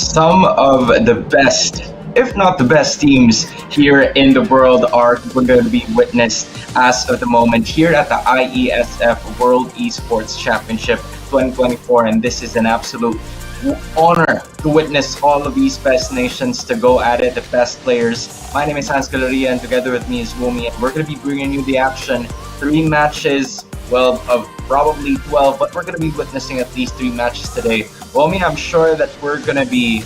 some of the best, if not the best teams here in the world are going to be witnessed as of the moment here at the IESF World Esports Championship 2024. And this is an absolute honor to witness all of these best nations to go at it, the best players. My name is Hans Galeria, and together with me is Wumi, and we're going to be bringing you the action. 3 matches, well, of probably 12, but we're going to be witnessing at least 3 matches today. Wumi, I'm sure that we're going to be,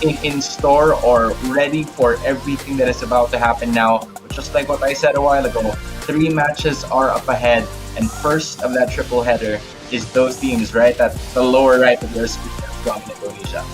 in store or ready for everything that is about to happen now. But just like what I said a while ago, 3 matches are up ahead, and first of that triple header is those teams right at the lower right of your screen from Indonesia.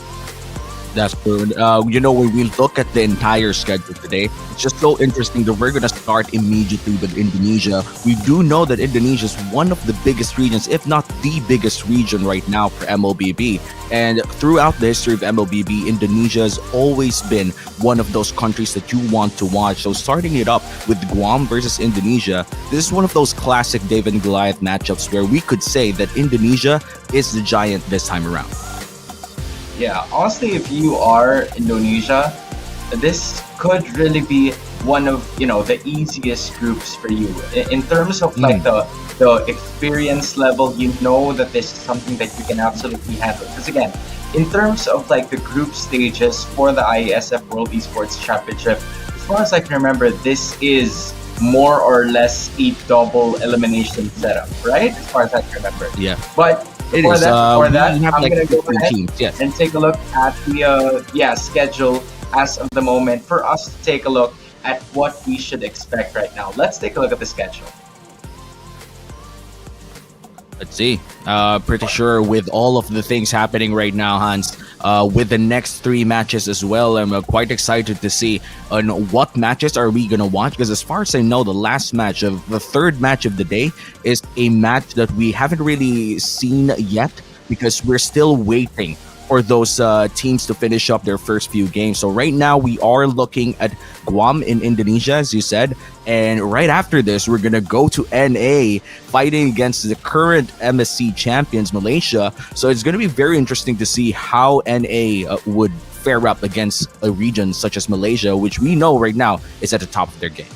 That's true. When we look at the entire schedule today, it's just so interesting that we're going to start immediately with Indonesia. We do know that Indonesia is one of the biggest regions, if not the biggest region right now for MLBB. And throughout the history of MLBB, Indonesia has always been one of those countries that you want to watch. So starting it up with Guam versus Indonesia, this is one of those classic David and Goliath matchups where we could say that Indonesia is the giant this time around. Yeah, honestly, if you are Indonesia, this could really be one of the easiest groups for you in terms of like the experience level. You know that this is something that you can absolutely handle. Because again, in terms of like the group stages for the IESF World Esports Championship, as far as I can remember, this is more or less a double elimination setup, right? As far as I can remember. Yeah. But it for is. that, I'm going to go ahead teams, yes, and take a look at the schedule as of the moment for us to take a look at what we should expect right now. Let's take a look at the schedule. Let's see. Pretty sure with all of the things happening right now, Hans, with the next 3 matches as well, I'm quite excited to see on what matches are we going to watch. Because as far as I know, the third match of the day is a match that we haven't really seen yet because we're still waiting for those teams to finish up their first few games. So right now we are looking at Guam in Indonesia, as you said, and right after this we're gonna go to NA fighting against the current MSC champions, Malaysia. So it's gonna be very interesting to see how NA would fare up against a region such as Malaysia, which we know right now is at the top of their game.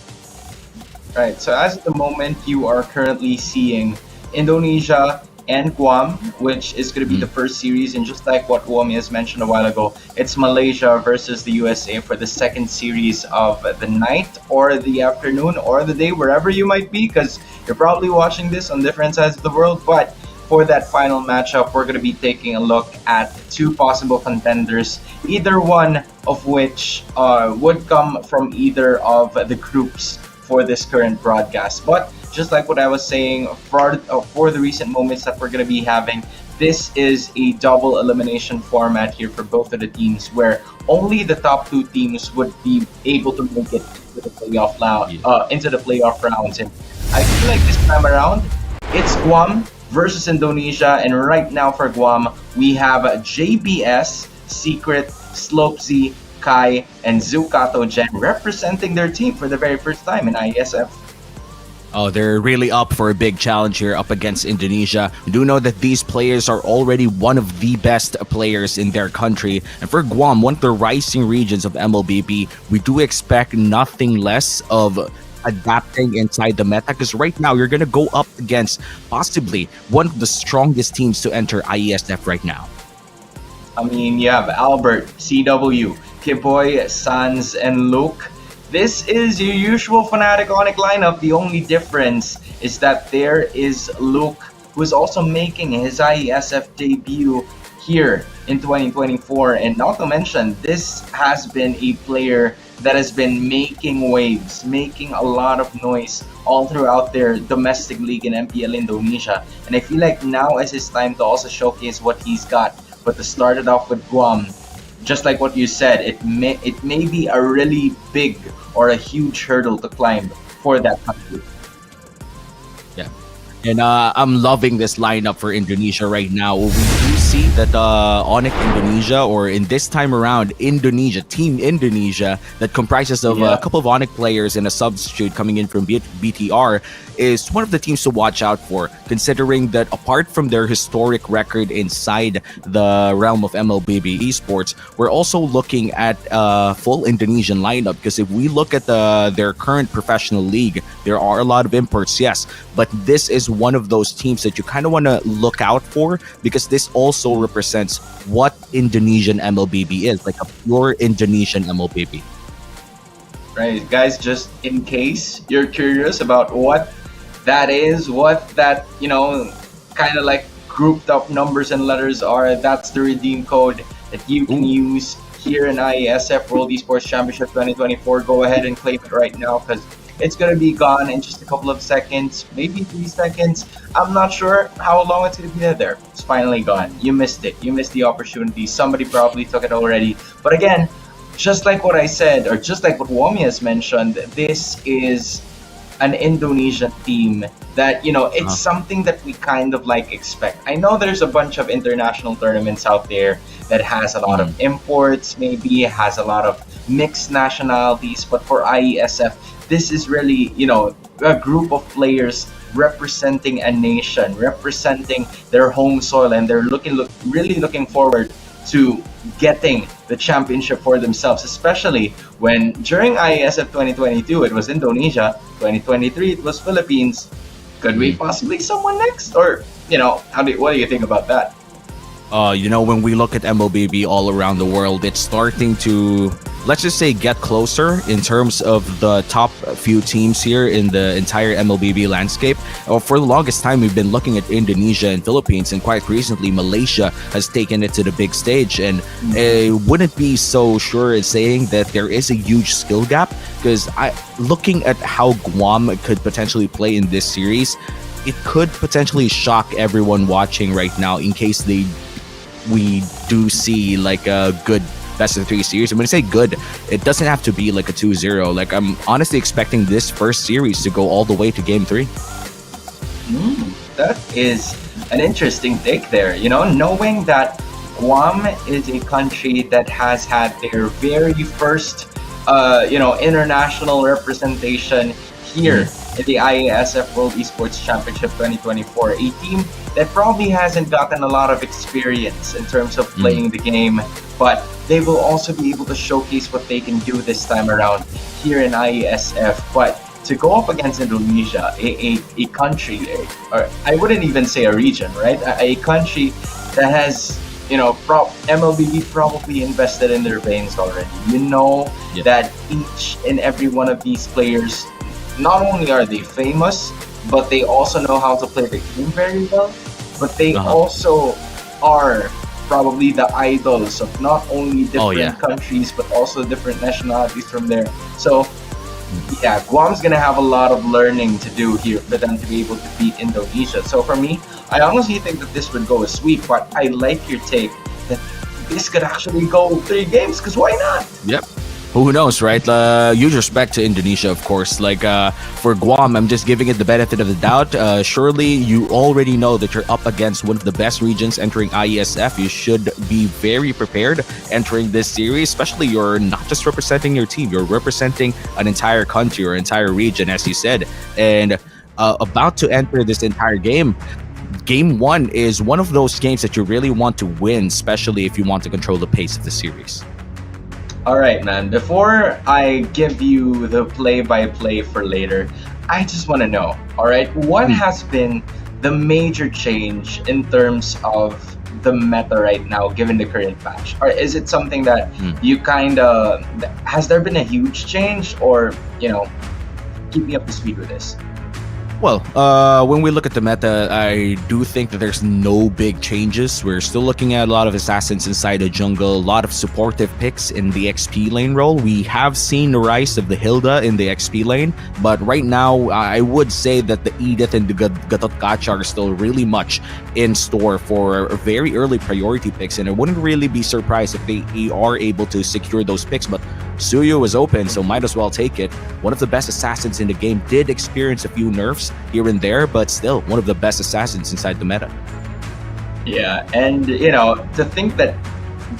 Right, so as of the moment, you are currently seeing Indonesia and Guam, which is going to be the first series, and just like what Wami has mentioned a while ago, it's Malaysia versus the USA for the second series of the night or the afternoon or the day, wherever you might be, because you're probably watching this on different sides of the world. But for that final matchup, we're going to be taking a look at 2 possible contenders, either one of which would come from either of the groups for this current broadcast. But just like what I was saying, for the recent moments that we're going to be having, this is a double elimination format here for both of the teams, where only the top 2 teams would be able to make it into the playoff rounds. And I feel like this time around, it's Guam versus Indonesia, and right now for Guam, we have JBS, Secret, Slopesy, Kai, and Zukato Gen representing their team for the very first time in IESF. Oh, they're really up for a big challenge here up against Indonesia. We do know that these players are already one of the best players in their country. And for Guam, one of the rising regions of MLBB, we do expect nothing less of adapting inside the meta, because right now you're going to go up against possibly one of the strongest teams to enter IESF right now. I mean, you have Albert, CW, Kiboy, Sans, and Luke. This is your usual Fnatic Onyx lineup. The only difference is that there is Luke, who is also making his IESF debut here in 2024. And not to mention, this has been a player that has been making waves, making a lot of noise all throughout their domestic league in MPL Indonesia. And I feel like now is his time to also showcase what he's got. But to start it off with Guam, just like what you said, it may be a really big or a huge hurdle to climb for that country. Yeah. And I'm loving this lineup for Indonesia right now. We do see that Onyx Indonesia, or in this time around, Indonesia, Team Indonesia, that comprises of a couple of Onyx players and a substitute coming in from BTR, is one of the teams to watch out for, considering that apart from their historic record inside the realm of MLBB esports, we're also looking at a full Indonesian lineup. Because if we look at their current professional league, there are a lot of imports, yes, but this is one of those teams that you kind of want to look out for, because this also represents what Indonesian MLBB is, like a pure Indonesian MLBB. Right, guys, just in case you're curious about what that is, what that, kind of like grouped up numbers and letters are, that's the redeem code that you can use here in IESF World Esports Championship 2024. Go ahead and claim it right now, because it's going to be gone in just a couple of seconds, maybe 3 seconds. I'm not sure how long it's going to be there. It's finally gone. You missed it. You missed the opportunity. Somebody probably took it already. But again, just like what I said, or just like what Wami has mentioned, this is an Indonesian team that, it's something that we kind of like expect. I know there's a bunch of international tournaments out there that has a lot of imports, maybe has a lot of mixed nationalities, but for IESF, this is really, a group of players representing a nation, representing their home soil, and they're really looking forward to getting the championship for themselves, especially when during IESF 2022 it was Indonesia, 2023 it was Philippines. Could we possibly someone next? Or, what do you think about that? When we look at MLBB all around the world, it's starting to, let's just say, get closer in terms of the top few teams here in the entire MLBB landscape. For the longest time, we've been looking at Indonesia and Philippines, and quite recently, Malaysia has taken it to the big stage. And I wouldn't be so sure in saying that there is a huge skill gap, because looking at how GUAM could potentially play in this series, it could potentially shock everyone watching right now in case we do see like a good best of 3 series. And when I say good, it doesn't have to be like a 2-0. Like, I'm honestly expecting this first series to go all the way to game 3. That is an interesting take there. Knowing that Guam is a country that has had their very first, international representation here in the IESF World Esports Championship 2024, a team that probably hasn't gotten a lot of experience in terms of playing the game, but they will also be able to showcase what they can do this time around here in IESF. But to go up against Indonesia, a country, or I wouldn't even say a region, right? A country that has, MLBB probably invested in their veins already. That each and every one of these players, not only are they famous, but they also know how to play the game very well. But they also are probably the idols of not only different countries, but also different nationalities from there. So, Guam's going to have a lot of learning to do here for them to be able to beat Indonesia. So for me, I honestly think that this would go a sweep, but I like your take that this could actually go 3 games, because why not? Yep. Who knows, right? Huge respect to Indonesia, of course. Like, for Guam, I'm just giving it the benefit of the doubt. Surely you already know that you're up against one of the best regions entering IESF. You should be very prepared entering this series, especially you're not just representing your team, you're representing an entire country or entire region, as you said. And about to enter this entire game. Game 1 is one of those games that you really want to win, especially if you want to control the pace of the series. All right, man. Before I give you the play-by-play for later, I just want to know, all right, what has been the major change in terms of the meta right now, given the current patch? Or is it something that you has there been a huge change, or, keep me up to speed with this? Well, when we look at the meta, I do think that there's no big changes. We're still looking at a lot of assassins inside the jungle, a lot of supportive picks in the XP lane role. We have seen the rise of the Hilda in the XP lane, but right now, I would say that the Edith and the Gatot Kacha are still really much in store for very early priority picks, and I wouldn't really be surprised if they are able to secure those picks, but Suyo is open, so might as well take it. One of the best assassins in the game, did experience a few nerfs here and there, but still one of the best assassins inside the meta. Yeah, and to think that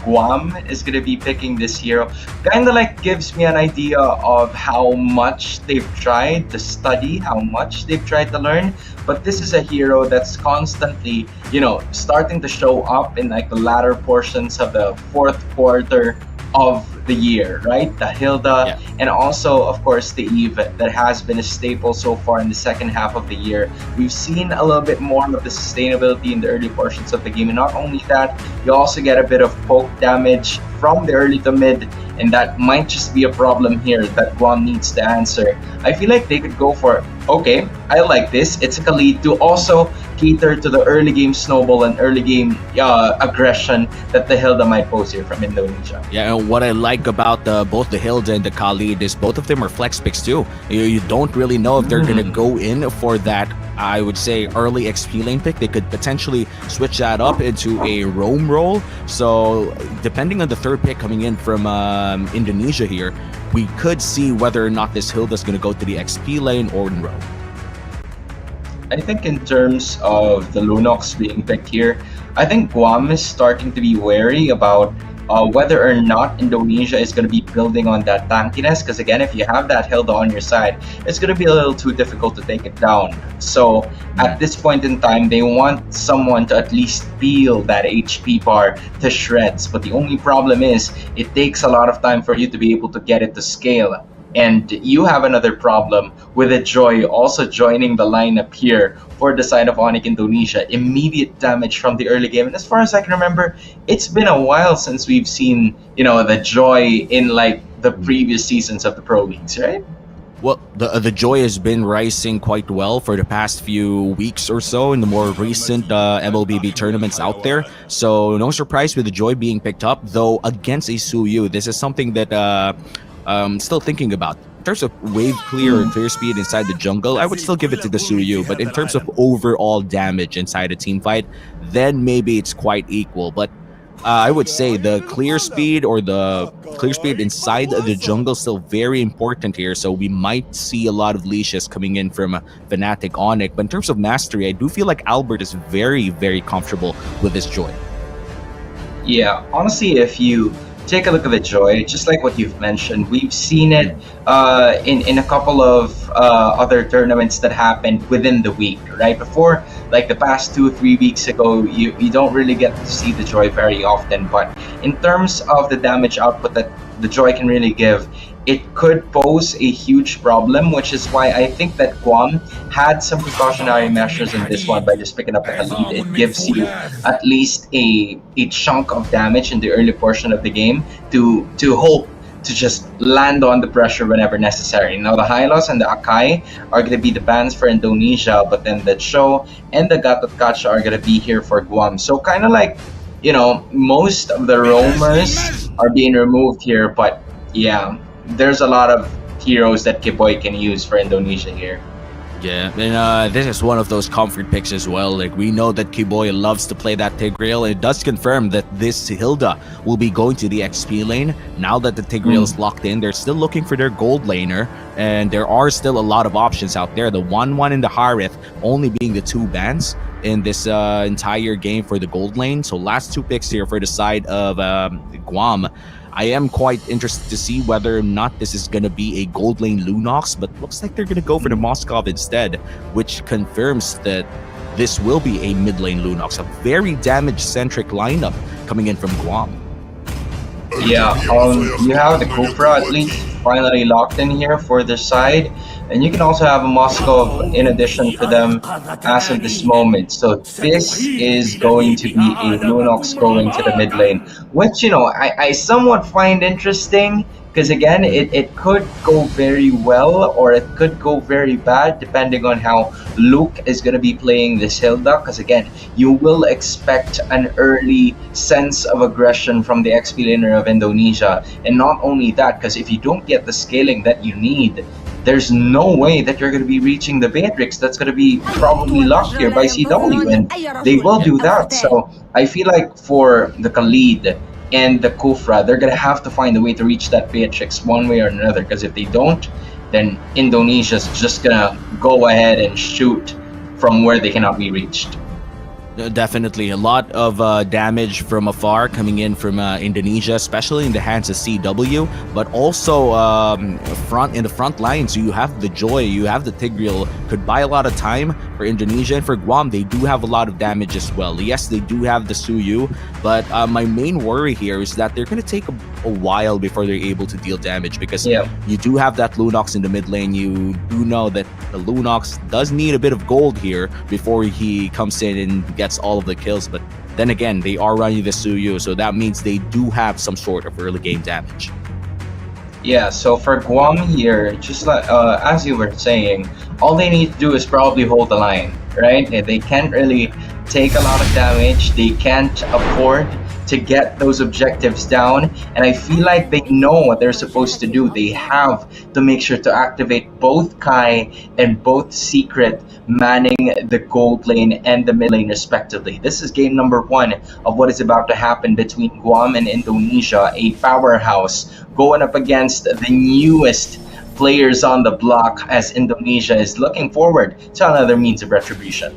Guam is going to be picking this hero kind of like gives me an idea of how much they've tried to study, how much they've tried to learn. But this is a hero that's constantly, starting to show up in like the latter portions of the fourth quarter of the year, right? The Hilda, Yeah. and also, of course, the Eve that has been a staple so far in the second half of the year. We've seen a little bit more of the sustainability in the early portions of the game, and not only that, you also get a bit of poke damage from the early to mid, and that might just be a problem here that Guam needs to answer. I feel like they could go for, okay, I like this. It's a Khalid to also cater to the early game snowball and early game aggression that the Hilda might pose here from Indonesia. Yeah, and what I like about both the Hilda and the Khalid is both of them are flex picks too. You don't really know if they're going to go in for that, I would say, early XP lane pick. They could potentially switch that up into a roam role. So depending on the third pick coming in from Indonesia here, we could see whether or not this Hilda is going to go to the XP lane or in roam. I think in terms of the Lunox being picked here, I think Guam is starting to be wary about whether or not Indonesia is going to be building on that tankiness. Because again, if you have that Hilda on your side, it's going to be a little too difficult to take it down. So at this point in time, they want someone to at least peel that HP bar to shreds. But the only problem is it takes a lot of time for you to be able to get it to scale. And you have another problem with a Joy also joining the lineup here for the side of Onyx Indonesia. Immediate damage from the early game. And as far as I can remember, it's been a while since we've seen, the Joy in like the previous seasons of the Pro Leagues, right? Well, the Joy has been rising quite well for the past few weeks or so in the more recent MLBB tournaments out there. So no surprise with the Joy being picked up, though against a Suyu. This is something that still thinking about. In terms of wave clear or clear speed inside the jungle, I would still give it to the Suyu. But in terms of overall damage inside a team fight, then maybe it's quite equal. But I would say the clear speed inside the jungle is still very important here. So we might see a lot of leashes coming in from Fnatic Onyx. But in terms of mastery, I do feel like Albert is very, very comfortable with this Joy. Yeah, honestly, if you take a look at the Joy, just like what you've mentioned, we've seen it in a couple of other tournaments that happened within the week, right? Before, like the past 2-3 weeks ago, you don't really get to see the Joy very often. But in terms of the damage output that the Joy can really give, it could pose a huge problem, which is why I think that Guam had some precautionary measures in this one by just picking up the Khalid. It gives you at least a chunk of damage in the early portion of the game to hope to just land on the pressure whenever necessary. Now the Hylos and the Akai are going to be the bans for Indonesia, but then the Cho and the Gatot Kacha are going to be here for Guam. So kind of like, most of the roamers are being removed here, but yeah, there's a lot of heroes that Kiboy can use for Indonesia here. Yeah, and this is one of those comfort picks as well. Like, we know that Kiboy loves to play that Tigreal, and it does confirm that this Hilda will be going to the XP lane. Now that the Tigreal is locked in, they're still looking for their gold laner, and there are still a lot of options out there. The 1-1 and the Harith only being the two bans in this entire game for the gold lane. So last two picks here for the side of Guam. I am quite interested to see whether or not this is going to be a gold lane Lunox, but looks like they're going to go for the Moskov instead, which confirms that this will be a mid lane Lunox, a very damage-centric lineup coming in from Guam. Yeah, you have the Kufra at least finally locked in here for their side, and you can also have a Moskov in addition for them as of this moment. So this is going to be a Lunox going to the mid lane, which I somewhat find interesting. Because again, it could go very well or it could go very bad depending on how Luke is going to be playing this Hilda. Because again, you will expect an early sense of aggression from the XP laner of Indonesia. And not only that, because if you don't get the scaling that you need, there's no way that you're going to be reaching the Beatrix that's going to be probably locked here by CW. And they will do that. So I feel like for the Khalid and the Kufra, they're gonna have to find a way to reach that Beatrix one way or another, because if they don't, then Indonesia's just gonna go ahead and shoot from where they cannot be reached. Definitely a lot of damage from afar coming in from Indonesia, especially in the hands of CW, but also front in the front lines. You have the Joy, you have the Tigreal, could buy a lot of time for Indonesia, and for Guam, they do have a lot of damage as well. Yes, they do have the Suyu, but my main worry here is that they're going to take a while before they're able to deal damage, because Yeah. you do have that Lunox in the mid lane. You do know that the Lunox does need a bit of gold here before he comes in and gets all of the kills, but then again, they are running the Suyu, so that means they do have some sort of early game damage. Yeah, so for Guam here, just like as you were saying, all they need to do is probably hold the line, right? They can't really take a lot of damage. They can't afford to get those objectives down, and I feel like they know what they're supposed to do. They have to make sure to activate both Kai and both Secret, manning the gold lane and the mid lane respectively. This is game number 1 of what is about to happen between Guam and Indonesia, a powerhouse going up against the newest players on the block, as Indonesia is looking forward to another means of retribution.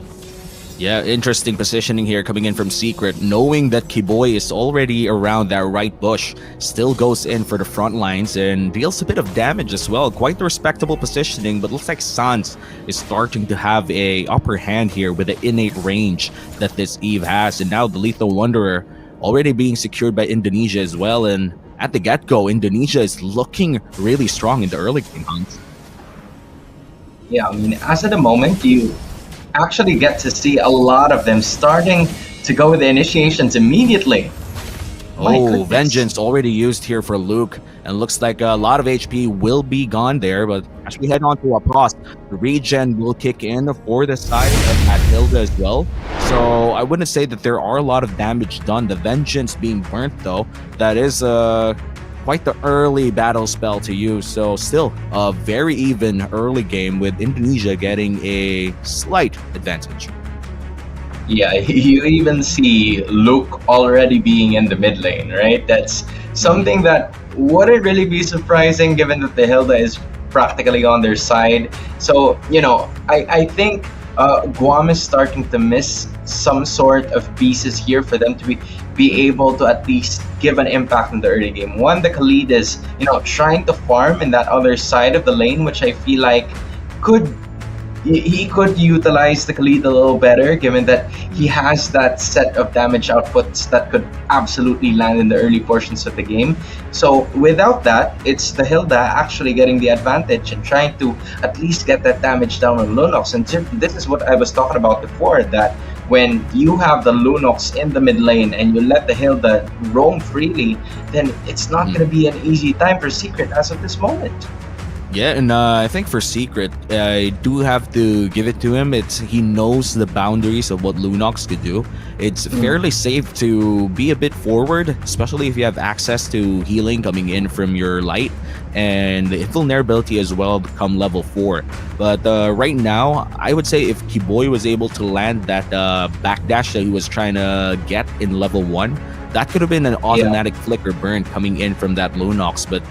Yeah, interesting positioning here coming in from Secret, knowing that Kiboy is already around that right bush, still goes in for the front lines and deals a bit of damage as well. Quite the respectable positioning, but looks like Sans is starting to have a upper hand here with the innate range that this Eve has, and now the Lethal Wanderer already being secured by Indonesia as well. And at the get-go, Indonesia is looking really strong in the early game, Hans. Yeah, I mean, as of the moment, you actually get to see a lot of them starting to go with the initiations immediately. My Oh, goodness. Vengeance already used here for Luke, and looks like a lot of HP will be gone there, but as we head on to a pause, the regen will kick in for the side of Matilda as well. So I wouldn't say that there are a lot of damage done. The Vengeance being burnt though, that is quite the early battle spell to use. So still a very even early game with Indonesia getting a slight advantage. Yeah, you even see Luke already being in the mid lane, right? That's something that wouldn't really be surprising given that the Hilda is practically on their side. So, I think Guam is starting to miss some sort of pieces here for them to be able to at least give an impact in the early game. One, the Khalid is, trying to farm in that other side of the lane, which I feel like he could utilize the Khalid a little better, given that he has that set of damage outputs that could absolutely land in the early portions of the game. So without that, it's the Hilda actually getting the advantage and trying to at least get that damage down on Lunox. And this is what I was talking about before, that when you have the Lunox in the mid lane and you let the Hilda roam freely, then it's not going to be an easy time for Secret as of this moment. Yeah, and I think for Secret, I do have to give it to him. He knows the boundaries of what Lunox could do. It's fairly safe to be a bit forward, especially if you have access to healing coming in from your light, and the invulnerability as well become level 4. But right now, I would say if Kiboy was able to land that backdash that he was trying to get in level 1, that could have been an automatic flicker burn coming in from that Lunox, but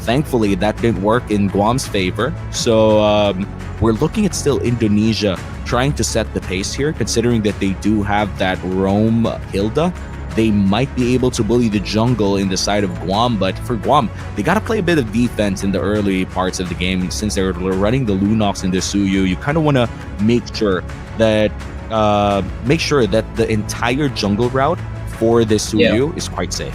thankfully, that didn't work in Guam's favor. So we're looking at still Indonesia trying to set the pace here, considering that they do have that roam Hilda. They might be able to bully the jungle in the side of Guam, but for Guam, they got to play a bit of defense in the early parts of the game. Since they're running the Lunox and the Suyu, you kind of want to make sure that the entire jungle route for this Suyu is quite safe.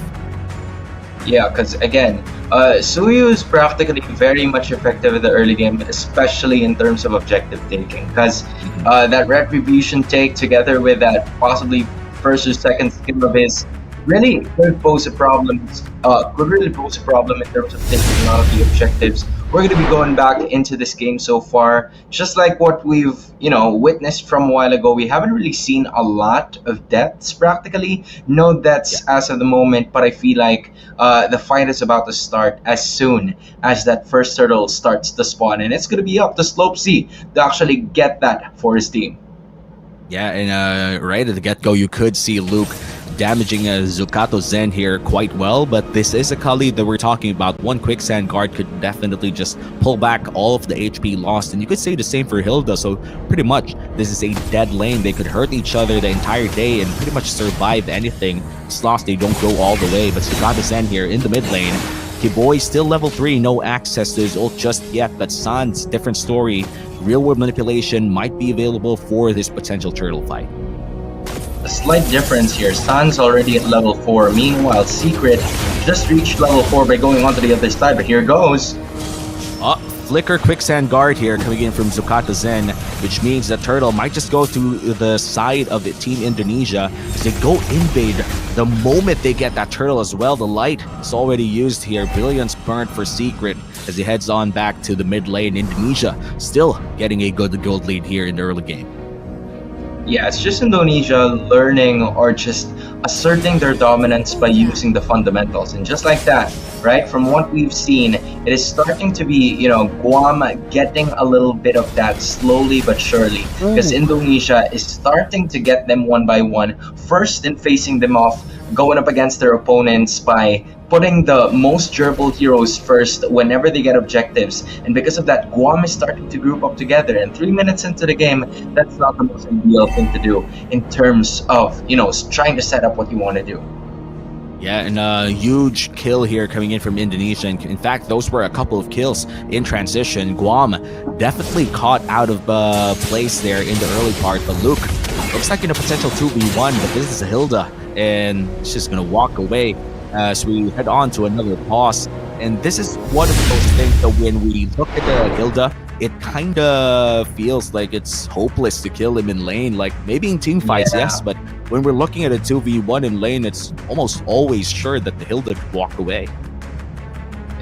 Yeah, because again, Suyu is practically very much effective in the early game, especially in terms of objective taking. Because that retribution take together with that possibly first or second skill of his really could pose a problem. Could really pose a problem in terms of taking a lot of the objectives. We're going to be going back into this game so far, just like what we've witnessed from a while ago. We haven't really seen a lot of deaths practically, no deaths as of the moment. But I feel like the fight is about to start as soon as that first turtle starts to spawn, and it's going to be up to Slope C to actually get that for his team. Yeah, and right at the get-go, you could see Luke damaging Zukato Zen here quite well, but this is a Khalid that we're talking about. One quicksand guard could definitely just pull back all of the HP lost, and you could say the same for Hilda. So pretty much this is a dead lane. They could hurt each other the entire day and pretty much survive anything. It's lost, they don't go all the way, but Zukato Zen here in the mid lane. Kiboy still level 3, no access to his ult just yet, but Sans, different story. Real world manipulation might be available for this potential turtle fight. A slight difference here. Sans already at level 4. Meanwhile, Secret just reached level 4 by going on to the other side, but here goes. Flicker Quicksand Guard here coming in from Zukato Zen, which means that Turtle might just go to the side of the Team Indonesia as they go invade the moment they get that Turtle as well. The light is already used here. Brilliance burnt for Secret as he heads on back to the mid lane. Indonesia still getting a good gold lead here in the early game. Yeah, it's just Indonesia learning or just asserting their dominance by using the fundamentals. And just like that, right, from what we've seen, it is starting to be, Guam getting a little bit of that slowly but surely. Because Indonesia is starting to get them one by one. First in facing them off, going up against their opponents by putting the most durable heroes first whenever they get objectives. And because of that, Guam is starting to group up together. And 3 minutes into the game, that's not the most ideal thing to do in terms of, trying to set up what you want to do. Yeah, and a huge kill here coming in from Indonesia. And in fact, those were a couple of kills in transition. Guam definitely caught out of place there in the early part. But Luke looks like in a potential 2v1, but this is a Hilda, and it's just going to walk away as we head on to another pause. And this is one of those things that when we look at Hilda, it kind of feels like it's hopeless to kill him in lane. Like maybe in team fights, yes, but when we're looking at a 2v1 in lane, it's almost always sure that the Hilda could walk away.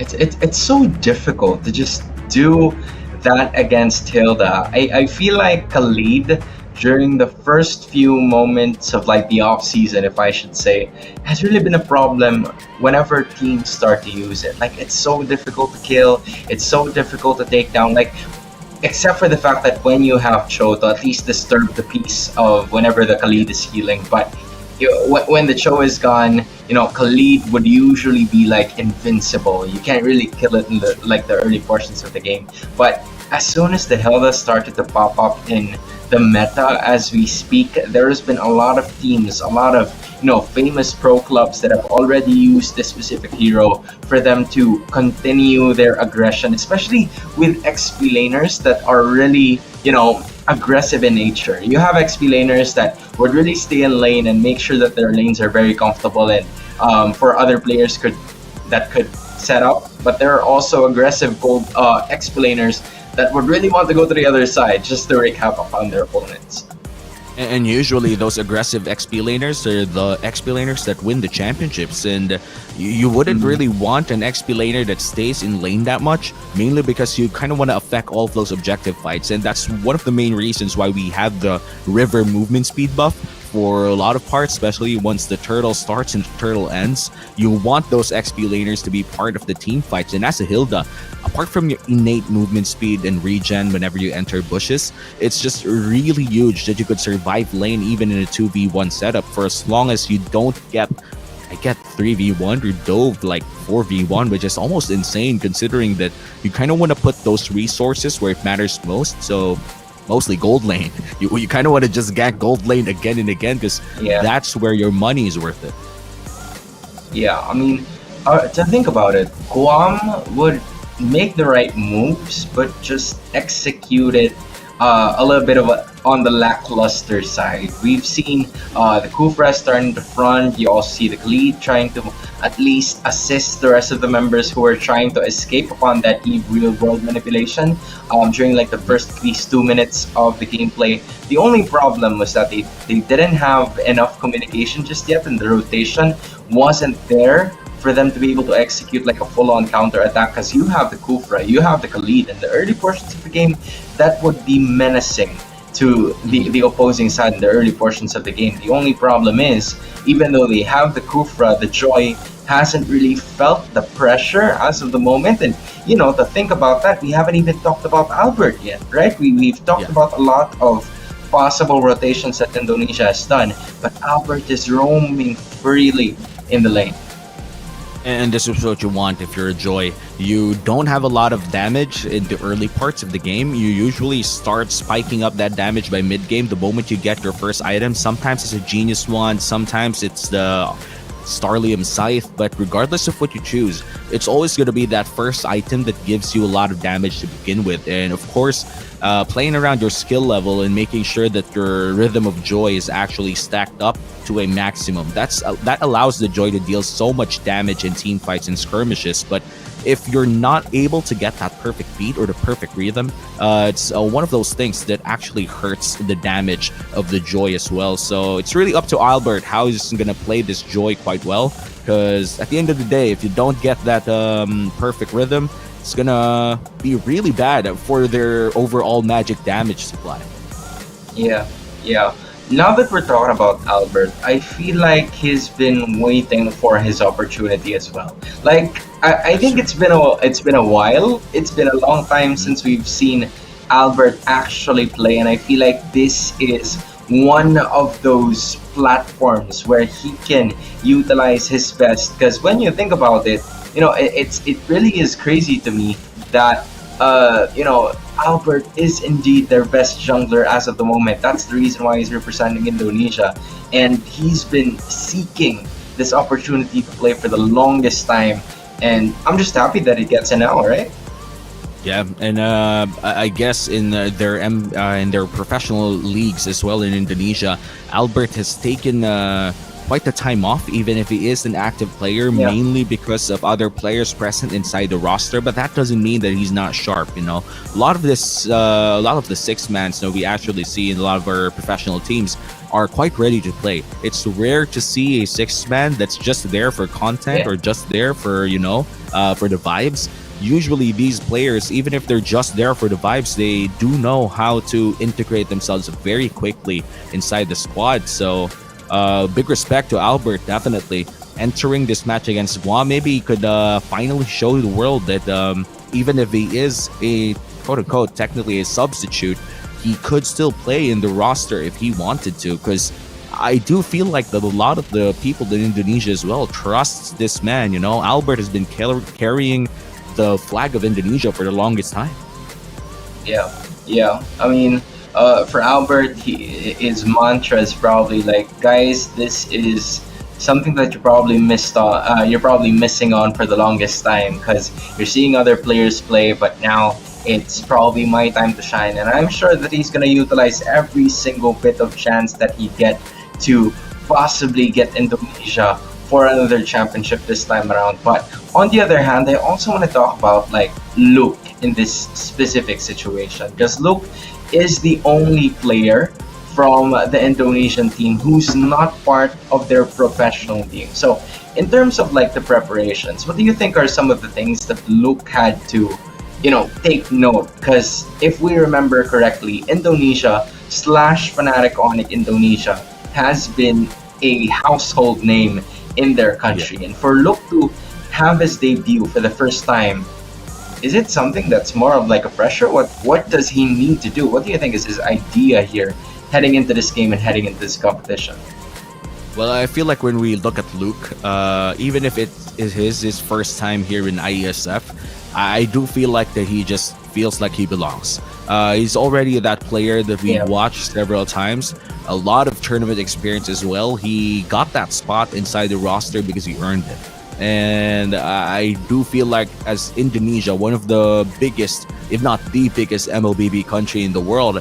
It's so difficult to just do that against Hilda. I feel like Khalid, during the first few moments of like the off season, if I should say, has really been a problem whenever teams start to use it. Like it's so difficult to kill, it's so difficult to take down. Like except for the fact that when you have Cho to at least disturb the peace of whenever the Khalid is healing, but when the Cho is gone, Khalid would usually be like invincible. You can't really kill it in the early portions of the game. But as soon as the Hilda started to pop up in the meta as we speak, there has been a lot of teams, a lot of famous pro clubs that have already used this specific hero for them to continue their aggression, especially with XP laners that are really aggressive in nature. You have XP laners that would really stay in lane and make sure that their lanes are very comfortable and for other players could set up, but there are also aggressive gold XP laners that would really want to go to the other side just to wreak havoc on their opponents. And usually those aggressive XP laners are the XP laners that win the championships, and you wouldn't really want an XP laner that stays in lane that much, mainly because you kind of want to affect all of those objective fights. And that's one of the main reasons why we have the river movement speed buff for a lot of parts, especially once the turtle starts and the turtle ends. You want those XP laners to be part of the team fights. And as a Hilda, apart from your innate movement speed and regen whenever you enter bushes, it's just really huge that you could survive lane even in a 2v1 setup for as long as you don't get 3v1 or dove like 4v1, which is almost insane considering that you kind of want to put those resources where it matters most. So mostly gold lane. You kind of want to just gank gold lane again and again because that's where your money is worth it. Yeah, I mean, to think about it, Guam would make the right moves, but just execute it a little bit on the lackluster side. We've seen the Kufra starting to front. You also see the Khalid trying to at least assist the rest of the members who are trying to escape upon that real world manipulation during like the first at least 2 minutes of the gameplay. The only problem was that they didn't have enough communication just yet, and the rotation wasn't there for them to be able to execute like a full-on counter attack, because you have the Kufra, you have the Khalid in the early portions of the game that would be menacing to the opposing side in the early portions of the game. The only problem is, even though they have the Kufra, the Joy hasn't really felt the pressure as of the moment. And to think about that, we haven't even talked about Albert yet, right? We've talked about a lot of possible rotations that Indonesia has done, but Albert is roaming freely in the lane. And this is what you want if you're a Joy. You don't have a lot of damage in the early parts of the game. You usually start spiking up that damage by mid-game the moment you get your first item. Sometimes it's a Genius Wand, sometimes it's the Starlium Scythe, but regardless of what you choose, it's always going to be that first item that gives you a lot of damage to begin with. And of course, playing around your skill level and making sure that your Rhythm of Joy is actually stacked up to a maximum. That allows the Joy to deal so much damage in team fights and skirmishes. But if you're not able to get that perfect beat or the perfect rhythm, it's one of those things that actually hurts the damage of the Joy as well. So it's really up to Albert how he's going to play this Joy quite well, because at the end of the day, if you don't get that perfect rhythm, it's going to be really bad for their overall magic damage supply. Yeah, yeah. Now that we're talking about Albert, I feel like he's been waiting for his opportunity as well. Like I think it's been a while. It's been a long time since we've seen Albert actually play, and I feel like this is one of those platforms where he can utilize his best. Because when you think about it, it really is crazy to me that Albert is indeed their best jungler as of the moment. That's the reason why he's representing Indonesia, and he's been seeking this opportunity to play for the longest time. And I'm just happy that he gets it now, right? Yeah, and I guess in their professional leagues as well in Indonesia, Albert has taken quite the time off, even if he is an active player, Yeah. mainly because of other players present inside the roster. But that doesn't mean that he's not sharp. A lot of the six mans that we actually see in a lot of our professional teams are quite ready to play. It's rare to see a six man that's just there for content Yeah. or just there for for the vibes. Usually these players, even if they're just there for the vibes, they do know how to integrate themselves very quickly inside the squad. So big respect to Albert, definitely. Entering this match against GUAM, maybe he could finally show the world that even if he is a quote-unquote technically a substitute, he could still play in the roster if he wanted to, because I do feel like that a lot of the people in Indonesia as well trusts this man. Albert has been carrying the flag of Indonesia for the longest time. Yeah, yeah. I mean, for Albert, his mantra is probably like, guys, this is something that you probably missed on. You're probably missing on for the longest time, because you're seeing other players play, but now it's probably my time to shine. And I'm sure that he's gonna utilize every single bit of chance that he get to possibly get Indonesia for another championship this time around. But on the other hand, I also want to talk about like Luke in this specific situation, because Luke is the only player from the Indonesian team who's not part of their professional team. So in terms of like the preparations, what do you think are some of the things that Luke had to take note? Because if we remember correctly, Indonesia / Fnatic Onyx Indonesia has been a household name in their country. And for Luke to have his debut for the first time, is it something that's more of like a pressure? What does he need to do? What do you think is his idea here heading into this game and heading into this competition? Well, I feel like when we look at Luke, even if it is his first time here in IESF, I do feel like that he just feels like he belongs. He's already that player that we've watched several times. A lot of tournament experience as well. He got that spot inside the roster because he earned it. And I do feel like as Indonesia, one of the biggest, if not the biggest MLBB country in the world,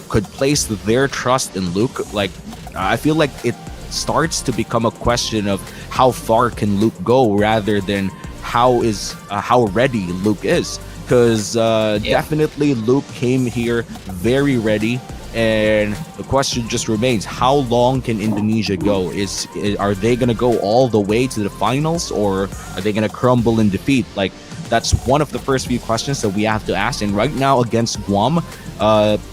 could place their trust in Luke. Like, I feel like it starts to become a question of how far can Luke go rather than how ready Luke is. Because definitely Luke came here very ready, and the question just remains: how long can Indonesia go? Are they gonna go all the way to the finals, or are they gonna crumble in defeat? Like, that's one of the first few questions that we have to ask. And right now against GUAM,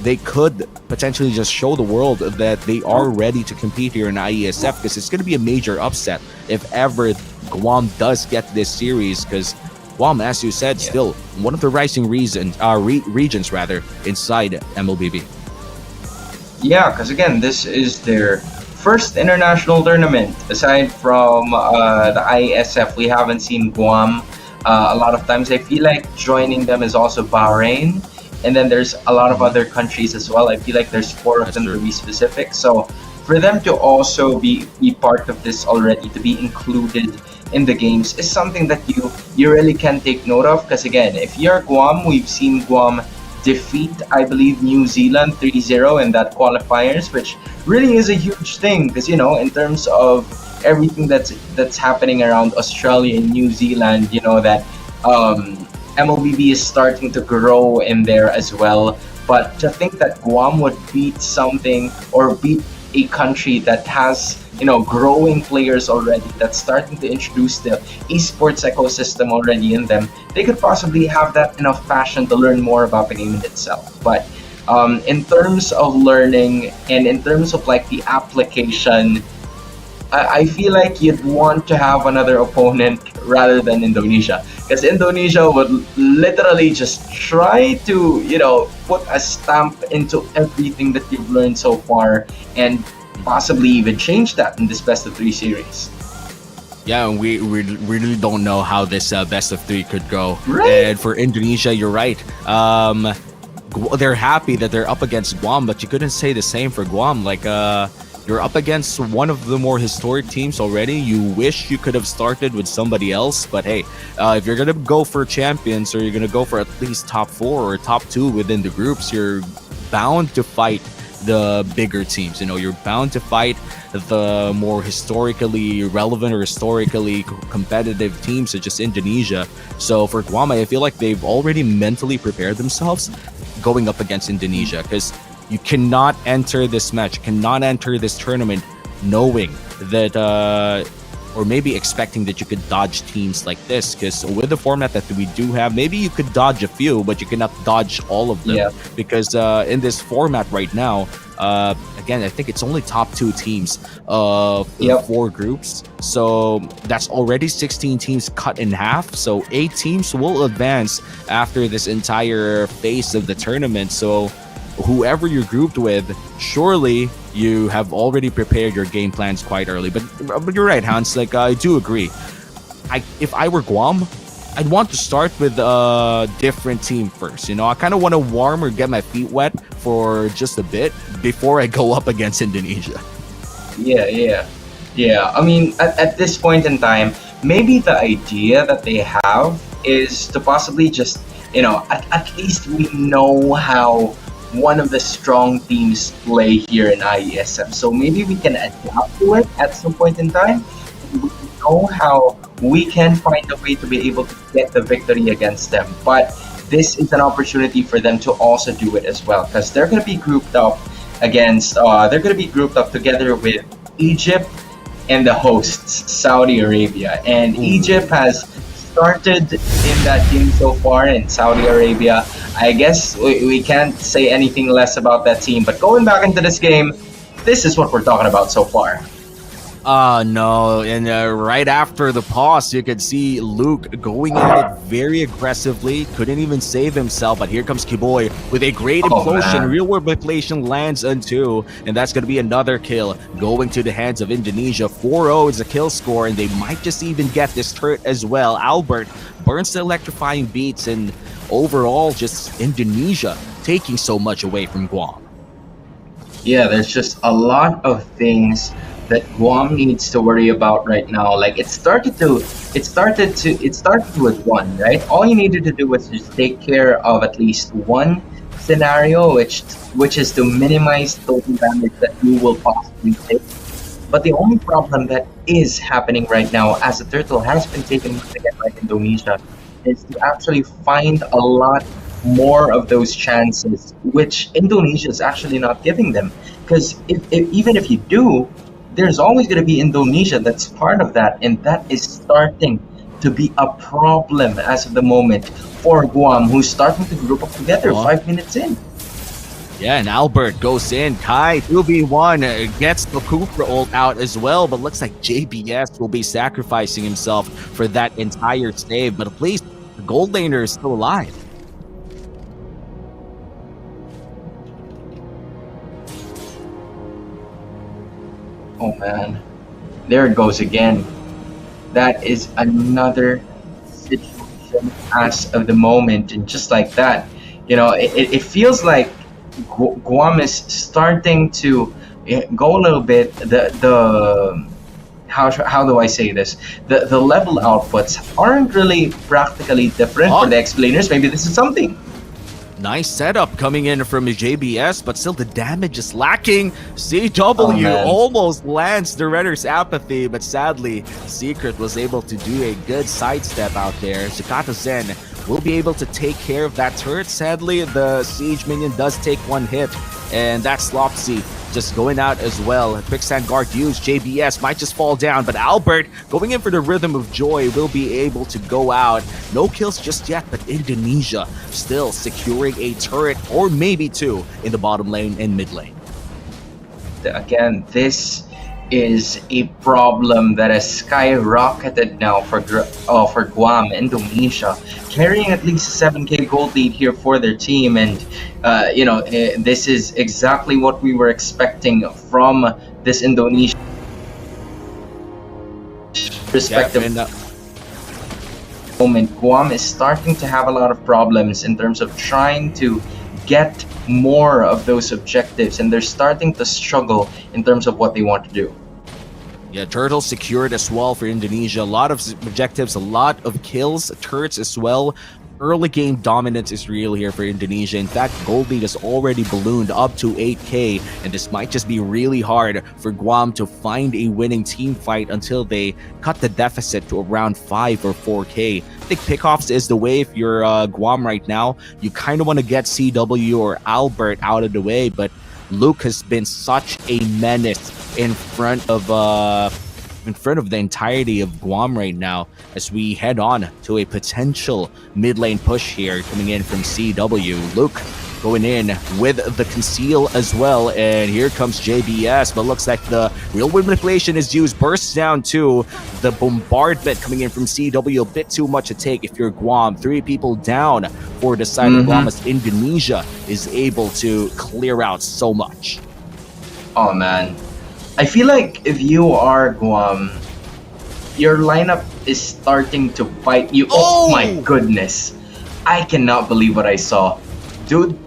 they could potentially just show the world that they are ready to compete here in IESF, because it's going to be a major upset if ever GUAM does get this series, because GUAM, as you said, still one of the rising regions inside MLBB. Yeah, because again, this is their first international tournament. Aside from the IESF, we haven't seen Guam a lot of times. I feel like joining them is also Bahrain, and then there's a lot of Mhm. other countries as well. I feel like there's four of That's them to true. be specific. So for them to also be part of this already, to be included in the games, is something that you really can take note of. Because again, if you're Guam, we've seen Guam defeat, I believe, New Zealand 3-0 in that qualifiers, which really is a huge thing because in terms of everything that's happening around Australia and New Zealand, that MLBB is starting to grow in there as well. But to think that Guam would beat something or beat a country that has growing players already, that's starting to introduce the esports ecosystem already in them, they could possibly have that enough passion to learn more about the game in itself. But in terms of learning and in terms of like the application, I feel like you'd want to have another opponent rather than Indonesia, because Indonesia would literally just try to put a stamp into everything that you've learned so far and possibly even change that in this best of three series. Yeah, and we really don't know how this best of three could go. Right? And for Indonesia, you're right. They're happy that they're up against Guam, but you couldn't say the same for Guam. Like, you're up against one of the more historic teams already. You wish you could have started with somebody else, but hey, if you're gonna go for champions or you're gonna go for at least top 4 or top 2 within the groups, you're bound to fight the bigger teams. You're bound to fight the more historically relevant or historically competitive teams such as Indonesia. So for Guam, I feel like they've already mentally prepared themselves going up against Indonesia, because you cannot enter this match, cannot enter this tournament knowing that or maybe expecting that you could dodge teams like this, because with the format that we do have, maybe you could dodge a few, but you cannot dodge all of them. Yeah. Because in this format right now, again, I think it's only top 2 teams of the Yep. 4 groups, so that's already 16 teams cut in half. So 8 teams will advance after this entire phase of the tournament. So whoever you're grouped with, surely you have already prepared your game plans quite early. But you're right, Hans. Like, I do agree. If I were Guam, I'd want to start with a different team first. I kind of want to warm or get my feet wet for just a bit before I go up against Indonesia. Yeah. I mean, at this point in time, maybe the idea that they have is to possibly just, at least we know how one of the strong teams play here in IESF. So maybe we can adapt to it at some point in time. We know how we can find a way to be able to get the victory against them. But this is an opportunity for them to also do it as well, because they're going to be grouped up they're going to be grouped up together with Egypt and the hosts, Saudi Arabia. And Egypt has started in that game so far, in Saudi Arabia, I guess we can't say anything less about that team. But going back into this game, this is what we're talking about so far. No. And right after the pause, you could see Luke going at it very aggressively. Couldn't even save himself. But here comes Kiboy with a great implosion. Man. Real world manipulation lands on 2. And that's going to be another kill going to the hands of Indonesia. 4-0 is a kill score. And they might just even get this turret as well. Albert burns the electrifying beats. And overall, just Indonesia taking so much away from Guam. Yeah, there's just a lot of things that Guam needs to worry about right now. Like it started with one, right? All you needed to do was just take care of at least one scenario, which is to minimize total damage that you will possibly take. But the only problem that is happening right now, as the turtle has been taken once again by Indonesia, is to actually find a lot more of those chances, which Indonesia is actually not giving them. Because even if you do, there's always going to be Indonesia that's part of that, and that is starting to be a problem as of the moment for Guam, who's starting to group up together 5 minutes in. Yeah, and Albert goes in. Kai, 2v1, gets the Kufra ult out as well, but looks like JBS will be sacrificing himself for that entire save. But at least the gold laner is still alive. Oh man, there it goes again. That is another situation as of the moment, and just like that, it feels like Guam is starting to go a little bit. The how do I say this? The level outputs aren't really practically different for Oh, the explainers. Maybe this is something. nice setup coming in from JBS, but still the damage is lacking. Oh CW man. almost lands the Redder's apathy, but sadly, Secret was able to do a good sidestep out there. Zakata Zen will be able to take care of that turret. Sadly, the Siege minion does take one hit, and that's Lopsy just going out as well. Quicksand Guard used, JBS might just fall down, but Albert going in for the Rhythm of Joy will be able to go out. No kills just yet, but Indonesia still securing a turret or maybe two in the bottom lane and mid lane. Again, this is a problem that has skyrocketed now for Guam, Indonesia, carrying at least a 7K gold lead here for their team, and this is exactly what we were expecting from this Indonesia respective moment. Guam is starting to have a lot of problems in terms of trying to get more of those objectives, and they're starting to struggle in terms of what they want to do. Yeah, turtles secured as well for Indonesia. A lot of objectives, a lot of kills, turrets as well. Early game dominance is real here for Indonesia. In fact, gold lead has already ballooned up to 8K, and this might just be really hard for Guam to find a winning team fight until they cut the deficit to around 5 or 4K. I think pickoffs is the way if you're Guam right now. You kind of want to get CW or Albert out of the way, but Luke has been such a menace in front of the entirety of Guam right now as we head on to a potential mid lane push here coming in from CW. Luke going in with the conceal as well, and here comes JBS, but looks like the real world manipulation is used. Bursts down to the bombardment coming in from CW, a bit too much to take if you're Guam. 3 people down for the side of Guam as Indonesia is able to clear out so much. Oh man, I feel like if you are Guam, your lineup is starting to fight you. Oh my goodness, I cannot believe what I saw. Dude,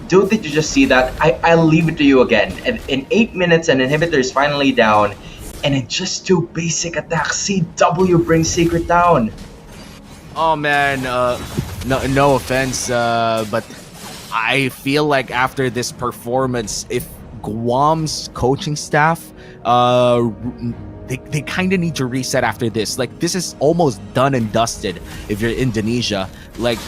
did you just see that? I'll leave it to you again. And in 8 minutes, an inhibitor is finally down, and in just 2 basic attacks, CW brings Secret down. Oh man, no offense, but I feel like after this performance, if Guam's coaching staff, they kind of need to reset after this. Like, this is almost done and dusted if you're Indonesia. Like,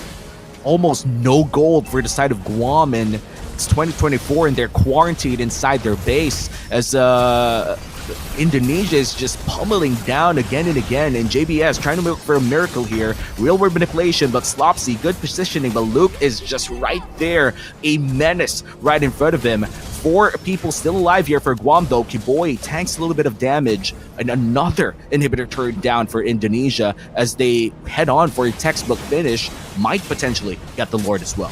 almost no gold for the side of Guam, and it's 2024 and they're quarantined inside their base as Indonesia is just pummeling down again and again, and JBS trying to look for a miracle here. Real world manipulation, but Slopsy, good positioning, but Luke is just right there, a menace right in front of him. 4 people still alive here for Guam though. Kiboy tanks a little bit of damage, and another inhibitor turned down for Indonesia as they head on for a textbook finish. Might potentially get the Lord as well.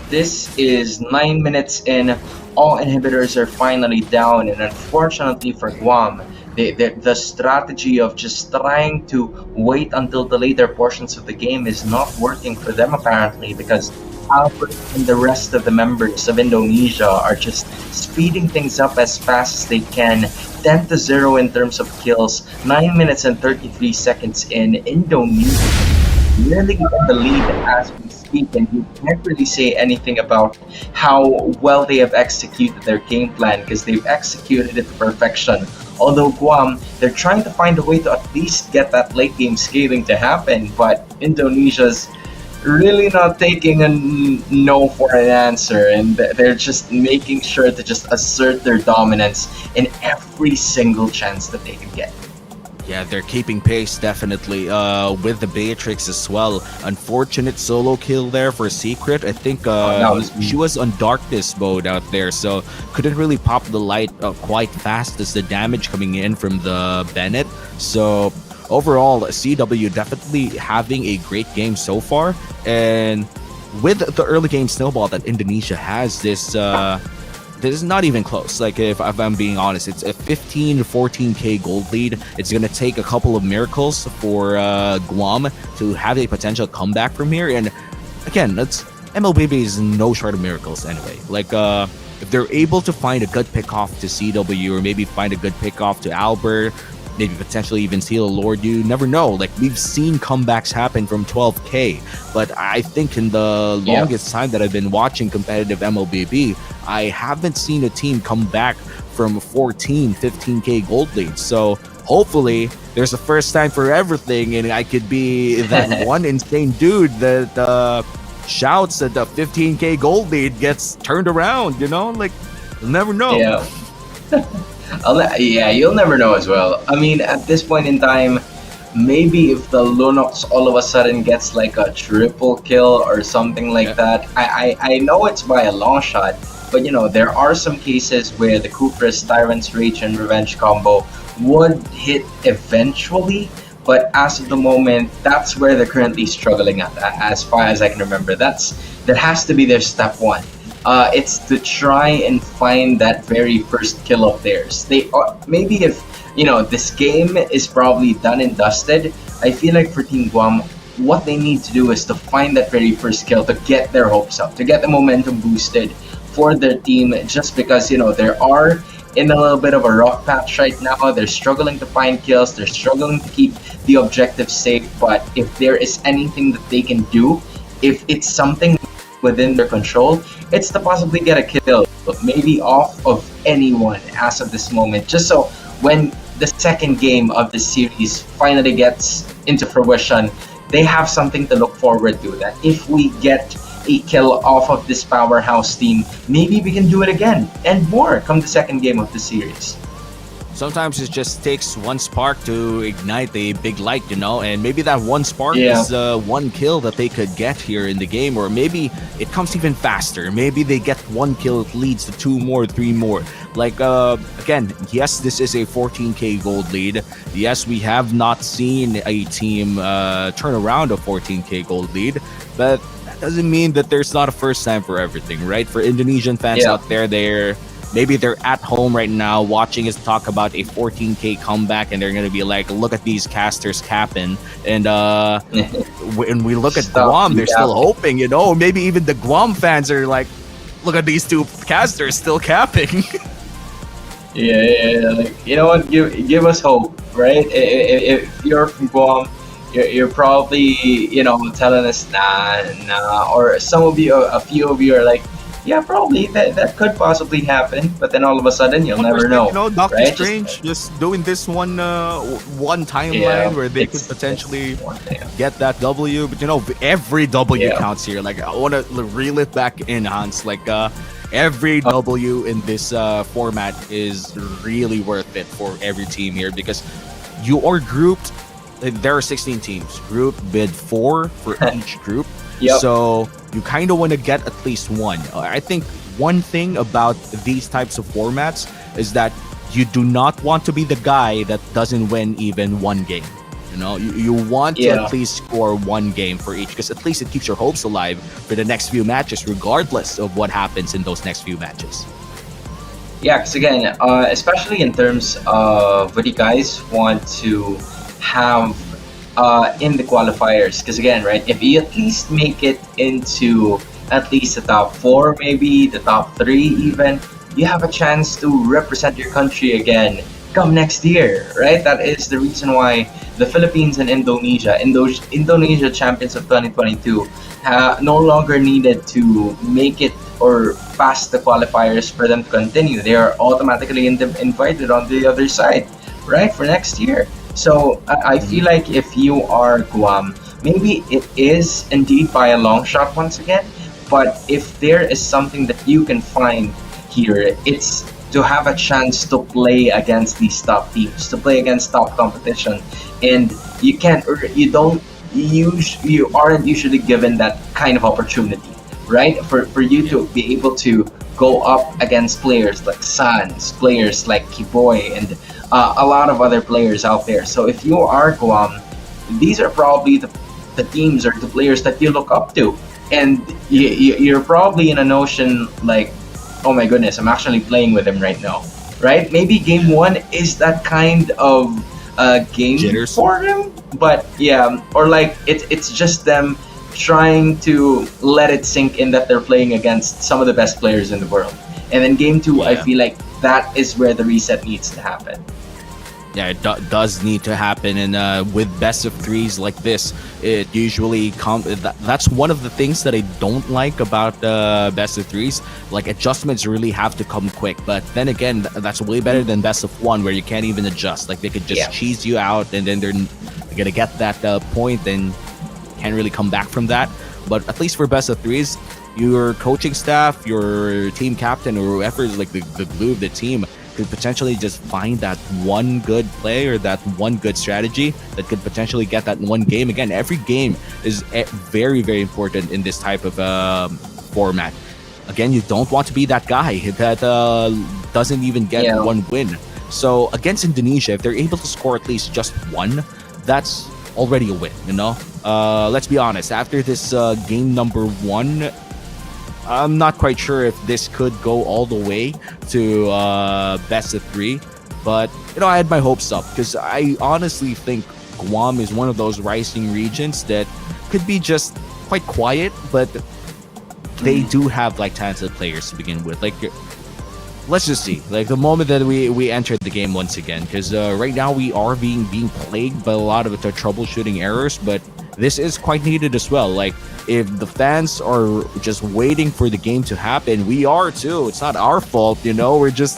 This is 9 minutes in. All inhibitors are finally down, and unfortunately for Guam, the strategy of just trying to wait until the later portions of the game is not working for them apparently, because Albert and the rest of the members of Indonesia are just speeding things up as fast as they can. 10-0 in terms of kills. 9 minutes and 33 seconds in. Indonesia really in the lead as we speak, and you can't really say anything about how well they have executed their game plan, because they've executed it to perfection. Although Guam, they're trying to find a way to at least get that late game scaling to happen, but Indonesia's really not taking a no for an answer, and they're just making sure to just assert their dominance in every single chance that they can get. Yeah, they're keeping pace definitely with the Beatrix as well. Unfortunate solo kill there for Secret. I think she was on darkness mode out there, so couldn't really pop the light quite fast as the damage coming in from the Bennett. So overall, CW definitely having a great game so far, and with the early game snowball that Indonesia has, this this is not even close. Like if I'm being honest, it's a 15 to 14k gold lead. It's gonna take a couple of miracles for Guam to have a potential comeback from here. And again, that's MLBB is no short of miracles anyway. Like if they're able to find a good pickoff to CW, or maybe find a good pickoff to Albert, maybe potentially even steal a Lord, you never know. Like we've seen comebacks happen from 12k, but I think in the longest time that I've been watching competitive MLBB, I haven't seen a team come back from 14, 15k gold leads. So hopefully there's a first time for everything, and I could be that one insane dude that shouts that the 15k gold lead gets turned around, you know? Like, you'll never know. Yeah. Yeah, you'll never know as well. I mean, at this point in time, maybe if the Lunox all of a sudden gets like a triple kill or something like that, I know it's by a long shot, but you know, there are some cases where the Kupris, Tyrant's Rage, and Revenge combo would hit eventually, but as of the moment, that's where they're currently struggling at, as far as I can remember. That has to be their step one. It's to try and find that very first kill of theirs. They are, maybe if this game is probably done and dusted, I feel like for Team Guam, what they need to do is to find that very first kill to get their hopes up, to get the momentum boosted for their team. Just because they are in a little bit of a rough patch right now. They're struggling to find kills. They're struggling to keep the objective safe. But if there is anything that they can do, if it's something within their control, it's to possibly get a kill, but maybe off of anyone as of this moment, just so when the second game of the series finally gets into fruition, they have something to look forward to. That if we get a kill off of this powerhouse team, maybe we can do it again and more come the second game of the series. Sometimes it just takes one spark to ignite a big light, and maybe that one spark is one kill that they could get here in the game, or maybe it comes even faster. Maybe they get one kill, it leads to 2 more, 3 more. Like, again, yes, this is a 14k gold lead. Yes, we have not seen a team turn around a 14k gold lead, but that doesn't mean that there's not a first time for everything, right? For Indonesian fans out there, maybe they're at home right now watching us talk about a 14k comeback, and they're going to be like, look at these casters capping. And when we look at Guam, they're still hoping, maybe even the Guam fans are like, look at these 2 casters still capping. Yeah. Like, you know what? Give us hope, right? If you're from Guam, you're probably, telling us nah, or some of you, a few of you are like, yeah, probably that could possibly happen, but then all of a sudden you'll never know. Doctor right? Strange just doing this one timeline where they could potentially get that W, but every W counts here. Like, I want to reel it back in, Hans. Like, every W in this format is really worth it for every team here, because you are grouped. There are 16 teams. Group bid 4 for each group. So you kind of want to get at least one. I think one thing about these types of formats is that you do not want to be the guy that doesn't win even one game. You want to at least score one game for each, because at least it keeps your hopes alive for the next few matches, regardless of what happens in those next few matches. Yeah, because again, especially in terms of what you guys want to have in the qualifiers, because again, right, if you at least make it into at least the top 4, maybe the top 3 even, you have a chance to represent your country again come next year, right? That is the reason why the Philippines and Indonesia champions of 2022 no longer needed to make it or pass the qualifiers for them to continue. They are automatically invited on the other side, right, for next year. So I feel like if you are Guam, maybe it is indeed by a long shot once again, but if there is something that you can find here, it's to have a chance to play against these top teams, to play against top competition, and you aren't usually given that kind of opportunity, right? For you to be able to go up against players like Sans, players like Kiboy, and a lot of other players out there. So if you are Guam, these are probably the teams or the players that you look up to, and you're probably in a notion like, oh my goodness, I'm actually playing with him right now, right? Maybe game one is that kind of game Jitters. for him, but yeah, or like it's just them trying to let it sink in that they're playing against some of the best players in the world. And then game two, I Yeah. feel like that is where the reset needs to happen. Yeah, it does need to happen, and with best of threes like this, it usually that's one of the things that I don't like about best of threes. Like, adjustments really have to come quick, but then again, that's way better than best of one, where you can't even adjust. Like, they could just Yeah. cheese you out, and then they're gonna get that point, and can't really come back from that. But at least for best of threes, your coaching staff, your team captain, or whoever is like the glue of the team, could potentially just find that one good play or that one good strategy that could potentially get that one game. Again, every game is very, very important in this type of format. Again, you don't want to be that guy that doesn't even get Yeah. one win. So against Indonesia, if they're able to score at least just one, that's already a win, you know? Let's be honest, after this game number one, I'm not quite sure if this could go all the way to best of three, but you know, I had my hopes up because I honestly think Guam is one of those rising regions that could be just quite quiet, but they do have like talented players to begin with. Like, let's just see, like the moment that we entered the game once again, because right now we are being plagued by a lot of the troubleshooting errors, but this is quite needed as well. Like, if the fans are just waiting for the game to happen, we are too. It's not our fault, you know. We're just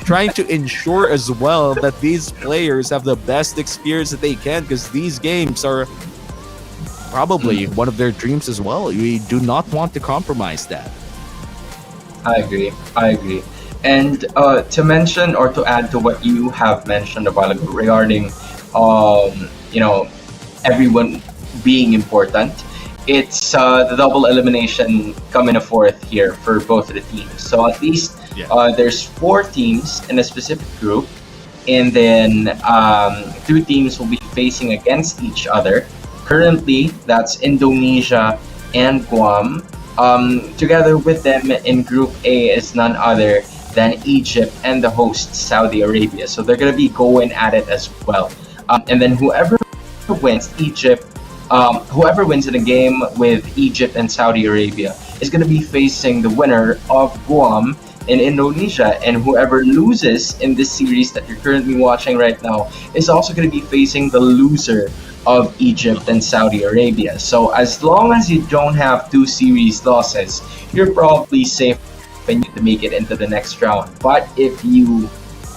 trying to ensure as well that these players have the best experience that they can, because these games are probably one of their dreams as well. We do not want to compromise that. I agree. I agree. And to mention or to add to what you have mentioned a while ago regarding, you know, everyone being important, it's the double elimination coming forth here for both of the teams. So at least there's 4 teams in a specific group, and then 2 teams will be facing against each other. Currently, that's Indonesia and Guam. Together with them in Group A is none other than Egypt and the host Saudi Arabia. So they're going to be going at it as well. And then whoever wins whoever wins in a game with Egypt and Saudi Arabia is going to be facing the winner of Guam in Indonesia, and whoever loses in this series that you're currently watching right now is also going to be facing the loser of Egypt and Saudi Arabia. So as long as you don't have 2 series losses, you're probably safe and you to make it into the next round. But if you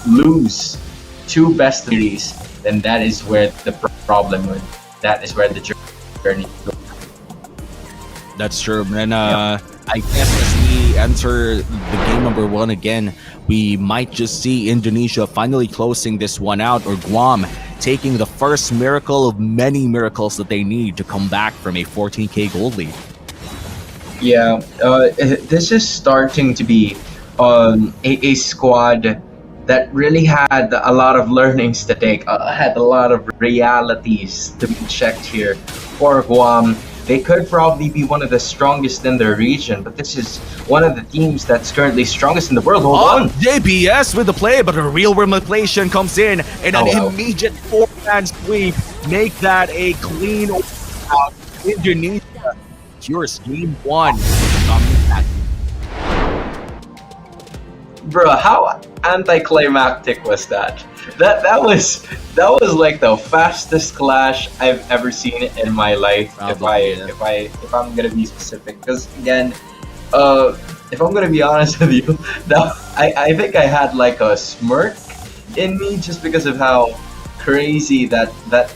lose 2 best series, then that is where the problem would. That is where the journey goes. That's true. And I guess as we enter the game number 1 again, we might just see Indonesia finally closing this one out, or Guam taking the first miracle of many miracles that they need to come back from a 14K gold lead. Yeah, this is starting to be a squad that really had a lot of learnings to take, had a lot of realities to be checked here for Guam. They could probably be one of the strongest in their region, but this is one of the teams that's currently strongest in the world. Hold on. JBS with the play, but a real manipulation comes in, and an immediate 4-man sweep. Make that a clean out. Indonesia secures game 1. Bro, how anticlimactic was that? That was like the fastest clash I've ever seen in my life. Probably, If I'm gonna be specific, because again, if I'm gonna be honest with you, I think I had like a smirk in me just because of how crazy that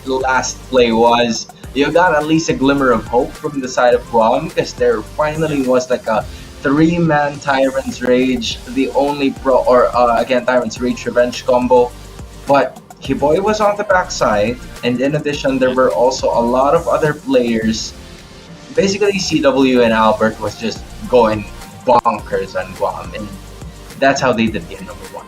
last play was. You got at least a glimmer of hope from the side of Guam, because there finally was like a 3-man Tyrant's Rage, the only Tyrant's Rage Revenge combo. But Kiboy was on the backside, and in addition, there were also a lot of other players. Basically, CW and Albert was just going bonkers on Guam, and that's how they did game number 1.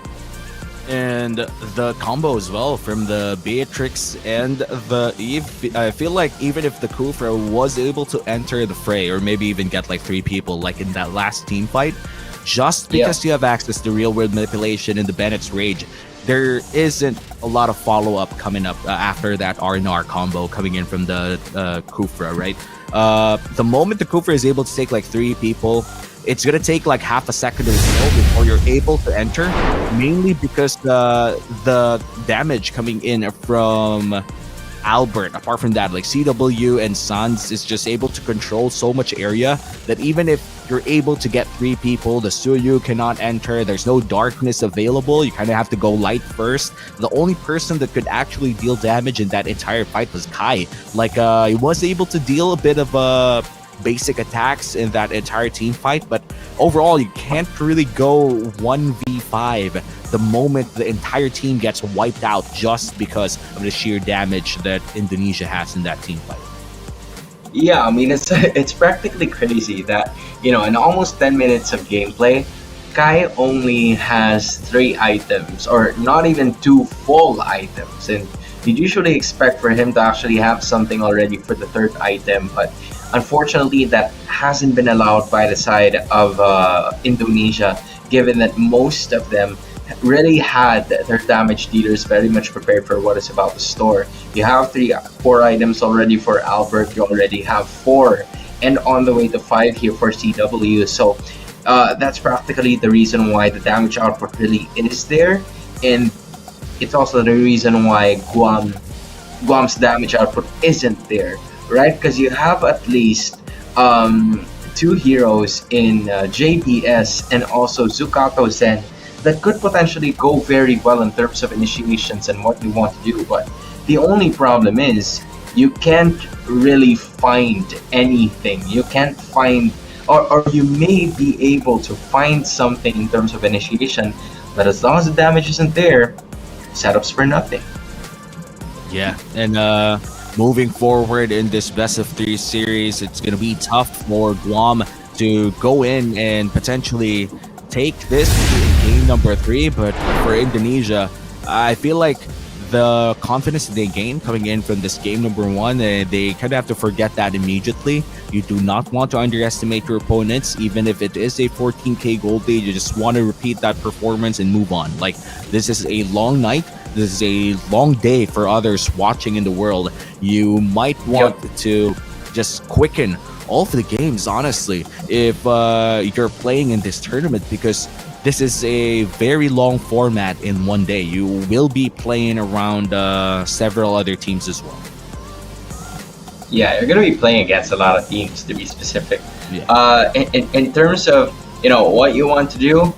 And the combo as well from the Beatrix and the Eve. I feel like even if the Kufra was able to enter the fray, or maybe even get like 3 people like in that last team fight, just Yeah. because you have access to real world manipulation in the Bennett's Rage, there isn't a lot of follow up coming up after that R&R combo coming in from the Kufra, right? The moment the Kufra is able to take like 3 people, it's gonna take like half a second or so before you're able to enter, mainly because the damage coming in from Albert, apart from that, like CW and Sans is just able to control so much area that even if you're able to get 3 people, the Suyu cannot enter, there's no darkness available, you kind of have to go light first. The only person that could actually deal damage in that entire fight was Kai. Like, he was able to deal a bit of basic attacks in that entire team fight, but overall, you can't really go 1v5 the moment the entire team gets wiped out just because of the sheer damage that Indonesia has in that team fight. Yeah, I mean it's practically crazy that in almost 10 minutes of gameplay, Kai only has 3 items, or not even 2 full items, and you'd usually expect for him to actually have something already for the 3rd item, but unfortunately that hasn't been allowed by the side of Indonesia, given that most of them really had their damage dealers very much prepared for what is about to store. You have 4 items already for Albert, you already have 4, and on the way to 5 here for CW, so that's practically the reason why the damage output really is there, and it's also the reason why Guam's damage output isn't there, right? Because you have at least 2 heroes in JPS and also Zukato Zen that could potentially go very well in terms of initiations and what you want to do, but the only problem is you can't really find anything. You can't find, or you may be able to find something in terms of initiation, but as long as the damage isn't there, setups for nothing. Yeah, and moving forward in this best of 3 series, it's going to be tough for Guam to go in and potentially take this to game number 3, but for Indonesia, I feel like the confidence they gain coming in from this game number 1, they kind of have to forget that immediately. You do not want to underestimate your opponents, even if it is a 14k gold lead. You just want to repeat that performance and move on. Like, this is a long night. This is a long day for others watching in the world. You might want to just quicken all of the games, honestly, if you're playing in this tournament, because this is a very long format in one day. You will be playing around several other teams as well. Yeah, you're going to be playing against a lot of teams, to be specific. Yeah. In terms of what you want to do,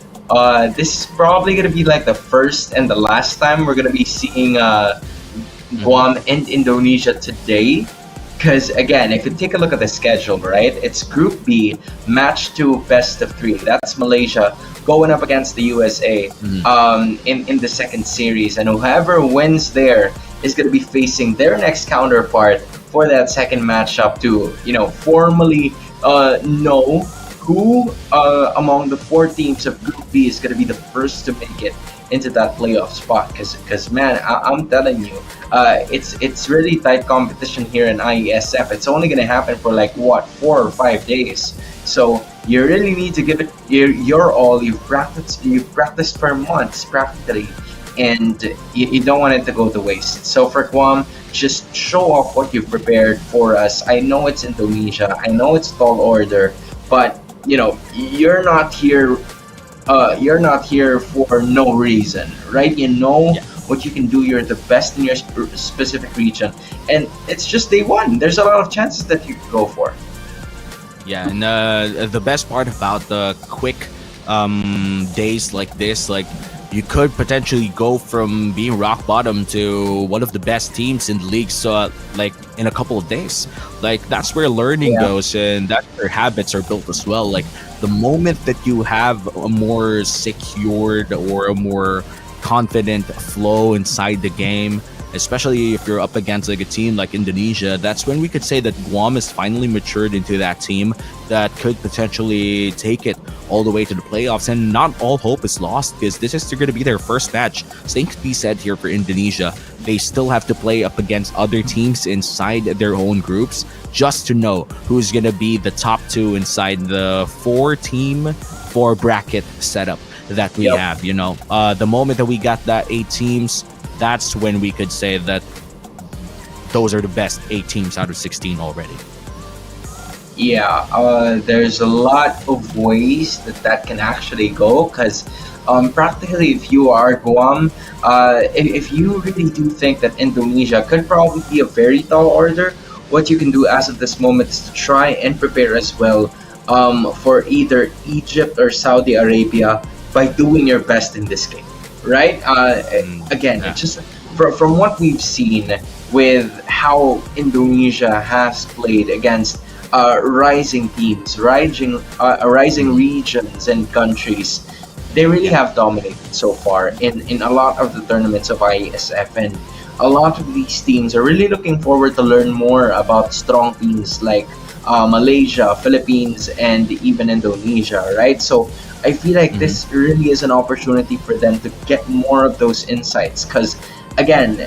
this is probably going to be like the first and the last time we're going to be seeing Guam and Indonesia today. Because again, if you take a look at the schedule, right, it's Group B, match 2, best of 3. That's Malaysia going up against the USA in the second series, and whoever wins there is going to be facing their next counterpart for that second matchup to formally know who among the 4 teams of Group B is going to be the first to make it into that playoff spot. Because man, I'm telling you, it's really tight competition here in IESF. It's only going to happen for like 4 or 5 days, so you really need to give it your all. You've practiced for months practically, and you don't want it to go to waste. So for Guam, just show off what you've prepared for us. I know it's Indonesia, I know it's tall order, but you're not here for no reason, right? What you can do. You're the best in your specific region, and it's just day 1. There's a lot of chances that you could go for. Yeah, and the best part about the quick days like this, like, you could potentially go from being rock bottom to one of the best teams in the league, so like in a couple of days. Like, that's where learning goes, and that's where habits are built as well. Like, the moment that you have a more secured or a more confident flow inside the game, especially if you're up against like a team like Indonesia, that's when we could say that Guam has finally matured into that team that could potentially take it all the way to the playoffs. And not all hope is lost, because this is going to be their first match. Same could be said here for Indonesia. They still have to play up against other teams inside their own groups just to know who's going to be the top 2 inside the 4-team 4 bracket setup that we Yep. have. The moment that we got that 8 teams, that's when we could say that those are the best 8 teams out of 16 already. Yeah, there's a lot of ways that can actually go because practically if you are Guam, if you really do think that Indonesia could probably be a very tall order, what you can do as of this moment is to try and prepare as well for either Egypt or Saudi Arabia by doing your best in this game, right? Again, Yeah. it's just from what we've seen with how Indonesia has played against rising teams, rising regions and countries. They really have dominated so far in a lot of the tournaments of IESF, and a lot of these teams are really looking forward to learn more about strong teams like Malaysia, Philippines, and even Indonesia, right? So I feel like this really is an opportunity for them to get more of those insights because, again,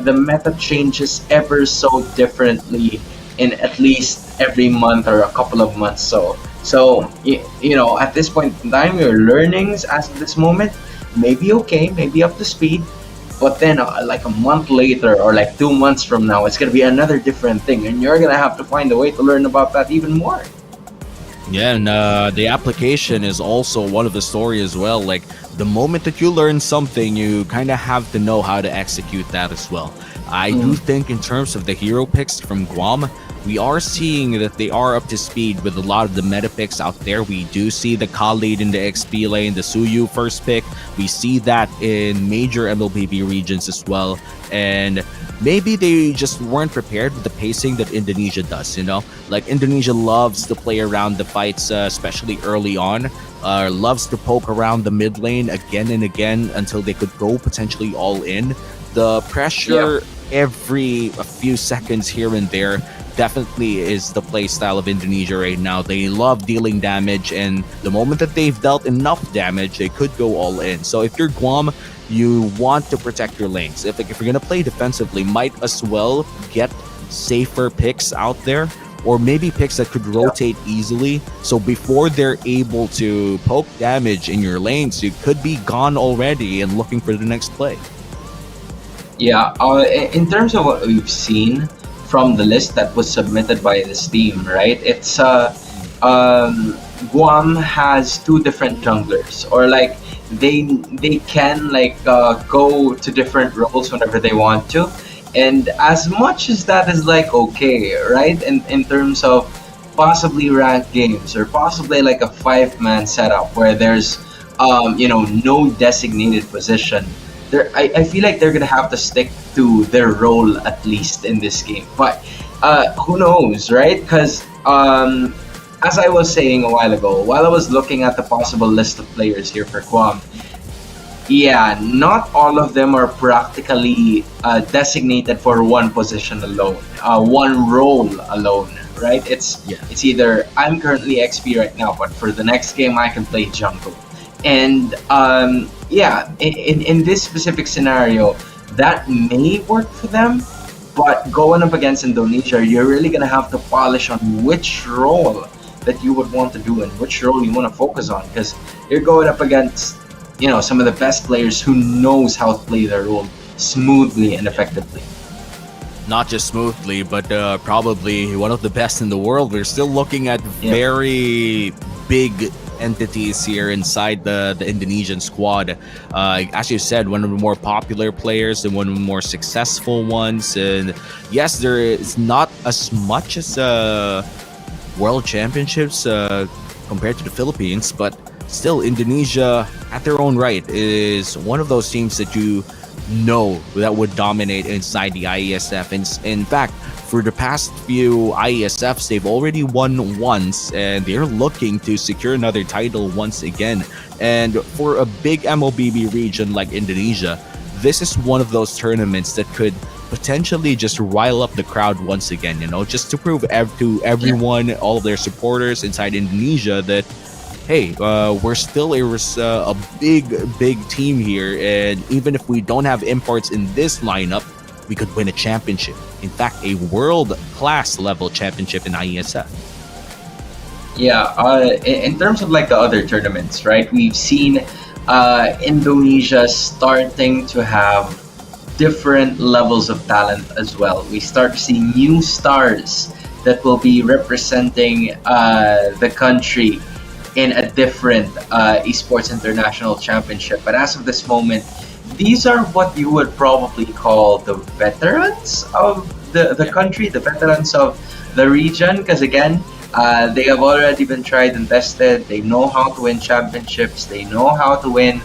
the meta changes ever so differently in at least every month or a couple of months. So at this point in time, your learnings as of this moment may be okay, maybe up to speed, but then like a month later or like 2 months from now, it's gonna be another different thing, and you're gonna have to find a way to learn about that even more. Yeah, and the application is also one of the story as well. Like the moment that you learn something, you kind of have to know how to execute that as well. I do think in terms of the hero picks from Guam, we are seeing that they are up to speed with a lot of the meta picks out there. We do see the Khalid in the XP lane, the Suyu first pick. We see that in major MLBB regions as well. And maybe they just weren't prepared with the pacing that Indonesia does, Like Indonesia loves to play around the fights, especially early on. Loves to poke around the mid lane again and again until they could go potentially all in. The pressure every a few seconds here and there definitely is the play style of Indonesia right now. They love dealing damage, and the moment that they've dealt enough damage, they could go all in. So if you're Guam, you want to protect your lanes. If you're gonna play defensively, might as well get safer picks out there, or maybe picks that could rotate easily. So before they're able to poke damage in your lanes, you could be gone already and looking for the next play. Yeah, in terms of what we've seen from the list that was submitted by this team, right? It's Guam has two different junglers, or like they can like go to different roles whenever they want to, and as much as that is like okay, right? In terms of possibly ranked games or possibly like a 5-man setup where there's no designated position. I feel like they're gonna have to stick to their role at least in this game. But who knows, right? Because as I was saying a while ago, while I was looking at the possible list of players here for Guam, yeah, not all of them are practically designated for one position alone, one role alone, right? It's either I'm currently XP right now, but for the next game I can play jungle. And in this specific scenario, that may work for them, but going up against Indonesia, you're really gonna have to polish on which role that you would want to do and which role you want to focus on, because you're going up against some of the best players who knows how to play their role smoothly and effectively. Not just smoothly, but probably one of the best in the world. We're still looking at very big entities here inside the Indonesian squad. As you said, one of the more popular players and one of the more successful ones. And yes, there is not as much as world championships compared to the Philippines, but still Indonesia at their own right is one of those teams that that would dominate inside the IESF. And in fact, for the past few IESFs, they've already won once, and they're looking to secure another title once again. And for a big MLBB region like Indonesia, this is one of those tournaments that could potentially just rile up the crowd once again, just to prove to everyone, all of their supporters inside Indonesia that, hey, we're still a big team here, and even if we don't have imports in this lineup, we could win a championship. In fact, a world-class level championship in IESF. Yeah, in terms of like the other tournaments, right? We've seen Indonesia starting to have different levels of talent as well. We start to see new stars that will be representing the country in a different esports international championship. But as of this moment, these are what you would probably call the veterans of the country, the veterans of the region. Because again, they have already been tried and tested. They know how to win championships. They know how to win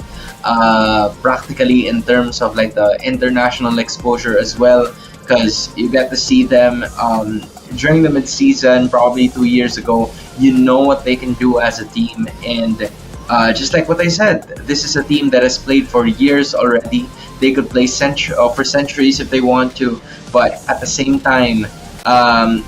practically in terms of like the international exposure as well. Because you get to see them during the mid-season, probably 2 years ago. You know what they can do as a team, and just like what I said, this is a team that has played for years already. They could play for centuries if they want to, but at the same time,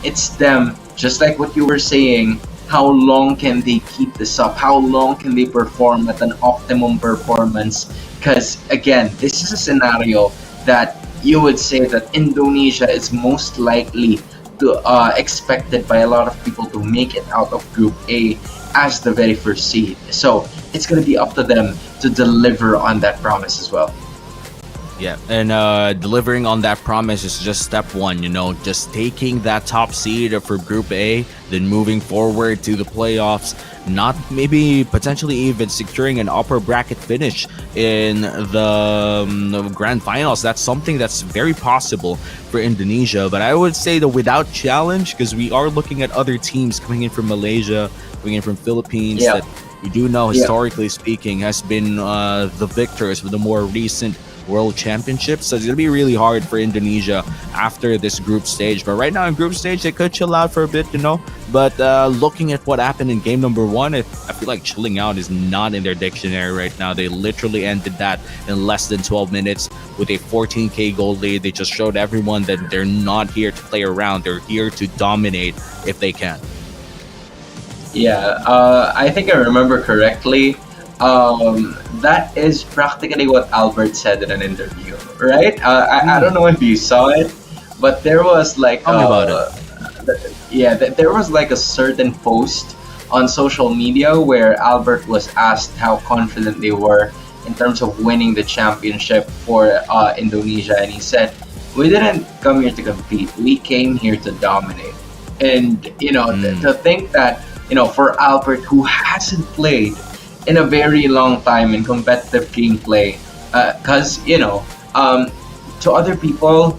it's them. Just like what you were saying, how long can they keep this up? How long can they perform at an optimum performance? Because again, this is a scenario that you would say that Indonesia is most likely to expected by a lot of people to make it out of Group A as the very first seed. So it's going to be up to them to deliver on that promise as well. Yeah, and delivering on that promise is just step one, just taking that top seed for Group A, then moving forward to the playoffs, not maybe potentially even securing an upper bracket finish in the grand finals. That's something that's very possible for Indonesia, but I would say that without challenge, because we are looking at other teams coming in from Malaysia, coming in from Philippines, Yeah. that we do know, historically speaking, has been the victors for the more recent World Championships. So it's going to be really hard for Indonesia after this group stage. But right now in group stage, they could chill out for a bit, But looking at what happened in game number one, I feel like chilling out is not in their dictionary right now. They literally ended that in less than 12 minutes with a 14k goal lead. They just showed everyone that they're not here to play around. They're here to dominate if they can. Yeah, I think I remember correctly. That is practically what Albert said in an interview, right? I don't know if you saw it, but there was like Tell me about there was like a certain post on social media where Albert was asked how confident they were in terms of winning the championship for Indonesia, and he said, "We didn't come here to compete. We came here to dominate." And to think that for Albert, who hasn't played in a very long time in competitive gameplay, because to other people,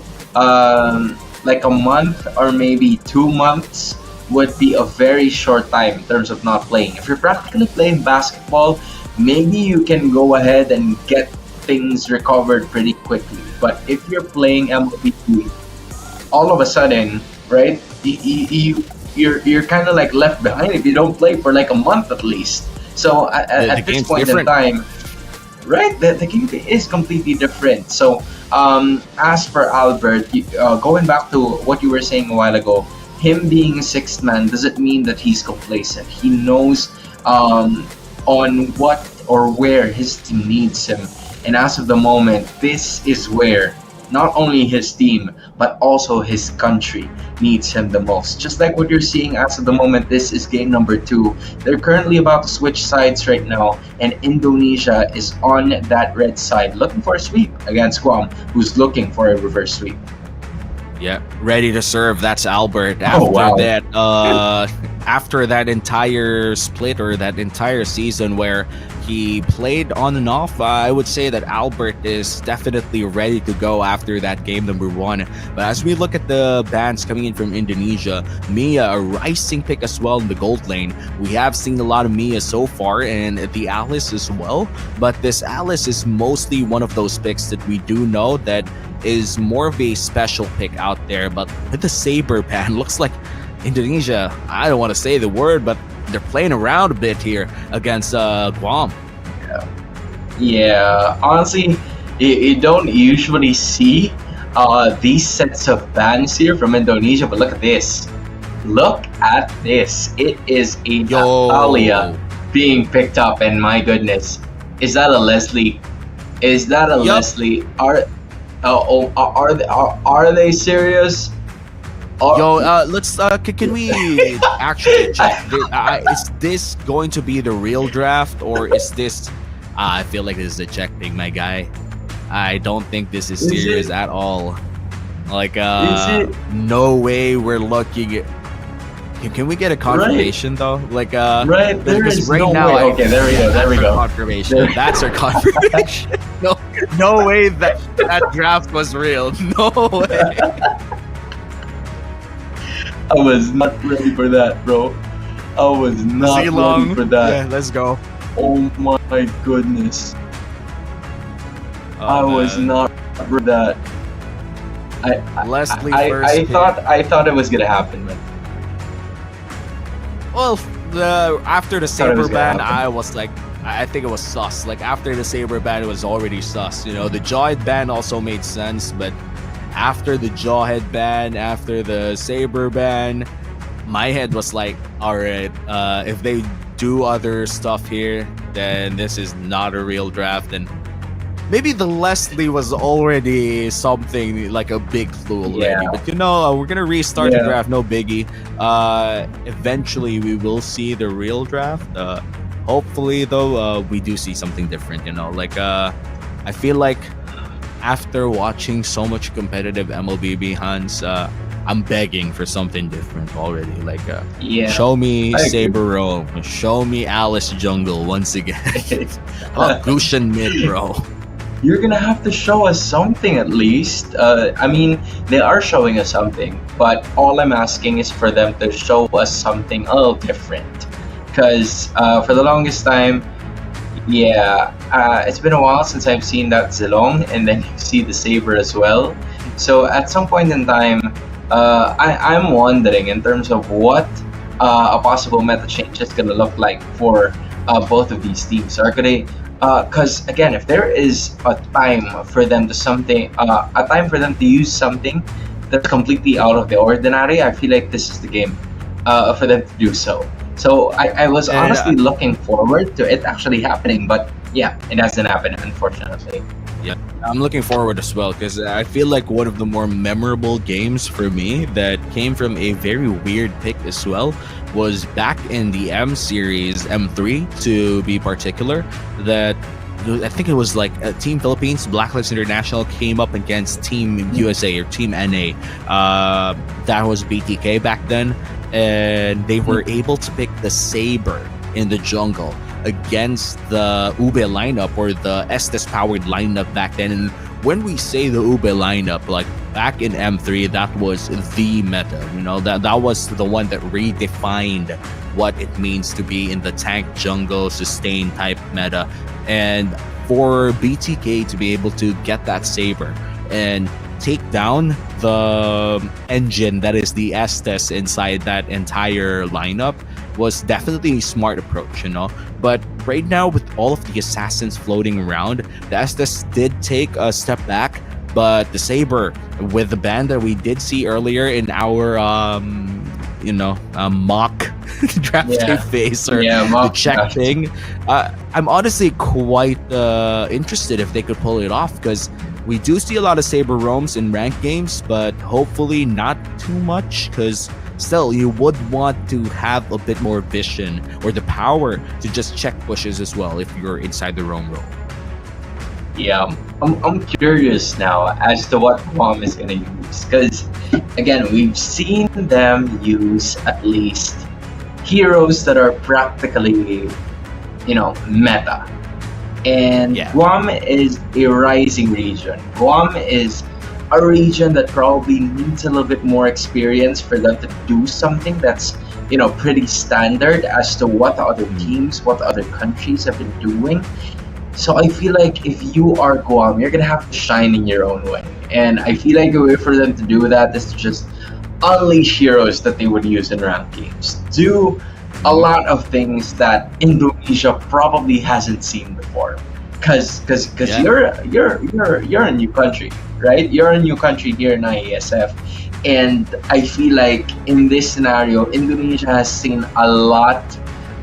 like a month or maybe 2 months would be a very short time in terms of not playing. If you're practically playing basketball, maybe you can go ahead and get things recovered pretty quickly. But if you're playing MLBB, all of a sudden, right, you're kind of like left behind if you don't play for like a month at least. So at this point in time, right, the game is completely different. So as for Albert, going back to what you were saying a while ago, him being a sixth man doesn't mean that he's complacent. He knows on what or where his team needs him. And as of the moment, this is where not only his team, but also his country needs him the most. Just like what you're seeing as of the moment, this is game number 2. They're currently about to switch sides right now, and Indonesia is on that red side, looking for a sweep against GUAM, who's looking for a reverse sweep. Yeah, ready to serve. That's Albert. After that entire split or that entire season where he played on and off, I would say that Albert is definitely ready to go after that game number 1. But as we look at the bans coming in from Indonesia, Mia, a rising pick as well in the gold lane. We have seen a lot of Mia so far, and the Alice as well. But this Alice is mostly one of those picks that we do know that is more of a special pick out there. But with the Saber ban, looks like Indonesia, I don't want to say the word, but they're playing around a bit here against GUAM. Yeah, honestly, you don't usually see these sets of bans here from Indonesia, but look at this. Look at this. It is a Natalia being picked up, and my goodness, is that a Leslie? Is that a Leslie? Are they serious? Oh, let's can we actually check? Is this going to be the real draft, or is this? I feel like this is a check thing, my guy. I don't think this is is serious it? at all. Like, Is it no way we're looking at. Can we get a right? confirmation though? Like, Right? There because is right no now way. I Okay, there we feel go. There we that's our go. confirmation. There- That's our confirmation. No, no way that that draft was real. No way. I was not ready for that, bro. I was not See ready long. for that. Yeah, let's go. Oh my goodness. Oh, I was man. not ready for that. Leslie I, first I pick. thought it was gonna happen, man. Well, after the Thought it was saber gonna ban, happen. I was like, I think it was sus. Like after the saber ban, it was already sus. You know, the jawhead ban also made sense, but after the jawhead ban, after the saber ban, my head was like, all right, if they do other stuff here, then this is not a real draft. And maybe the Leslie was already something like a big clue already. Yeah. But you know, we're gonna restart the Yeah. draft, no biggie. Eventually we will see the real draft. Hopefully though, we do see something different, you know. Like I feel like after watching so much competitive MLBB, Hans, I'm begging for something different already. Like Yeah. show me I agree. Saber Roam, show me Alice Jungle once again. Oh, Gushun mid, bro. You're gonna have to show us something at least. I mean, they are showing us something, but all I'm asking is for them to show us something a little different. Because for the longest time, yeah, it's been a while since I've seen that Zilong, and then you see the Saber as well. So at some point in time, I'm wondering in terms of what a possible meta change is gonna look like for both of these teams. Are gonna because again, if there is a time for them to a time for them to use something that's completely out of the ordinary, I feel like this is the game for them to do so. So I was And, honestly looking forward to it actually happening, but yeah, it hasn't happened, unfortunately. Yeah, I'm looking forward as well because I feel like one of the more memorable games for me that came from a very weird pick as well was back in the M series, M3 to be particular, that I think it was like Team Philippines, Blacklist International came up against Team USA or Team NA. That was BTK back then, and they were able to pick the Saber in the jungle against the Ube lineup or the Estes powered lineup back then. And when we say the Ube lineup, like back in M3, that was the meta. You know, that was the one that redefined what it means to be in the tank jungle sustain type meta. And for BTK to be able to get that Saber and take down the engine that is the Estes inside that entire lineup was definitely a smart approach, you know. But right now, with all of the assassins floating around, the Estes did take a step back, but the Saber with the band that we did see earlier in our mock draft Yeah. phase or Yeah, the mock check draft. thing, I'm honestly quite interested if they could pull it off, because we do see a lot of Saber roams in ranked games, but hopefully not too much, because still you would want to have a bit more vision or the power to just check pushes as well if you're inside the roam role. Yeah, I'm curious now as to what GUAM is gonna use, because again, we've seen them use at least heroes that are practically, meta. And Yeah. Guam is a rising region. Guam is a region that probably needs a little bit more experience for them to do something that's, pretty standard as to what other teams, what other countries have been doing. So I feel like if you are Guam, you're gonna have to shine in your own way. And I feel like the way for them to do that is to just unleash heroes that they would use in ranked games. Do a lot of things that Indonesia probably hasn't seen before. Cause Yeah. you're a new country, right? You're a new country here in IESF. And I feel like in this scenario, Indonesia has seen a lot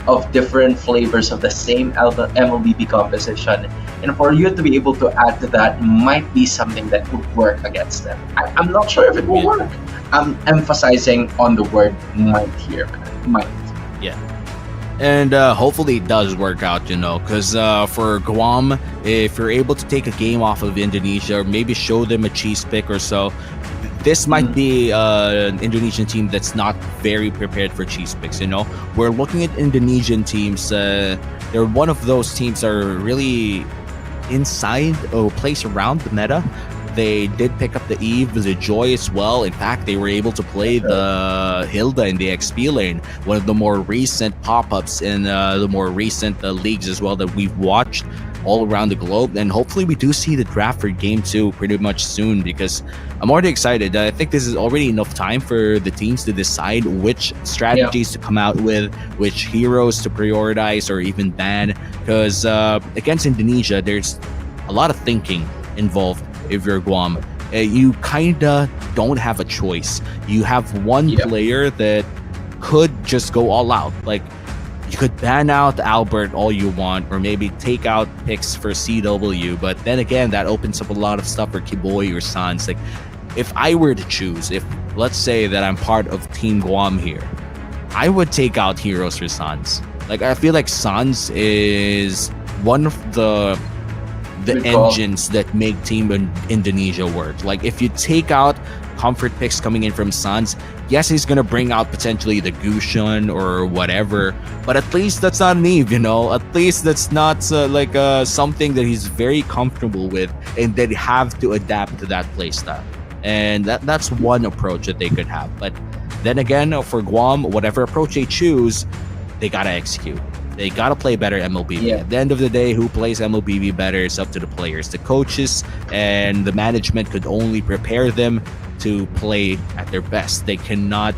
of different flavors of the same MLBB composition, and for you to be able to add to that might be something that would work against them. I'm not sure if it will work, I'm emphasizing on the word might here, man. Might. Yeah. And hopefully it does work out, because for Guam, if you're able to take a game off of Indonesia, or maybe show them a cheese pick or so, this might be an Indonesian team that's not very prepared for cheese picks. We're looking at Indonesian teams. They're one of those teams that are really inside or place around the meta. They did pick up the Eve, the Joy as well. In fact, they were able to play the Hilda in the XP lane, one of the more recent pop-ups in the more recent leagues as well that we've watched all around the globe. And hopefully we do see the draft for Game 2 pretty much soon, because I'm already excited. I think this is already enough time for the teams to decide which strategies to come out with, which heroes to prioritize or even ban. Because against Indonesia, there's a lot of thinking involved. If you're Guam, you kinda don't have a choice. You have one player that could just go all out. Like, you could ban out Albert all you want, or maybe take out picks for CW, but then again, that opens up a lot of stuff for Kiboy or Sans. Like, if I were to choose, if let's say that I'm part of Team Guam here, I would take out heroes for Sans. Like, I feel like Sans is one of the engines that make Team Indonesia work. Like, if you take out comfort picks coming in from Sans, yes, he's gonna bring out potentially the Gushun or whatever, but at least that's not an Eve, At least that's not something that he's very comfortable with, and they have to adapt to that playstyle. And that's one approach that they could have. But then again, for Guam, whatever approach they choose, they gotta execute. They gotta play better MLBB. At the end of the day, who plays MLBB better is up to the players. The coaches and the management could only prepare them to play at their best. They cannot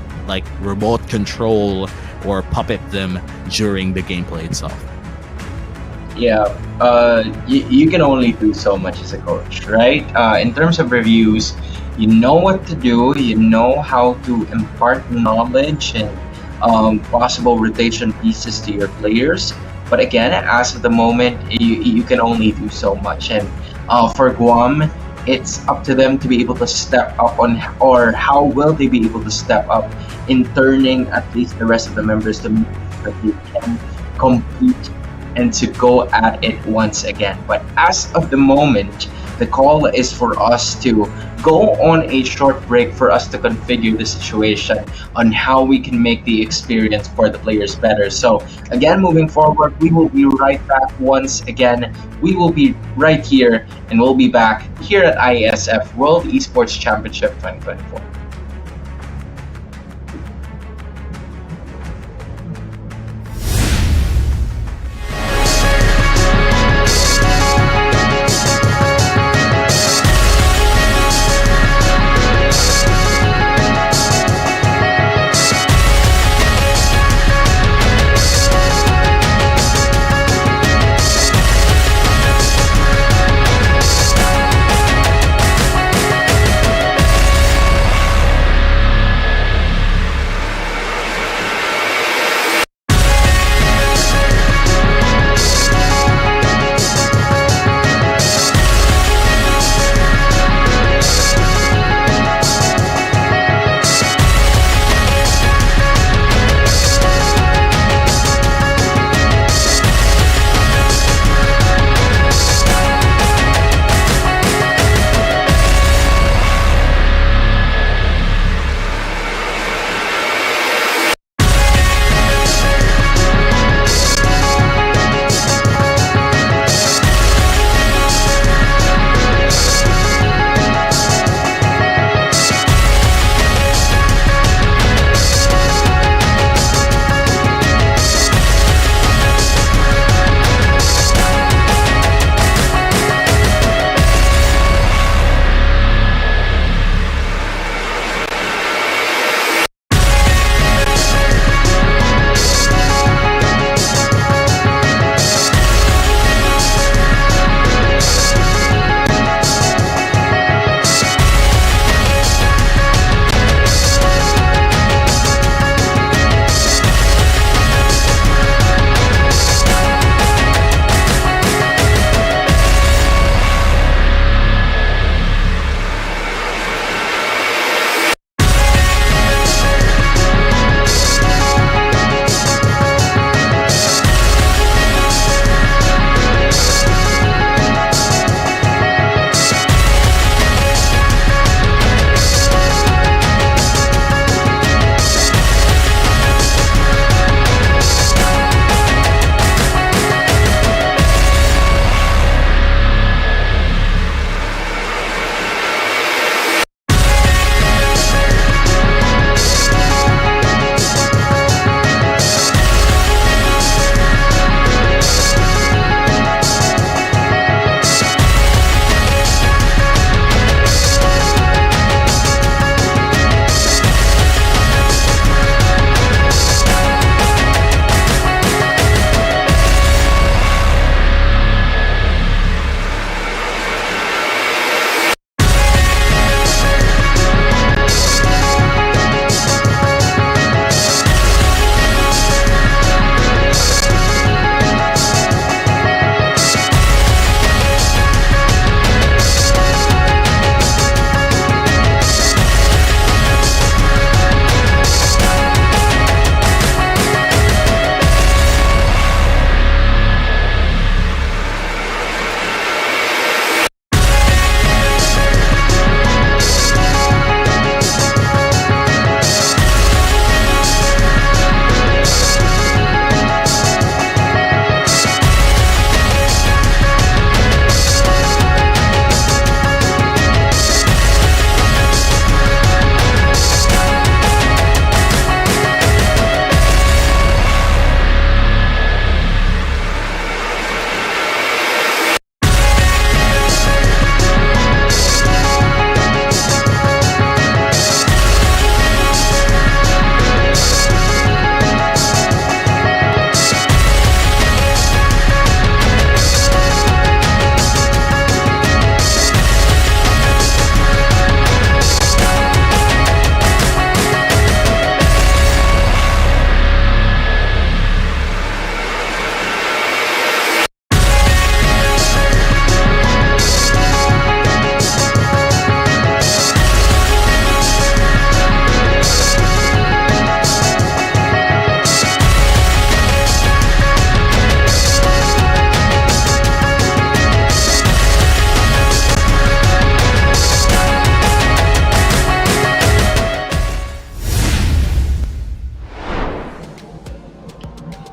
remote control or puppet them during the gameplay itself. Yeah, you can only do so much as a coach, right? In terms of reviews, you know what to do, you know how to impart knowledge and possible rotation pieces to your players. But again, as of the moment, you can only do so much. And for Guam, it's up to them to be able to step up or how will they be able to step up in turning at least the rest of the members to make sure that they can compete and to go at it once again. But as of the moment, the call is for us to go on a short break for us to configure the situation on how we can make the experience for the players better. So again, moving forward, we will be right back once again. We will be right here, and we'll be back here at IESF World Esports Championship 2024.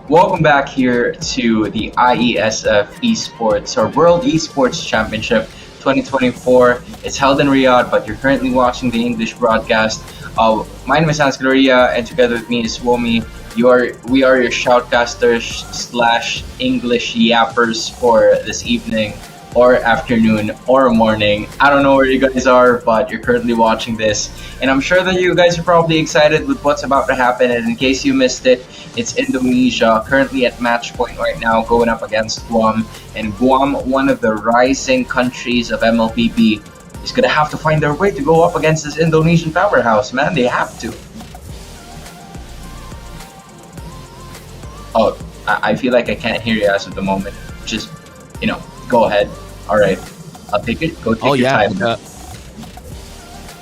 Welcome back here to the IESF Esports or World Esports Championship 2024. It's held in Riyadh, but you're currently watching the English broadcast. My name is Hans Gloria, and together with me is Womi. We are your shoutcasters slash English yappers for this evening or afternoon or morning. I don't know where you guys are, but you're currently watching this. And I'm sure that you guys are probably excited with what's about to happen. And in case you missed it, it's Indonesia currently at match point right now going up against Guam. And Guam, one of the rising countries of MLBB, is going to have to find their way to go up against this Indonesian powerhouse, man. They have to. Oh, I feel like I can't hear you as of the moment. Just, go ahead. All right. I'll take it. Go take your time.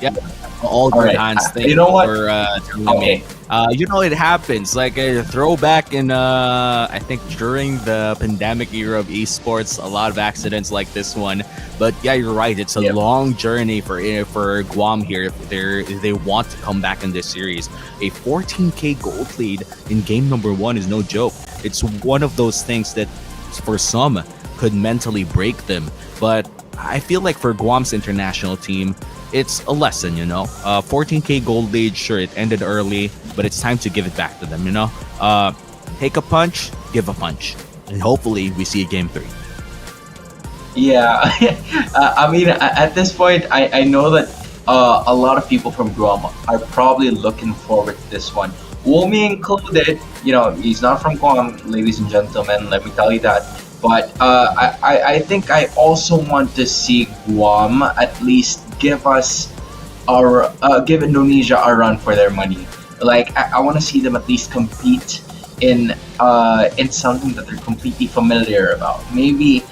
Yeah. All good, Hans. Thank you know what? For telling me. It happens. Like a throwback in, I think during the pandemic era of esports, a lot of accidents like this one. But yeah, you're right. It's a long journey for Guam here if they want to come back in this series. A 14K gold lead in game number 1 is no joke. It's one of those things that for some could mentally break them. But I feel like for Guam's international team, it's a lesson, 14K gold lead, sure, it ended early, but it's time to give it back to them, Take a punch, give a punch. And hopefully we see a game 3. Yeah, I mean, at this point, I know that a lot of people from Guam are probably looking forward to this one. Womi included, he's not from Guam, ladies and gentlemen, let me tell you that. But I think I also want to see Guam at least give Indonesia a run for their money. Like I want to see them at least compete in something that they're completely familiar about. Maybe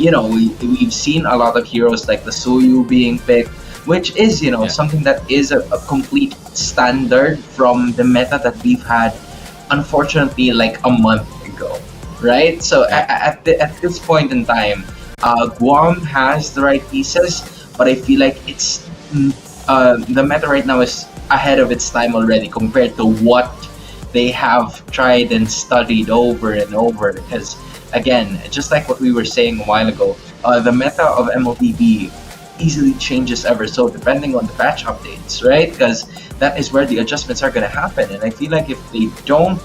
we've seen a lot of heroes like the Suyu being picked, which is something that is a complete standard from the meta that we've had, unfortunately, like a month ago. Right, so at this point in time, Guam has the right pieces, but I feel like it's the meta right now is ahead of its time already compared to what they have tried and studied over and over. Because again, just like what we were saying a while ago, the meta of MLBB easily changes ever so depending on the patch updates, right? Because that is where the adjustments are going to happen, and I feel like if they don't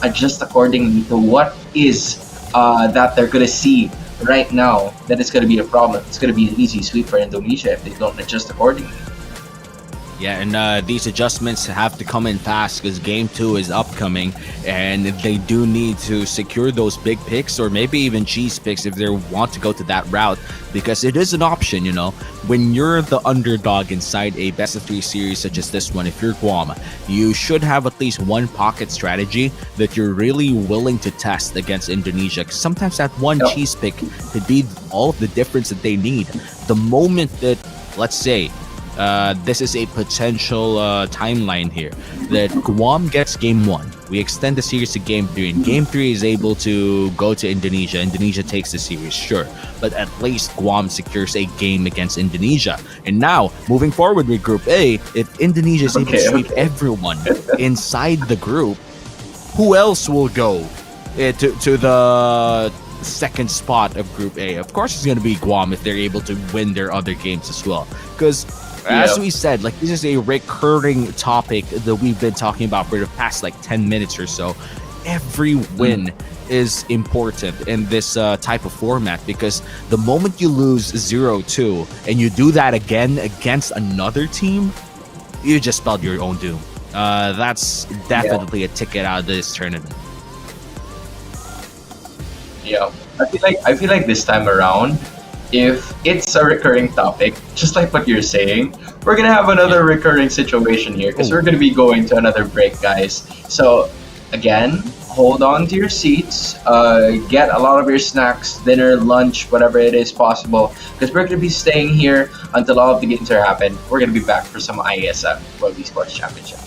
adjust accordingly to what is that they're gonna see right now, then it's gonna be a problem. It's gonna be an easy sweep for Indonesia if they don't adjust accordingly. Yeah, and these adjustments have to come in fast because Game 2 is upcoming, and they do need to secure those big picks or maybe even cheese picks if they want to go to that route, because it is an option, When you're the underdog inside a best-of-3 series such as this one, if you're Guam, you should have at least one pocket strategy that you're really willing to test against Indonesia, because sometimes that one cheese pick could be all of the difference that they need. The moment that, let's say, this is a potential timeline here that Guam gets game 1. We extend the series to game 3, and game 3 is able to go to Indonesia. Indonesia takes the series, sure, but at least Guam secures a game against Indonesia. And now, moving forward with Group A, if Indonesia is able to sweep everyone inside the group, who else will go to the second spot of Group A? Of course, it's going to be Guam if they're able to win their other games as well, because as we said, like, this is a recurring topic that we've been talking about for the past 10 minutes or so. Every win is important in this type of format, because the moment you lose 0-2 and you do that again against another team, you just spelled your own doom. That's definitely a ticket out of this tournament. Yeah, I feel like this time around, if it's a recurring topic, just like what you're saying, we're gonna have another recurring situation here, because we're gonna be going to another break, guys. So again, hold on to your seats, get a lot of your snacks, dinner, lunch, whatever it is possible, because we're gonna be staying here until all of the games are happened. We're gonna be back for some IESF World Esports Championship.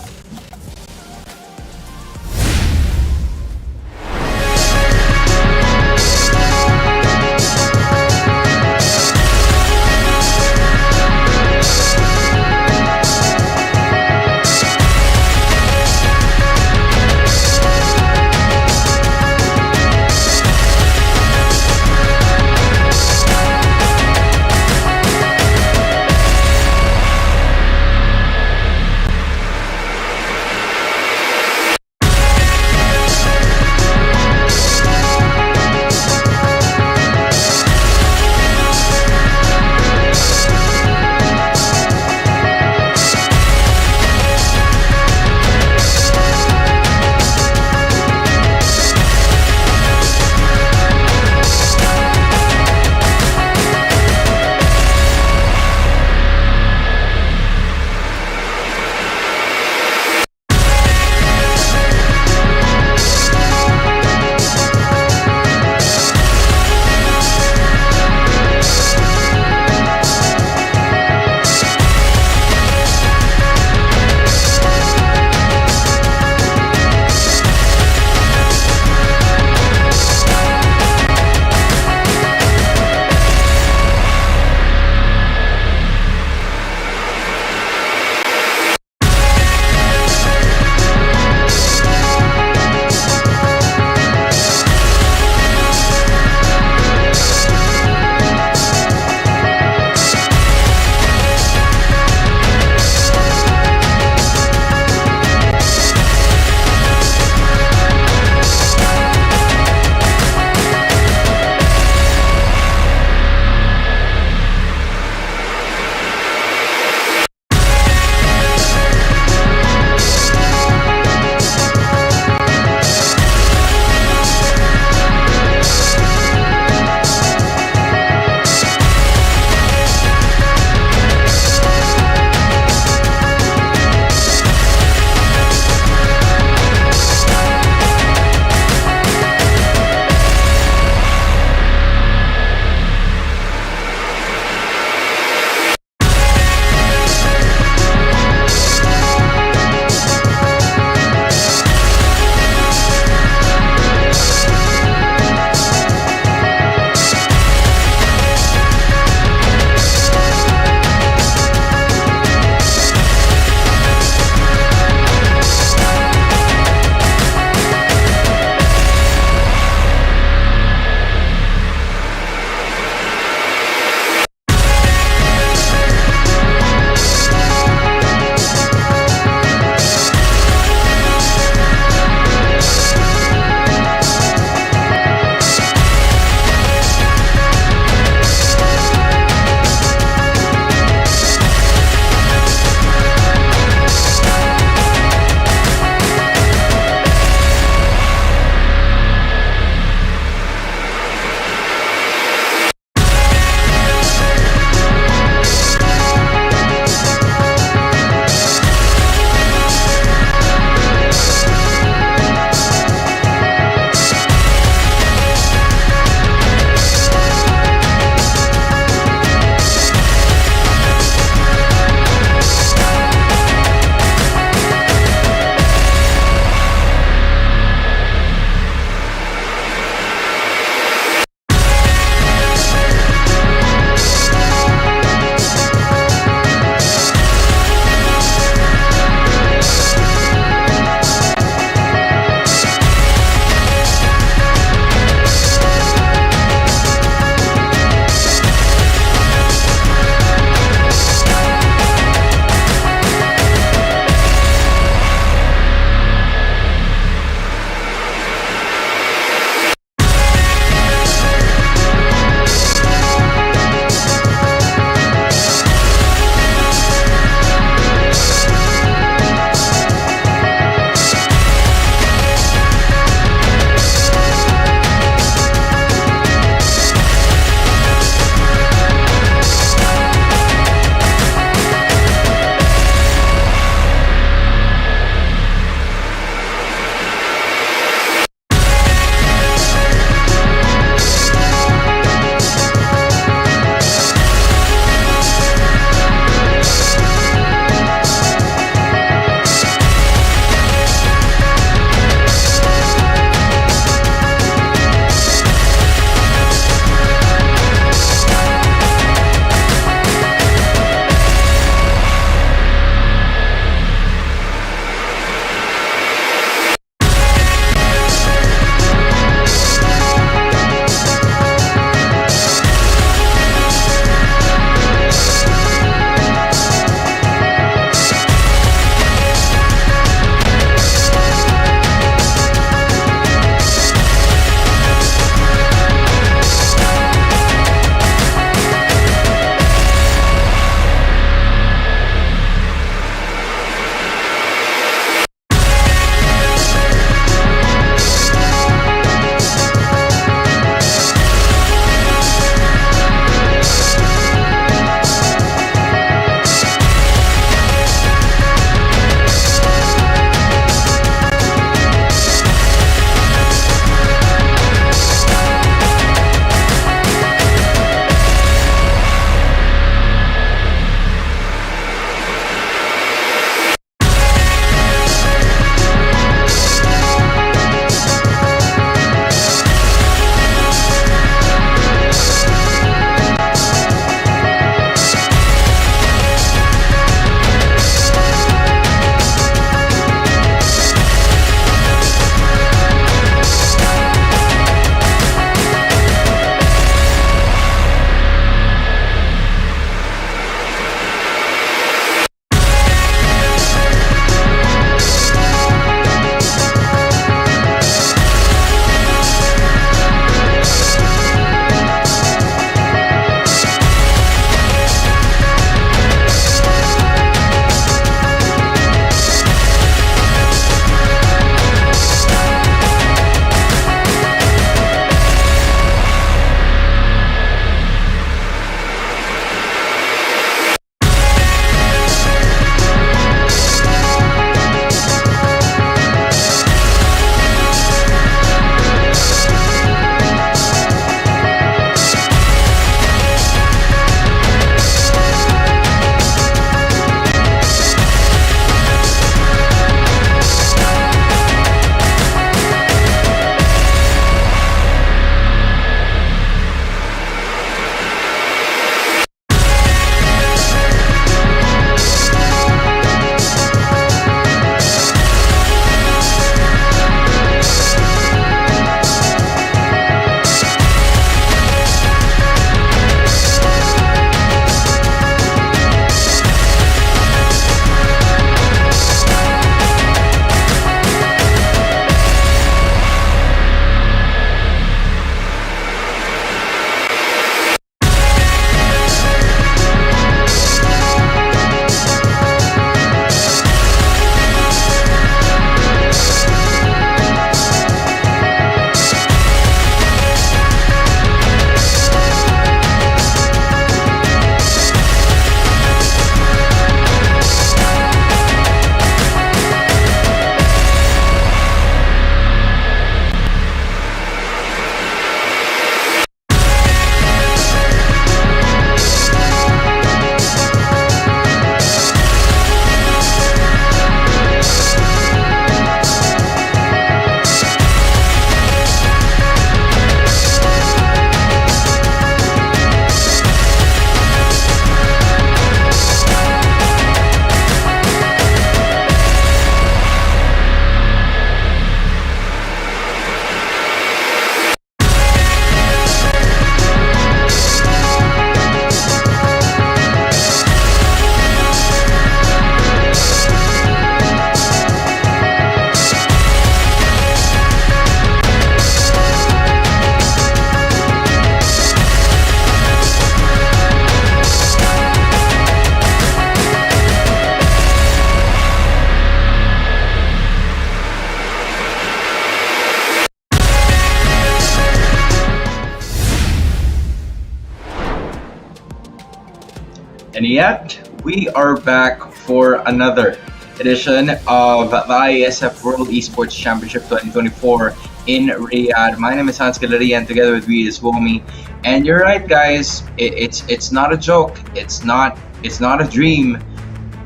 And yet, we are back for another edition of the IESF World Esports Championship 2024 in Riyadh. My name is Hans Gallery, and together with me is Womi. And you're right, guys. It's not a joke. It's not a dream.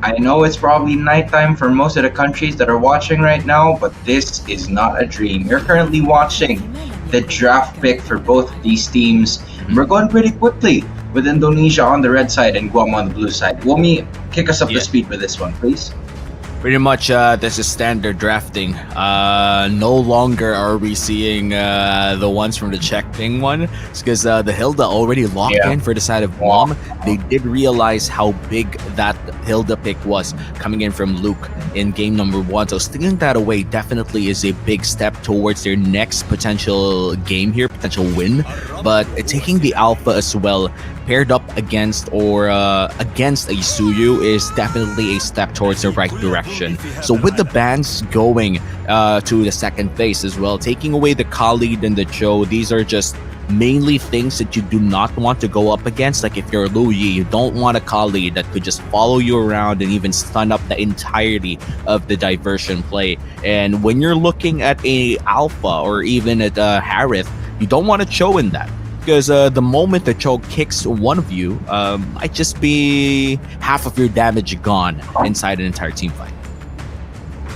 I know it's probably nighttime for most of the countries that are watching right now, but this is not a dream. You're currently watching the draft pick for both of these teams. We're going pretty quickly with Indonesia on the red side and Guam on the blue side. Womi, kick us up to speed with this one, please. Pretty much, this is standard drafting. No longer are we seeing the ones from the Czech thing one. It's because the Hilda already locked in for the side of Guam. They did realize how big that Hilda pick was coming in from Luke in game number 1. So stealing that away definitely is a big step towards their next potential game here, potential win. But taking the Alpha as well, paired up against against a Suyu, is definitely a step towards the right direction. So with the bans going to the second phase as well, taking away the Khalid and the Joe, these are just mainly things that you do not want to go up against. Like if you're Lu Yi, you don't want a Khalid that could just follow you around and even stun up the entirety of the diversion play. And when you're looking at a Alpha or even at Harith, you don't want to Cho in that. Because the moment the Cho kicks one of you, might just be half of your damage gone inside an entire team fight.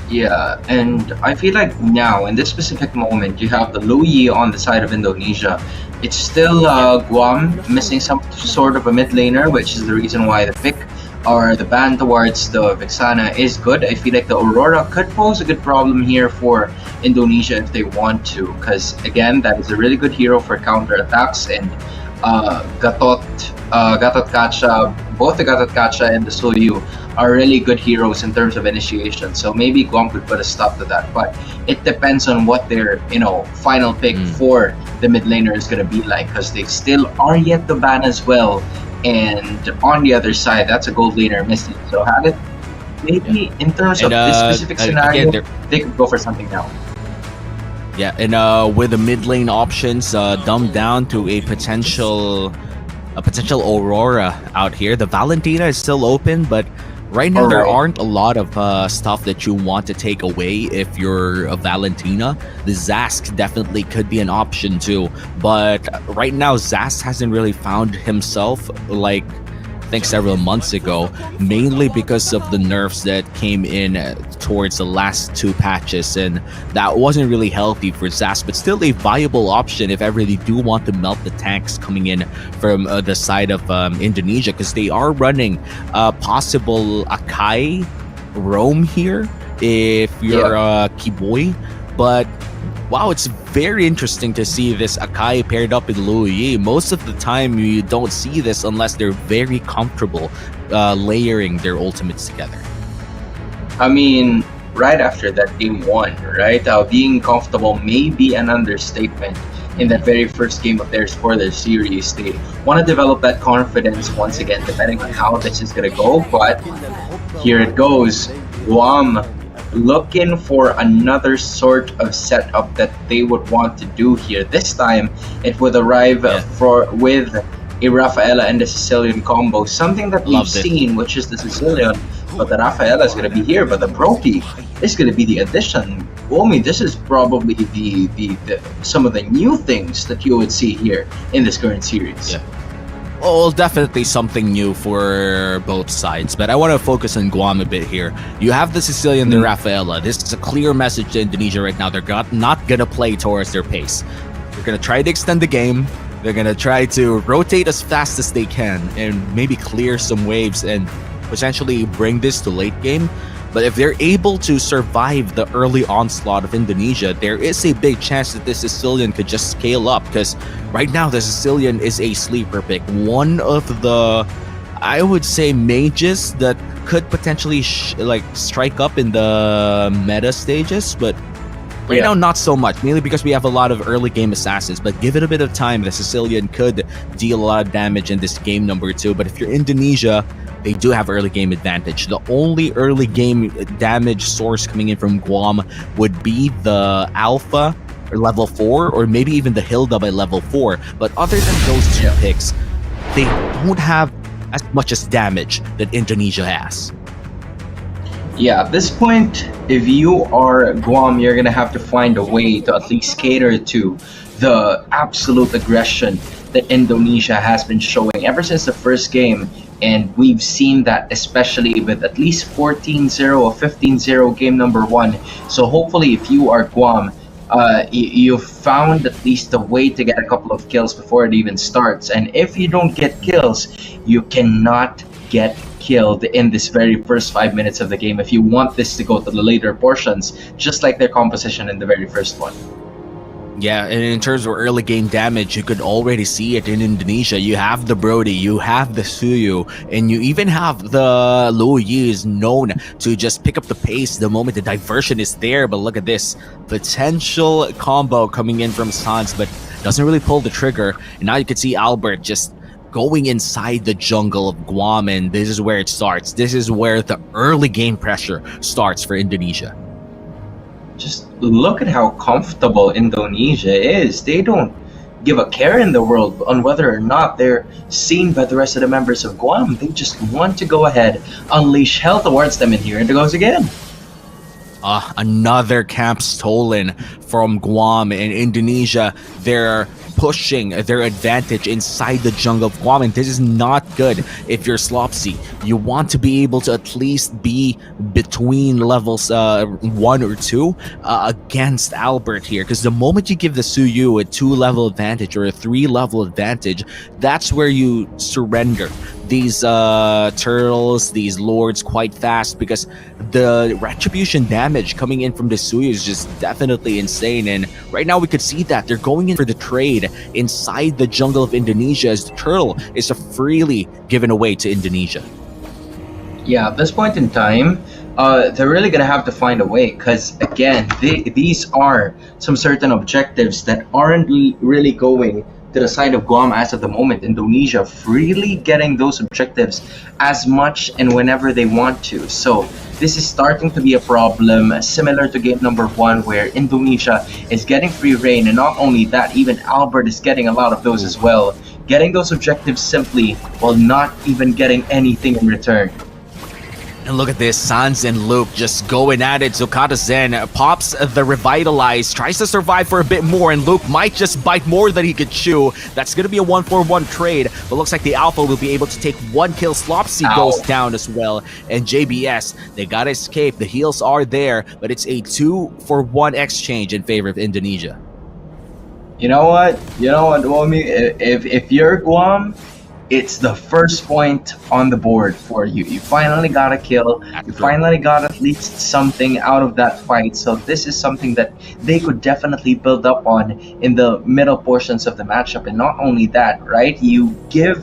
Yeah, and I feel like now, in this specific moment, you have the Lu Yi on the side of Indonesia. It's still Guam missing some sort of a mid laner, which is the reason why the pick or the ban towards the Vexana is good. I feel like the Aurora could pose a good problem here for Indonesia if they want to, because again, that is a really good hero for counter attacks. And Gatot Kacha, both the Gatot Kacha and the Soyu are really good heroes in terms of initiation. So maybe Guam could put a stop to that, but it depends on what their final pick for the mid laner is going to be like, because they still are yet to ban as well. And on the other side, that's a gold laner missing. So had it maybe in terms of this specific scenario, again, they could go for something now. Yeah, and with the mid lane options dumbed down to a potential Aurora out here, the Valentina is still open, but right now there aren't a lot of stuff that you want to take away if you're a Valentina. The Zask definitely could be an option too, but right now Zask hasn't really found himself like I think several months ago, mainly because of the nerfs that came in towards the last 2 patches, and that wasn't really healthy for Zask, but still a viable option if ever they do want to melt the tanks coming in from the side of Indonesia, because they are running possible Akai roam here if you're Kiboy. But wow, it's very interesting to see this Akai paired up with Lu Yi. Most of the time, you don't see this unless they're very comfortable layering their ultimates together. I mean, right after that game 1, right? Being comfortable may be an understatement in that very first game of theirs for their series. They want to develop that confidence once again, depending on how this is going to go. But here it goes. Guam looking for another sort of setup that they would want to do here. This time, it would arrive with a Rafaela and the Sicilian combo, something that we've seen, which is the Sicilian, but the Rafaela is going to be here, but the Brokey is going to be the addition. Womi, this is probably the some of the new things that you would see here in this current series. Yeah. Well, definitely something new for both sides, but I want to focus on Guam a bit here. You have the Sicilian and the Rafaela. This is a clear message to Indonesia right now. They're not going to play towards their pace. They're going to try to extend the game. They're going to try to rotate as fast as they can and maybe clear some waves and potentially bring this to late game. But if they're able to survive the early onslaught of Indonesia, there is a big chance that the Sicilian could just scale up, because right now the Sicilian is a sleeper pick. One of the, I would say, mages that could potentially strike up in the meta stages, but right now not so much, mainly because we have a lot of early game assassins. But give it a bit of time, the Sicilian could deal a lot of damage in this game number 2. But if you're Indonesia, they do have early game advantage. The only early game damage source coming in from Guam would be the Alpha or level 4, or maybe even the Hilda by level 4. But other than those 2 picks, they don't have as much as damage that Indonesia has. Yeah, at this point, if you are Guam, you're gonna have to find a way to at least cater to the absolute aggression that Indonesia has been showing ever since the first game. And we've seen that especially with at least 14-0 or 15-0 game number one. So hopefully if you are Guam, you've found at least a way to get a couple of kills before it even starts. And if you don't get kills, you cannot get killed in this very first 5 minutes of the game if you want this to go to the later portions, just like their composition in the very first one. Yeah, and in terms of early game damage, you could already see it in Indonesia. You have the Brody, you have the Suyu, and you even have the Luo Yi is known to just pick up the pace the moment the diversion is there. But look at this potential combo coming in from Sans, but doesn't really pull the trigger. And now you can see Albert just going inside the jungle of Guam, and this is where it starts. This is where the early game pressure starts for Indonesia. Just look at how comfortable Indonesia is. They don't give a care in the world on whether or not they're seen by the rest of the members of Guam. They just want to go ahead, unleash hell towards them, and here it goes again. Another camp stolen from Guam. In Indonesia, they're pushing their advantage inside the jungle of Guam, and this is not good if you're Slopsy. You want to be able to at least be between levels 1 or 2 against Albert here, because the moment you give the Suyu a 2-level advantage or a 3-level advantage, that's where you surrender these turtles, these lords quite fast, because the retribution damage coming in from the Suyu is just definitely insane. And right now we could see that they're going in for the trade inside the jungle of Indonesia, as the turtle is freely given away to Indonesia. Yeah, at this point in time, they're really gonna have to find a way, because again, these are some certain objectives that aren't really going to the side of Guam as of the moment. Indonesia freely getting those objectives as much and whenever they want to. So this is starting to be a problem, similar to game number one, where Indonesia is getting free reign, and not only that, even Albert is getting a lot of those as well, getting those objectives simply while not even getting anything in return. And look at this, Sans and Luke just going at it. Zukata Zen pops the Revitalize, tries to survive for a bit more, and Luke might just bite more than he could chew. That's going to be a 1-for-1 trade, but looks like the Alpha will be able to take 1 kill. Slopsy goes down as well, and JBS, they got to escape. The heals are there, but it's a 2-for-1 exchange in favor of Indonesia. You know what, Womi? If you're Guam, it's the first point on the board for you. You finally got a kill. You finally got at least something out of that fight. So this is something that they could definitely build up on in the middle portions of the matchup. And not only that, right? You gave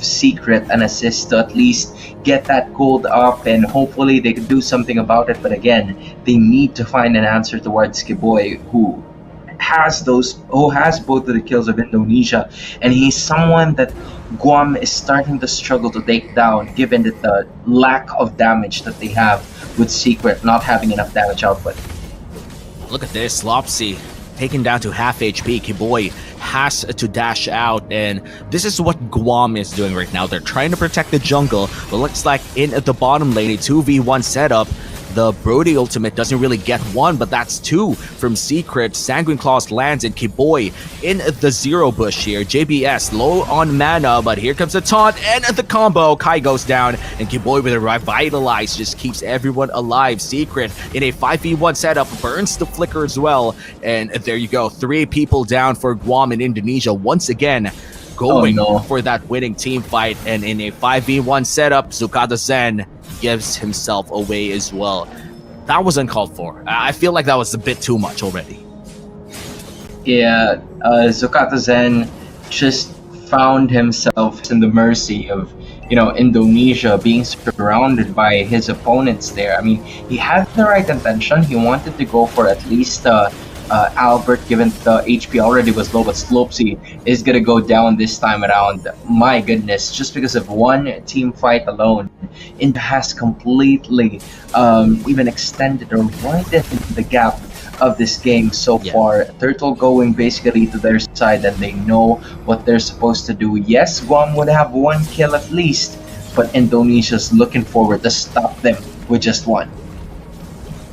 Secret an assist to at least get that gold up, and hopefully they could do something about it. But again, they need to find an answer towards Kiboy, who has both of the kills of Indonesia, and he's someone that Guam is starting to struggle to take down, given that the lack of damage that they have with Secret not having enough damage output. Look at this, Lopsy taken down to half HP. Kiboy has to dash out, and this is what Guam is doing right now. They're trying to protect the jungle, but looks like in the bottom lane, a 2v1 setup. The Brody ultimate doesn't really get one, but that's 2 from Secret. Sanguine Claws lands, and Kiboy in the zero bush here. JBS low on mana, but here comes the taunt and the combo. Kai goes down, and Kiboy with a Revitalize just keeps everyone alive. Secret in a 5v1 setup burns the flicker as well, and there you go. 3 people down for Guam and Indonesia once again, going for that winning team fight. And in a 5v1 setup, Zukata Zen gives himself away as well. That was uncalled for. I feel like that was a bit too much already. Yeah, Zukata Zen just found himself in the mercy of, Indonesia being surrounded by his opponents there. I mean, he had the right intention. He wanted to go for at least Albert, given the HP already was low, but Slopsy is gonna go down this time around. My goodness, just because of one team fight alone, it has completely even extended or widened the gap of this game so Yeah. far. Turtle going basically to their side, and they know what they're supposed to do. Yes, Guam would have one kill at least, but Indonesia's looking forward to stop them with just one.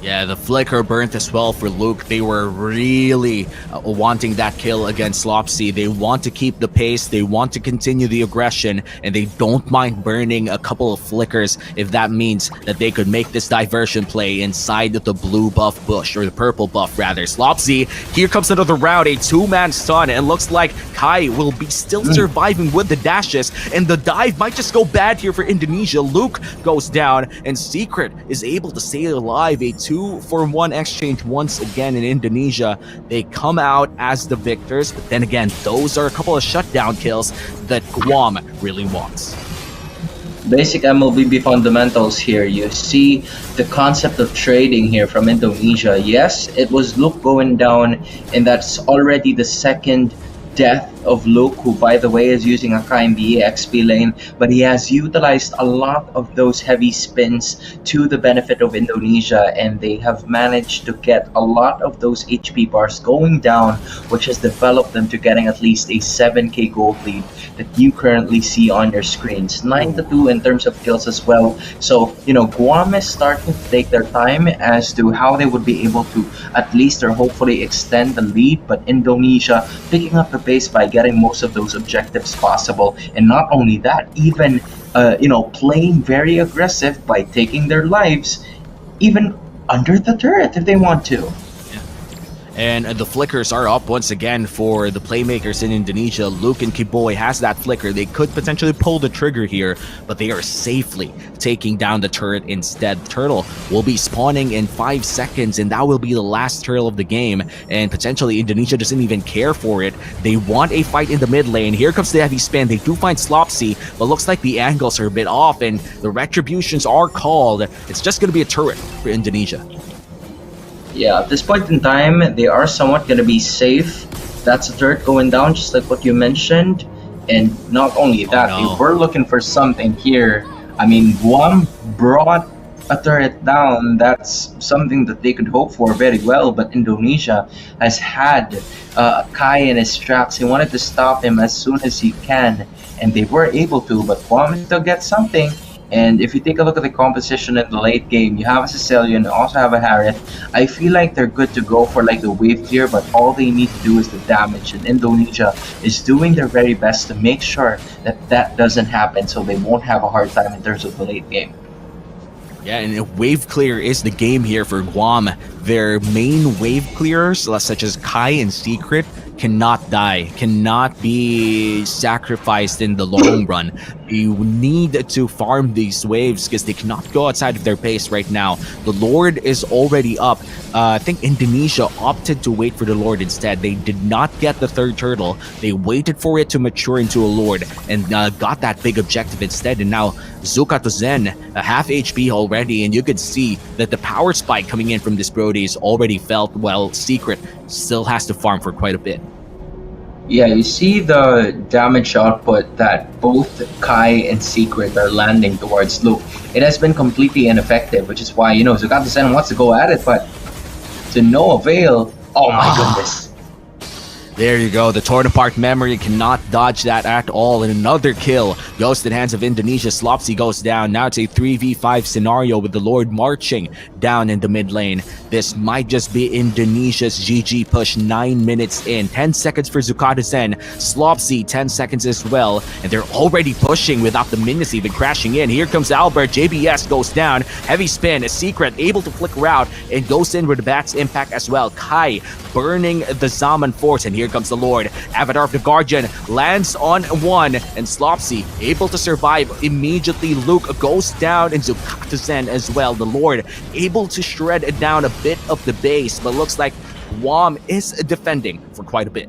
Yeah, the flicker burnt as well for Luke. They were really wanting that kill against Slopsy. They want to keep the pace, they want to continue the aggression, and they don't mind burning a couple of flickers if that means that they could make this diversion play inside the blue buff bush, or the purple buff rather. Slopsy, here comes another round, a two-man stun, and looks like Kai will be still surviving with the dashes, and the dive might just go bad here for Indonesia. Luke goes down, and Secret is able to stay alive. A 2-for-1 exchange once again in Indonesia. They come out as the victors, but then again, those are a couple of shutdown kills that Guam really wants. Basic MLBB fundamentals here. You see the concept of trading here from Indonesia. Yes, it was Luke going down, and that's already the second death of Luke, who by the way is using a Kai in the EXP lane, but he has utilized a lot of those heavy spins to the benefit of Indonesia, and they have managed to get a lot of those HP bars going down, which has developed them to getting at least a 7k gold lead that you currently see on your screens. 9-2 in terms of kills as well. So, you know, Guam is starting to take their time as to how they would be able to at least or hopefully extend the lead, but Indonesia picking up the pace by getting most of those objectives possible. And not only that, even playing very aggressive by taking their lives even under the turret if they want to. And the flickers are up once again for the playmakers in Indonesia. Luke and Kiboy has that flicker. They could potentially pull the trigger here, but they are safely taking down the turret instead. Turtle will be spawning in 5 seconds, and that will be the last turtle of the game. And potentially Indonesia doesn't even care for it. They want a fight in the mid lane. Here comes the heavy spin. They do find Slopsy, but looks like the angles are a bit off, and the retributions are called. It's just going to be a turret for Indonesia. Yeah, at this point in time, they are somewhat going to be safe. That's a turret going down, just like what you mentioned. And not only that, they were looking for something here. I mean, Guam brought a turret down. That's something that they could hope for very well. But Indonesia has had Kai in his tracks. He wanted to stop him as soon as he can. And they were able to, but Guam still gets something. And if you take a look at the composition in the late game, you have a Sicilian, you also have a Harith. I feel like they're good to go for like the wave clear, but all they need to do is the damage. And Indonesia is doing their very best to make sure that that doesn't happen, so they won't have a hard time in terms of the late game. Yeah, and wave clear is the game here for Guam. Their main wave clearers, such as Kai and Secret, cannot die, cannot be sacrificed in the long run. You need to farm these waves because they cannot go outside of their pace right now. The Lord is already up. I think Indonesia opted to wait for the Lord instead. They did not get the third turtle. They waited for it to mature into a Lord and got that big objective instead. And now Zuka to Zen, a half HP already, and you could see that the power spike coming in from this Brody is already felt, while Secret still has to farm for quite a bit. Yeah, you see the damage output that both Kai and Secret are landing towards Luke. It has been completely ineffective, which is why, Zuka to Zen wants to go at it, but to no avail. Oh my goodness. There you go. The torn apart memory cannot dodge that at all. And another kill goes to the hands of Indonesia. Slopsy goes down. Now it's a 3v5 scenario with the Lord marching down in the mid lane. This might just be Indonesia's GG push. 9 minutes in. 10 seconds for Zucata Zen. Slopsy 10 seconds as well. And they're already pushing without the minions even crashing in. Here comes Albert. JBS goes down. Heavy spin. A Secret able to flicker out and goes in with the Bat's impact as well. Kai burning the Zaman Force. And here comes the Lord. Avatar of the Guardian lands on one, and Slopsy able to survive immediately. Luke goes down, and Zucata Zen as well. The Lord able to shred down a bit of the base, but looks like Guam is defending for quite a bit.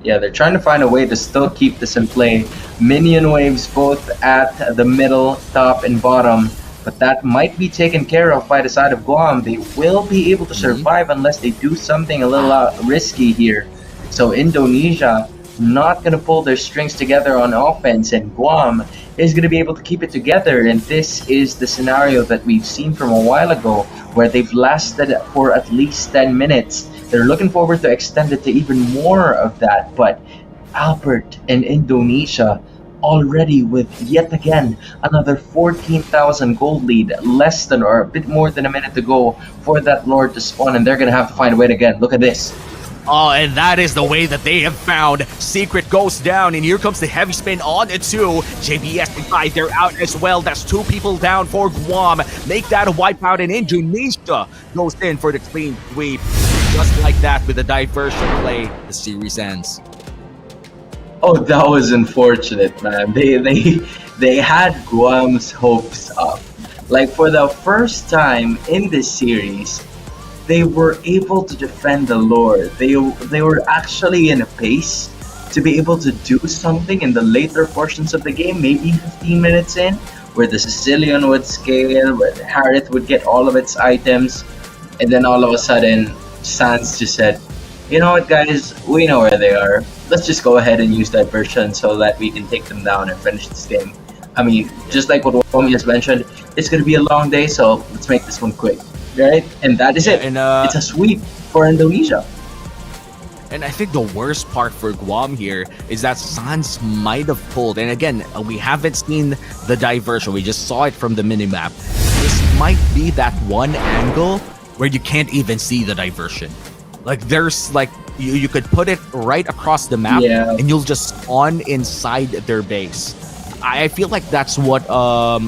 Yeah, they're trying to find a way to still keep this in play. Minion waves both at the middle, top, and bottom. But that might be taken care of by the side of Guam. They will be able to survive unless they do something a little risky here. So Indonesia not going to pull their strings together on offense, and Guam is going to be able to keep it together. And this is the scenario that we've seen from a while ago, where they've lasted for at least 10 minutes. They're looking forward to extend it to even more of that, but Albert and Indonesia already with yet again another 14,000 gold lead, less than or a bit more than a minute to go for that Lord to spawn, and they're gonna have to find a way again. Look at this. Oh, and that is the way that they have found. Secret goes down, and here comes the heavy spin on it too. JBS and Kai, they're out as well. That's 2 people down for Guam. Make that a wipeout, and Indonesia goes in for the clean sweep. Just like that, with the diversion play, the series ends. Oh, that was unfortunate, man. They had Guam's hopes up. Like, for the first time in this series, they were able to defend the Lord. They were actually in a pace to be able to do something in the later portions of the game, maybe 15 minutes in, where the Sicilian would scale, where the Harith would get all of its items, and then all of a sudden, Sans just said, "You know what, guys? We know where they are. Let's just go ahead and use diversion so that we can take them down and finish this game." I mean, just like what Womi just mentioned, it's going to be a long day, so let's make this one quick. Right? And that is it. And it's a sweep for Indonesia. And I think the worst part for Guam here is that Sans might have pulled. And again, we haven't seen the diversion. We just saw it from the minimap. This might be that one angle where you can't even see the diversion. Like, there's like, you could put it right across the map, and you'll just spawn inside their base. I feel like that's what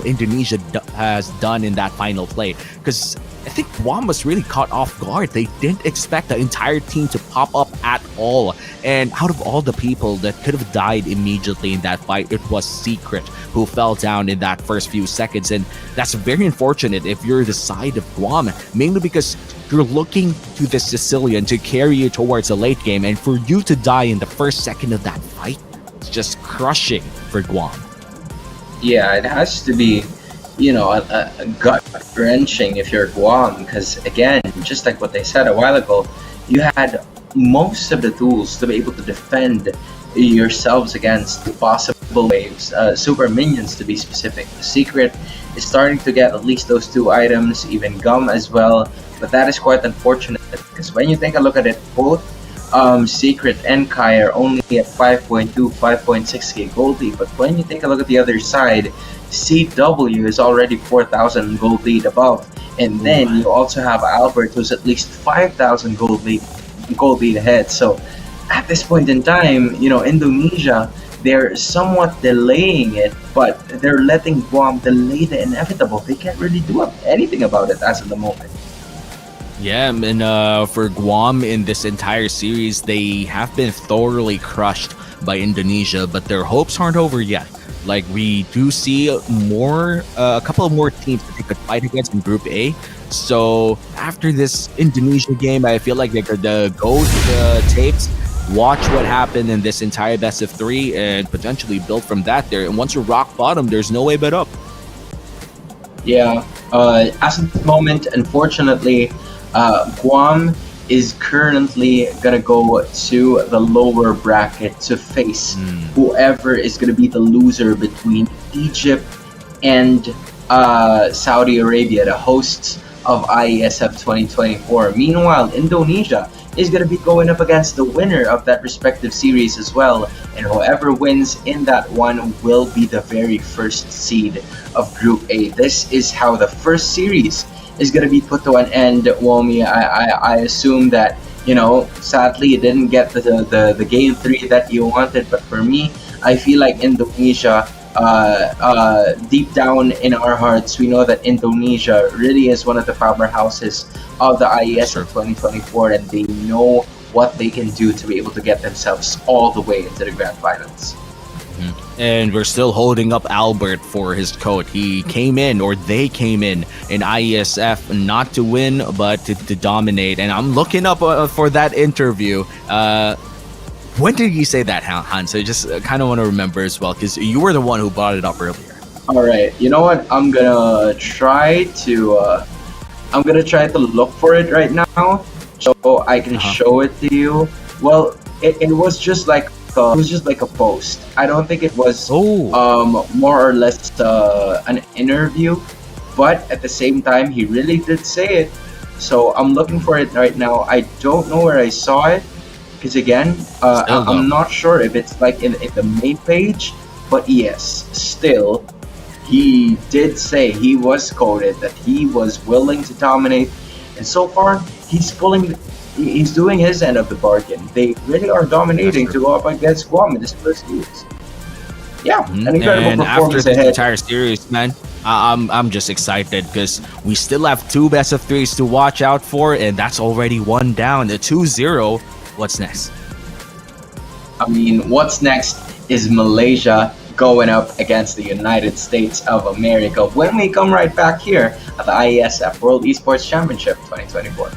Indonesia has done in that final play, because I think Guam was really caught off guard. They didn't expect the entire team to pop up at all. And out of all the people that could have died immediately in that fight, it was Secret who fell down in that first few seconds. And that's very unfortunate if you're the side of Guam, mainly because you're looking to the Sicilian to carry you towards a late game. And for you to die in the first second of that fight, it's just crushing for Guam. Yeah, it has to be, a gut-wrenching if you're Guam, because again, just like what they said a while ago, you had most of the tools to be able to defend yourselves against the possible waves, super minions to be specific. The Secret is starting to get at least those 2 items, even GUAM as well, but that is quite unfortunate, because when you take a look at it, both Secret and Kai are only at 5.2, 5.6k gold lead, but when you take a look at the other side, CW is already 4,000 gold lead above, and then you also have Albert, who's at least 5,000 gold lead ahead. So at this point in time, Indonesia, they're somewhat delaying it, but they're letting Guam delay the inevitable. They can't really do anything about it as of the moment. Yeah, and for Guam in this entire series, they have been thoroughly crushed by Indonesia, but their hopes aren't over yet. Like, we do see a couple of more teams that they could fight against in Group A. So after this Indonesia game, I feel like they could go to the tapes, watch what happened in this entire best of 3, and potentially build from that there. And once you're rock bottom, there's no way but up. Yeah, as of the moment, unfortunately, Guam is currently gonna go to the lower bracket to face whoever is gonna be the loser between Egypt and Saudi Arabia, the hosts of IESF 2024. Meanwhile, Indonesia is gonna be going up against the winner of that respective series as well, and whoever wins in that one will be the very first seed of Group A. This is how the first series is going to be put to an end, Womi. I assume that, sadly you didn't get the game 3 that you wanted, but for me, I feel like Indonesia, deep down in our hearts, we know that Indonesia really is one of the powerhouses of the IESF 2024, and they know what they can do to be able to get themselves all the way into the grand finals. And we're still holding up Albert for his coat. He came in, or they came in IESF not to win, but to dominate. And I'm looking up for that interview. When did you say that, Hans? I just kind of want to remember as well, because you were the one who brought it up earlier. All right, you know what? I'm gonna try to look for it right now, so I can show it to you. Well, it was just like it was just like a post. I don't think it was Oh, more or less an interview, but at the same time, he really did say it. So I'm looking for it right now. I don't know where I saw it because again, still though. I'm not sure if it's like in the main page, but yes, still, he did say he was quoted that he was willing to dominate, and so far he's doing his end of the bargain. They really are That's dominating true. to go up against Guam in this first series. Yeah, an incredible And after performance this ahead. entire series, man, I'm just excited because we still have two best of threes to watch out for, and that's already one down. The 2-0. What's next? I mean, what's next is Malaysia going up against the United States of America when we come right back here at the IESF World Esports Championship 2024.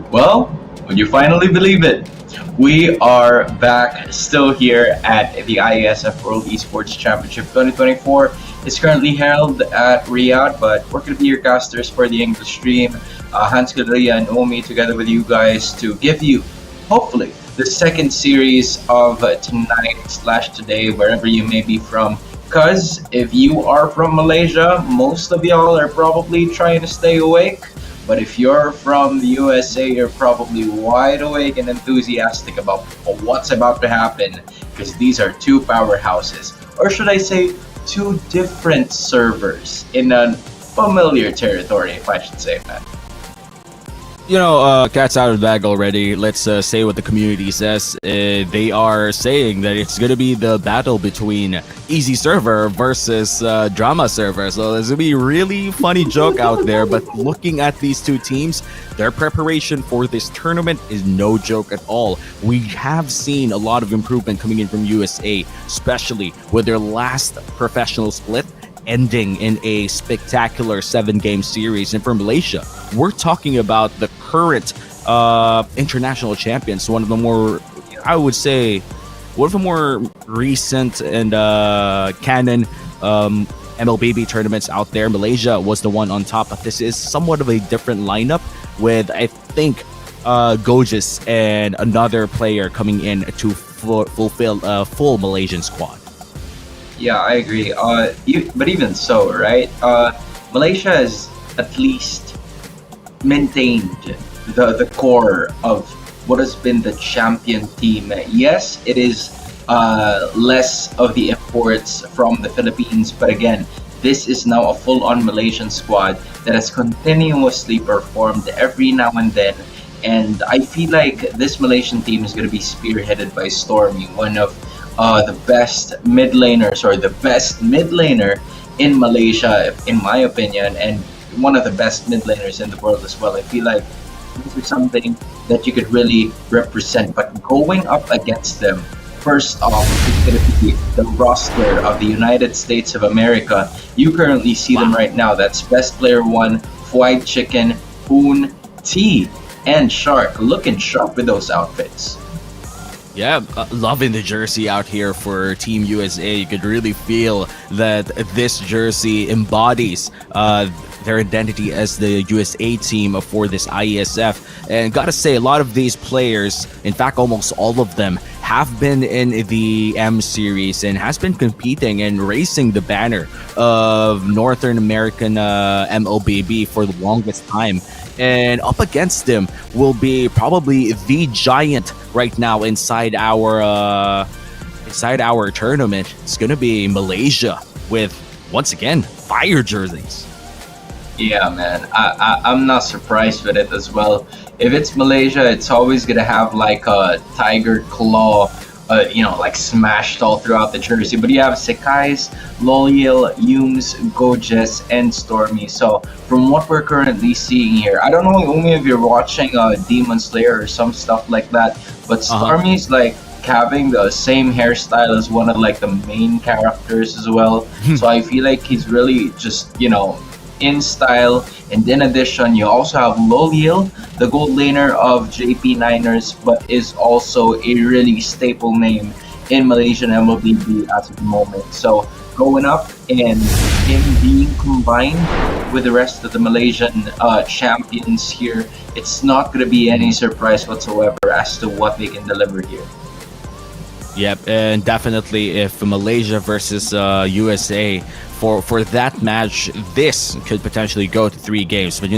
Well, when you finally believe it, we are back still here at the IESF World Esports Championship 2024. It's currently held at Riyadh, but we're going to be your casters for the English stream. Hans Galleria and Omi together with you guys to give you, hopefully, the second series of tonight slash today, wherever you may be from. Because if you are from Malaysia, most of y'all are probably trying to stay awake. But if you're from the USA, you're probably wide awake and enthusiastic about what's about to happen, because these are two powerhouses. Or should I say, two different servers in a familiar territory, if I should say that. Cat's out of the bag already. Let's say what the community says. They are saying that it's going to be the battle between Easy Server versus Drama Server. So there's going to be a really funny joke out there. But looking at these two teams, their preparation for this tournament is no joke at all. We have seen a lot of improvement coming in from USA, especially with their last professional split ending in a spectacular 7-game series. And for Malaysia, we're talking about the current international champions, one of the more, I would say, one of the more recent and canon MLBB tournaments out there. Malaysia was the one on top, but this is somewhat of a different lineup with, I think, Gojis and another player coming in to fulfill a full Malaysian squad. Yeah, I agree. But even so, right? Malaysia has at least maintained the core of what has been the champion team. Yes, it is less of the imports from the Philippines, but again, this is now a full-on Malaysian squad that has continuously performed every now and then. And I feel like this Malaysian team is going to be spearheaded by Stormy, one of the best mid laners, or the best mid laner in Malaysia, in my opinion, and one of the best mid laners in the world as well. I feel like this is something that you could really represent. But going up against them, first off, it's going to be the roster of the United States of America. You currently see them right now. That's Best Player 1, Fried Chicken, Poon, T, and Shark. Looking sharp with those outfits. Yeah, loving the jersey out here for Team USA. You could really feel that this jersey embodies their identity as the USA team for this IESF. And gotta say, a lot of these players, in fact, almost all of them, have been in the M series and has been competing and racing the banner of Northern American MLBB for the longest time. And up against them will be probably the giant right now inside our tournament. It's gonna be Malaysia with, once again, fire jerseys. Yeah, man, I'm not surprised with it as well. If it's Malaysia, it's always gonna have like a tiger claw, like smashed all throughout the jersey. But you have Sekai's, Loyal, Yums, Gojes, and Stormy. So from what we're currently seeing here, I don't know only if you're watching Demon Slayer or some stuff like that, but Stormy's like having the same hairstyle as one of like the main characters as well. So I feel like he's really just, in style. And in addition, you also have Loyal, the gold laner of JP Niners, but is also a really staple name in Malaysian MLBB as of the moment. So going up and him being combined with the rest of the Malaysian champions here, it's not going to be any surprise whatsoever as to what they can deliver here. Yep, and definitely if Malaysia versus USA, for that match, this could potentially go to 3 games. But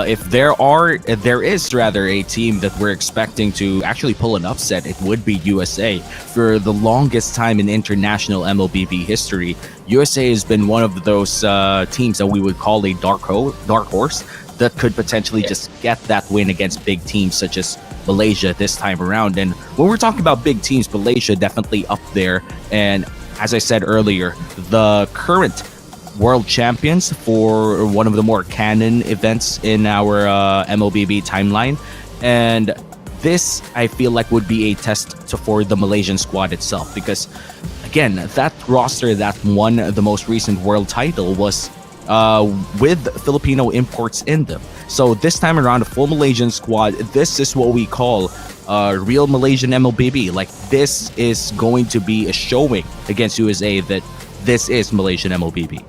if there is rather a team that we're expecting to actually pull an upset, it would be USA. For the longest time in international MLBB history, USA has been one of those teams that we would call a dark horse that could potentially just get that win against big teams such as Malaysia this time around. And when we're talking about big teams, Malaysia definitely up there. And as I said earlier, the current world champions for one of the more canon events in our MLBB timeline. And this, I feel like, would be a test for the Malaysian squad itself, because again, that roster that won the most recent world title was with Filipino imports in them. So this time around, a full Malaysian squad. This is what we call real Malaysian MLBB. Like, this is going to be a showing against USA that this is Malaysian MLBB.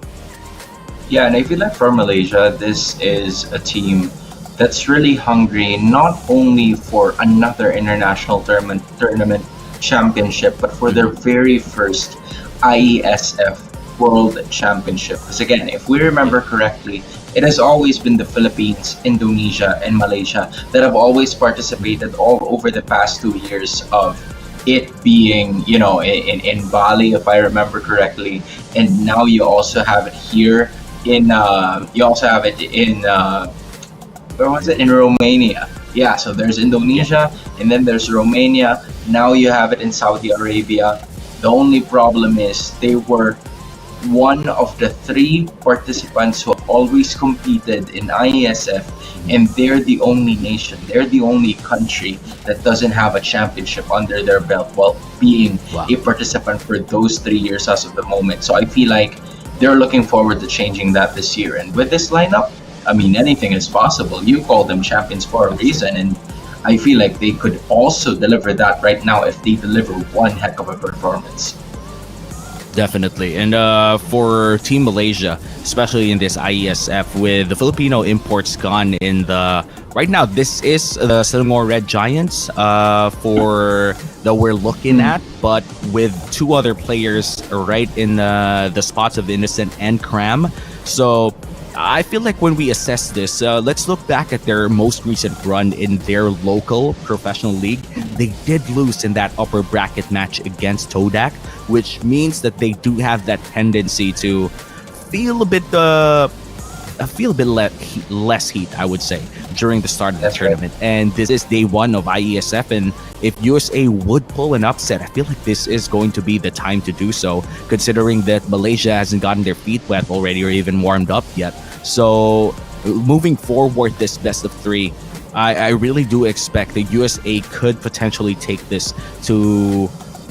Yeah, and I feel like for Malaysia, this is a team that's really hungry not only for another international tournament championship, but for their very first IESF World Championship. Because again, if we remember correctly, it has always been the Philippines, Indonesia, and Malaysia that have always participated all over the past 2 years of it being, in Bali, if I remember correctly, and now you also have it here you also have it in where was it, in Romania. Yeah, so there's Indonesia and then there's Romania. Now you have it in Saudi Arabia. The only problem is they were one of the 3 participants who have always competed in IESF, and they're the only nation, they're the only country that doesn't have a championship under their belt while being a participant for those 3 years as of the moment. So I feel like they're looking forward to changing that this year. And with this lineup, I mean, anything is possible. You call them champions for a reason, and I feel like they could also deliver that right now if they deliver one heck of a performance. Definitely. And for Team Malaysia, especially in this IESF, with the Filipino imports gone in the... Right now, this is the Selangor Red Giants for that we're looking at, but with 2 other players right in the spots of Innocent and Cram. So I feel like when we assess this, let's look back at their most recent run in their local professional league. They did lose in that upper bracket match against Todak, which means that they do have that tendency to feel a bit less heat, I would say, during the start of the tournament. And this is day 1 of IESF, and if USA would pull an upset, I feel like this is going to be the time to do so, considering that Malaysia hasn't gotten their feet wet already or even warmed up yet. So moving forward, this best of 3, I really do expect that USA could potentially take this to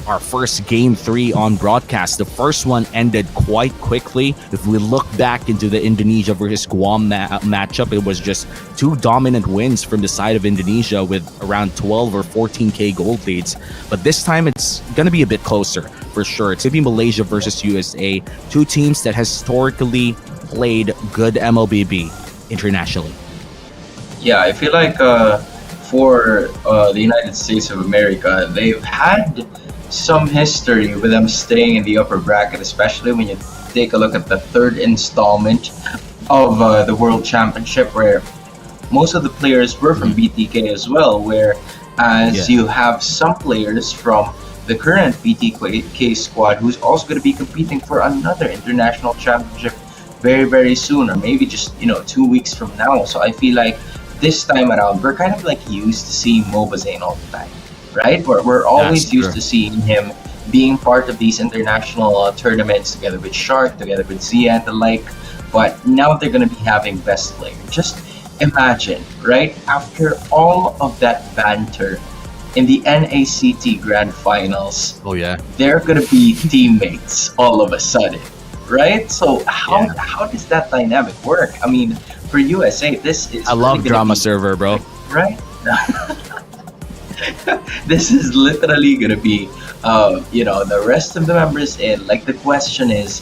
our first game 3 on broadcast. The first one ended quite quickly. If we look back into the Indonesia versus Guam matchup, it was just 2 dominant wins from the side of Indonesia with around 12 or 14k gold leads. But this time it's going to be a bit closer for sure. It's going to be Malaysia versus USA, 2 teams that historically played good MLBB internationally. Yeah, I feel like for the United States of America, they've had some history with them staying in the upper bracket, especially when you take a look at the 3rd installment of the World Championship, where most of the players were from BTK as well, whereas you have some players from the current BTK squad who's also going to be competing for another international championship very, very soon, or maybe just 2 weeks from now. So I feel like this time around, we're kind of like used to seeing Mobazane all the time, right? We're always used to seeing him being part of these international tournaments together with Shark, together with Zia and the like. But now they're going to be having best player. Just imagine, right? After all of that banter in the NACT Grand Finals, they're going to be teammates all of a sudden, right? So how does that dynamic work? I mean, for USA, this is... I love drama server, bro. Right? This is literally gonna be, the rest of the members in. Like, the question is,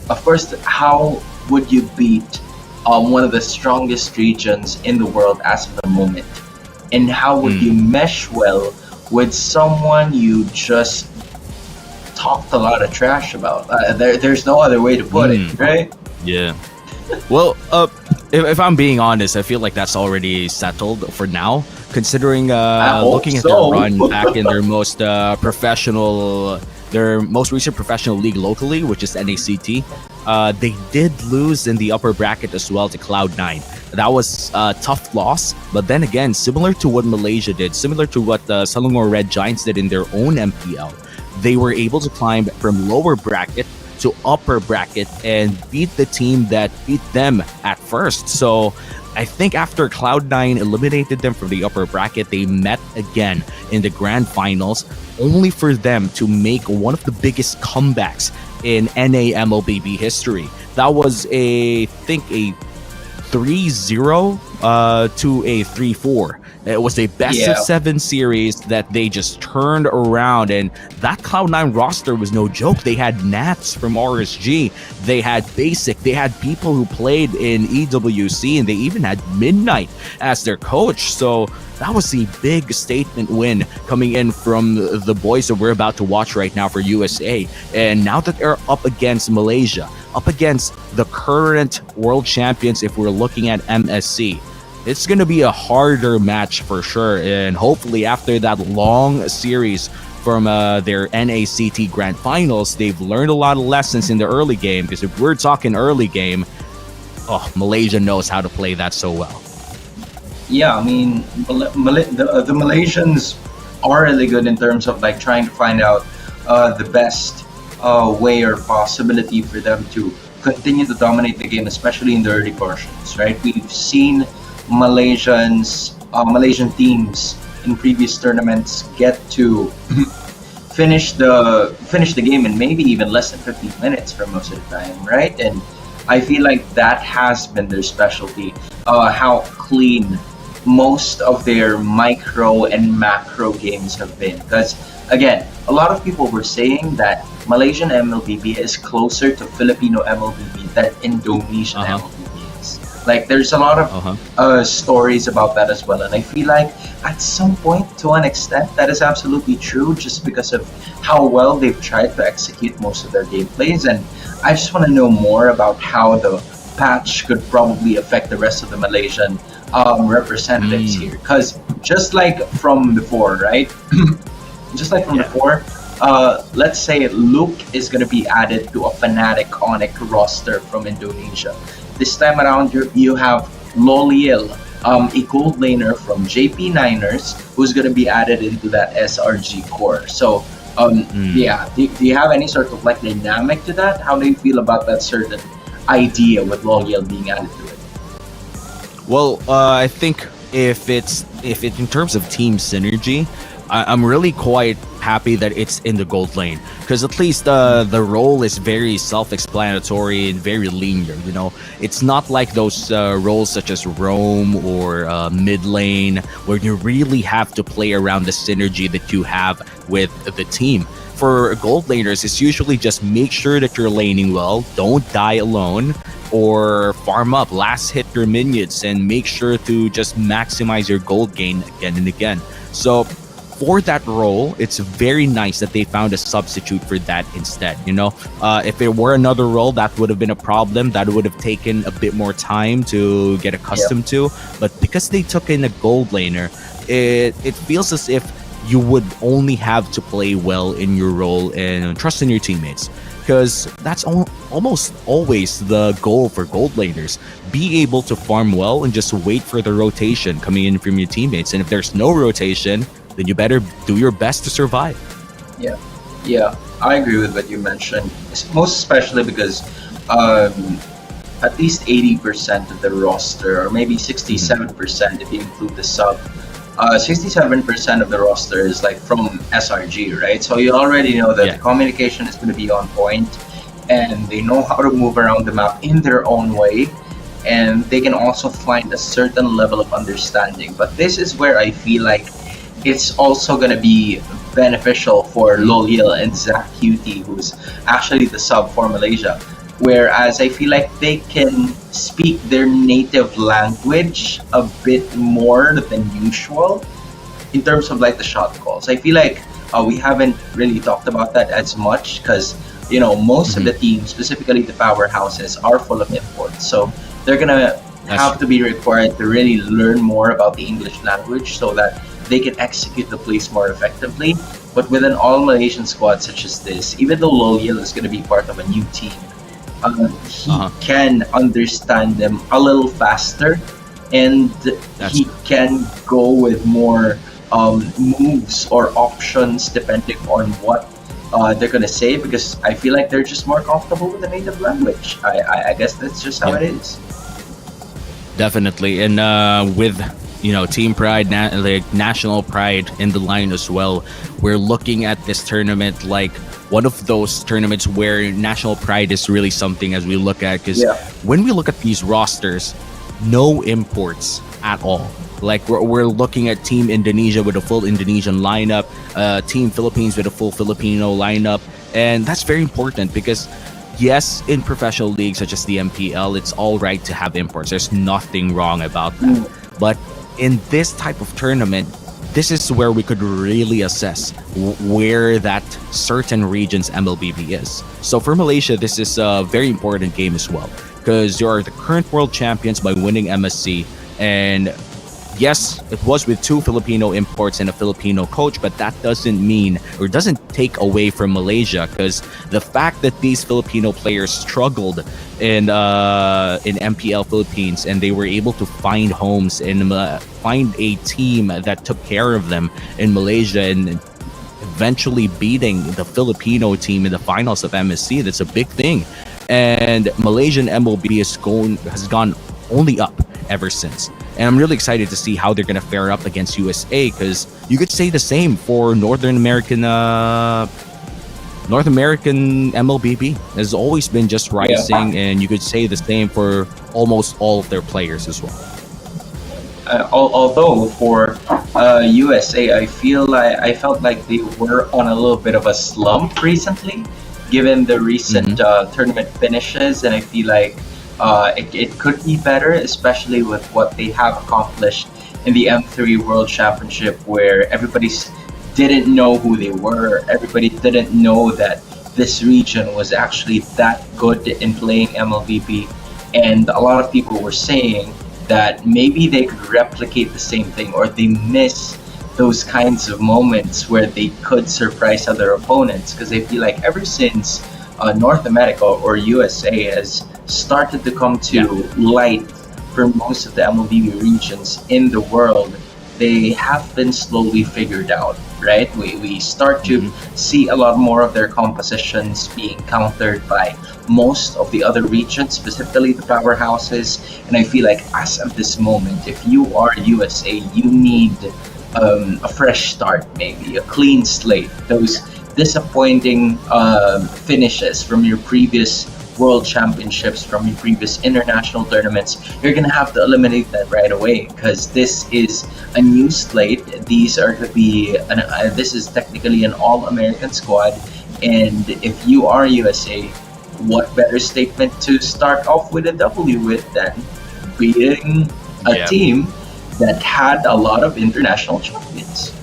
of course, how would you beat one of the strongest regions in the world as of the moment? And how would you mesh well with someone you just talked a lot of trash about? There's no other way to put it, right? Yeah. Well, if I'm being honest, I feel like that's already settled for now, considering looking at their run back in their most recent professional league locally, which is NACT. They did lose in the upper bracket as well to Cloud9. That was a tough loss, but then again, similar to what Malaysia did, similar to what the Selangor Red Giants did in their own MPL, they were able to climb from lower bracket to upper bracket and beat the team that beat them at first. So I think after Cloud9 eliminated them from the upper bracket, they met again in the grand finals, only for them to make one of the biggest comebacks in NA MLBB history. That was I think a 3-0 to a 3-4. It was a best of Yeah. 7 series that they just turned around, and that Cloud9 roster was no joke. They had Nats from RSG, they had Basic, they had people who played in EWC, and they even had Midnight as their coach. So that was a big statement win coming in from the boys that we're about to watch right now for USA. And now that they're up against Malaysia, up against the current world champions, if we're looking at MSC, it's going to be a harder match for sure. And hopefully after that long series from their NACT Grand Finals, they've learned a lot of lessons in the early game. Because if we're talking early game, Malaysia knows how to play that so well. Yeah, I mean, the Malaysians are really good in terms of like trying to find out the best way or possibility for them to continue to dominate the game, especially in the early portions, right? We've seen Malaysian teams in previous tournaments get to finish the game in maybe even less than 15 minutes for most of the time, right? And I feel like that has been their specialty, how clean most of their micro and macro games have been. Because again, a lot of people were saying that Malaysian MLBB is closer to Filipino MLBB than Indonesian MLBB is. Like, there's a lot of stories about that as well, and I feel like at some point, to an extent, that is absolutely true, just because of how well they've tried to execute most of their gameplays. And I just want to know more about how the patch could probably affect the rest of the Malaysian representatives here, because just like from before, right? Just like from before, let's say Luke is going to be added to a Fnatic Onyx roster from Indonesia. This time around, you have Loliel, a gold laner from JP Niners, who's going to be added into that SRG core. So, yeah, do you have any sort of like dynamic to that? How do you feel about that certain idea with Loliel being added to it? Well, I think if it's in terms of team synergy, I'm really quite happy that it's in the gold lane, because at least the role is very self-explanatory and very linear. You know, it's not like those roles such as roam or mid lane, where you really have to play around the synergy that you have with the team. For gold laners, it's usually just make sure that you're laning well, don't die alone, or farm up, last hit your minions, and make sure to just maximize your gold gain again and again. So for that role, it's very nice that they found a substitute for that instead. You know, if it were another role, that would have been a problem. That would have taken a bit more time to get accustomed to. But because they took in a gold laner, it feels as if you would only have to play well in your role and trust in your teammates. Because that's almost always the goal for gold laners. Be able to farm well and just wait for the rotation coming in from your teammates. And if there's no rotation, then you better do your best to survive. Yeah, I agree with what you mentioned. Most especially because at least 80% of the roster, or maybe 67% if you include the sub, 67% of the roster is like from SRG, right? So you already know that the communication is going to be on point, and they know how to move around the map in their own way, and they can also find a certain level of understanding. But this is where I feel like it's also going to be beneficial for Loliel and Zach QT, who's actually the sub for Malaysia. Whereas I feel like they can speak their native language a bit more than usual in terms of like the shot calls. I feel like we haven't really talked about that as much, because you know, most of the teams, specifically the powerhouses, are full of imports. So they're gonna have to be required to really learn more about the English language so that they can execute the plays more effectively. But with an all-Malaysian squad such as this, even though Loliel is going to be part of a new team, he can understand them a little faster, and he can go with more moves or options depending on what they're going to say, because I feel like they're just more comfortable with the native language. I guess that's just how it is. Definitely. And with team pride, like national pride in the line as well. We're looking at this tournament like one of those tournaments where national pride is really something as we look at, because Yeah. when we look at these rosters, no imports at all. Like we're looking at Team Indonesia with a full Indonesian lineup, Team Philippines with a full Filipino lineup, and that's very important because yes, in professional leagues such as the MPL, it's all right to have imports. There's nothing wrong about that. But in this type of tournament, this is where we could really assess where that certain region's MLBB is. So for Malaysia, this is a very important game as well because you are the current world champions by winning MSC. And yes, it was with 2 Filipino imports and a Filipino coach, but that doesn't mean or doesn't take away from Malaysia, because the fact that these Filipino players struggled in MPL Philippines and they were able to find homes and find a team that took care of them in Malaysia and eventually beating the Filipino team in the finals of MSC, that's a big thing. And Malaysian MLB has gone only up ever since. And I'm really excited to see how they're going to fare up against USA, because you could say the same for North American MLBB. Has always been just rising, and you could say the same for almost all of their players as well. Although for USA, I felt like they were on a little bit of a slump recently, given the recent tournament finishes, and I feel like it could be better, especially with what they have accomplished in the M3 World Championship, where everybody didn't know who they were. Everybody didn't know that this region was actually that good in playing MLBB, and a lot of people were saying that maybe they could replicate the same thing, or they miss those kinds of moments where they could surprise other opponents, because I feel like ever since North America or USA has started to come to light for most of the MLBB regions in the world, they have been slowly figured out, right? We start to see a lot more of their compositions being countered by most of the other regions, specifically the powerhouses. And I feel like as of this moment, if you are USA, you need a fresh start, maybe a clean slate. Those disappointing finishes from your previous world championships, from your previous international tournaments, you're gonna have to eliminate that right away, because this is a new slate. These are to be this is technically an all-American squad, and if you are USA, what better statement to start off with a W with than beating a team that had a lot of international champions.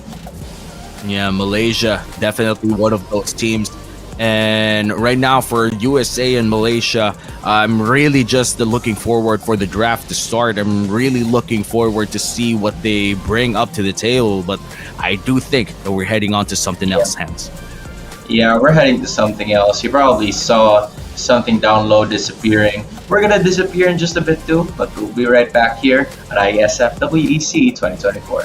Yeah, Malaysia, definitely one of those teams. And right now for USA and Malaysia, I'm really just looking forward for the draft to start. I'm really looking forward to see what they bring up to the table. But I do think that we're heading on to something else, Hans. Yeah, we're heading to something else. You probably saw something down low disappearing. We're gonna disappear in just a bit too, but we'll be right back here at IESF WEC 2024.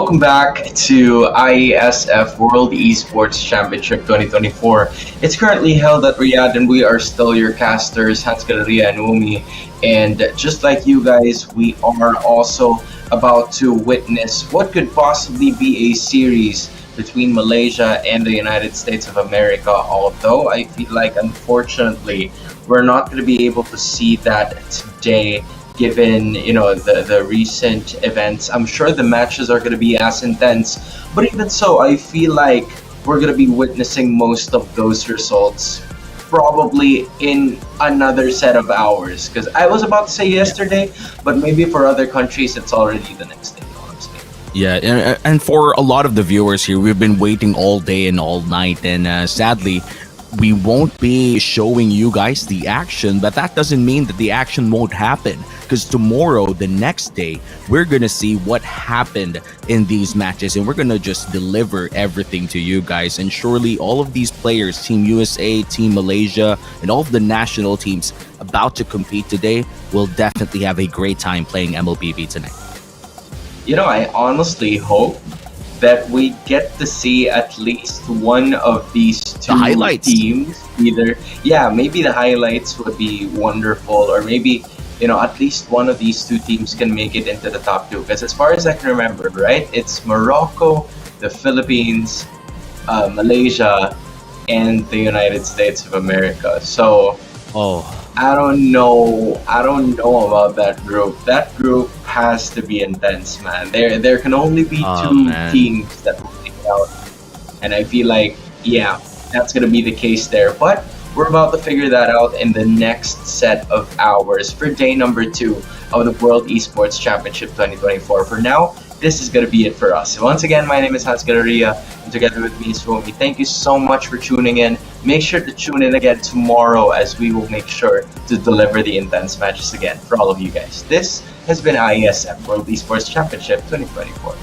welcome back to IESF World Esports Championship 2024. It's currently held at Riyadh, and we are still your casters, Hans Galeria and Umi. And just like you guys, we are also about to witness what could possibly be a series between Malaysia and the United States of America. Although I feel like, unfortunately, we're not going to be able to see that today given the recent events. I'm sure the matches are going to be as intense, but even so, I feel like we're going to be witnessing most of those results probably in another set of hours, because I was about to say yesterday, but maybe for other countries it's already the next day, honestly. Yeah, and for a lot of the viewers here, we've been waiting all day and all night, and sadly, we won't be showing you guys the action, but that doesn't mean that the action won't happen, because tomorrow, the next day, we're gonna see what happened in these matches, and we're gonna just deliver everything to you guys. And surely all of these players, Team USA, Team Malaysia, and all of the national teams about to compete today will definitely have a great time playing MLBB tonight. I honestly hope that we get to see at least one of these two teams. Maybe the highlights would be wonderful, or maybe at least one of these two teams can make it into the top two. Because as far as I can remember, right, it's Morocco, the Philippines, Malaysia, and the United States of America. So, I don't know about that group. That group has to be intense, man. There can only be two teams that will make it out, and I feel like that's gonna be the case there. But we're about to figure that out in the next set of hours for day number 2 of the World Esports Championship 2024. For now, this is going to be it for us. Once again, my name is Hans Galeria, and together with me is Romy. Thank you so much for tuning in. Make sure to tune in again tomorrow, as we will make sure to deliver the intense matches again for all of you guys. This has been IESF World Esports Championship 2024.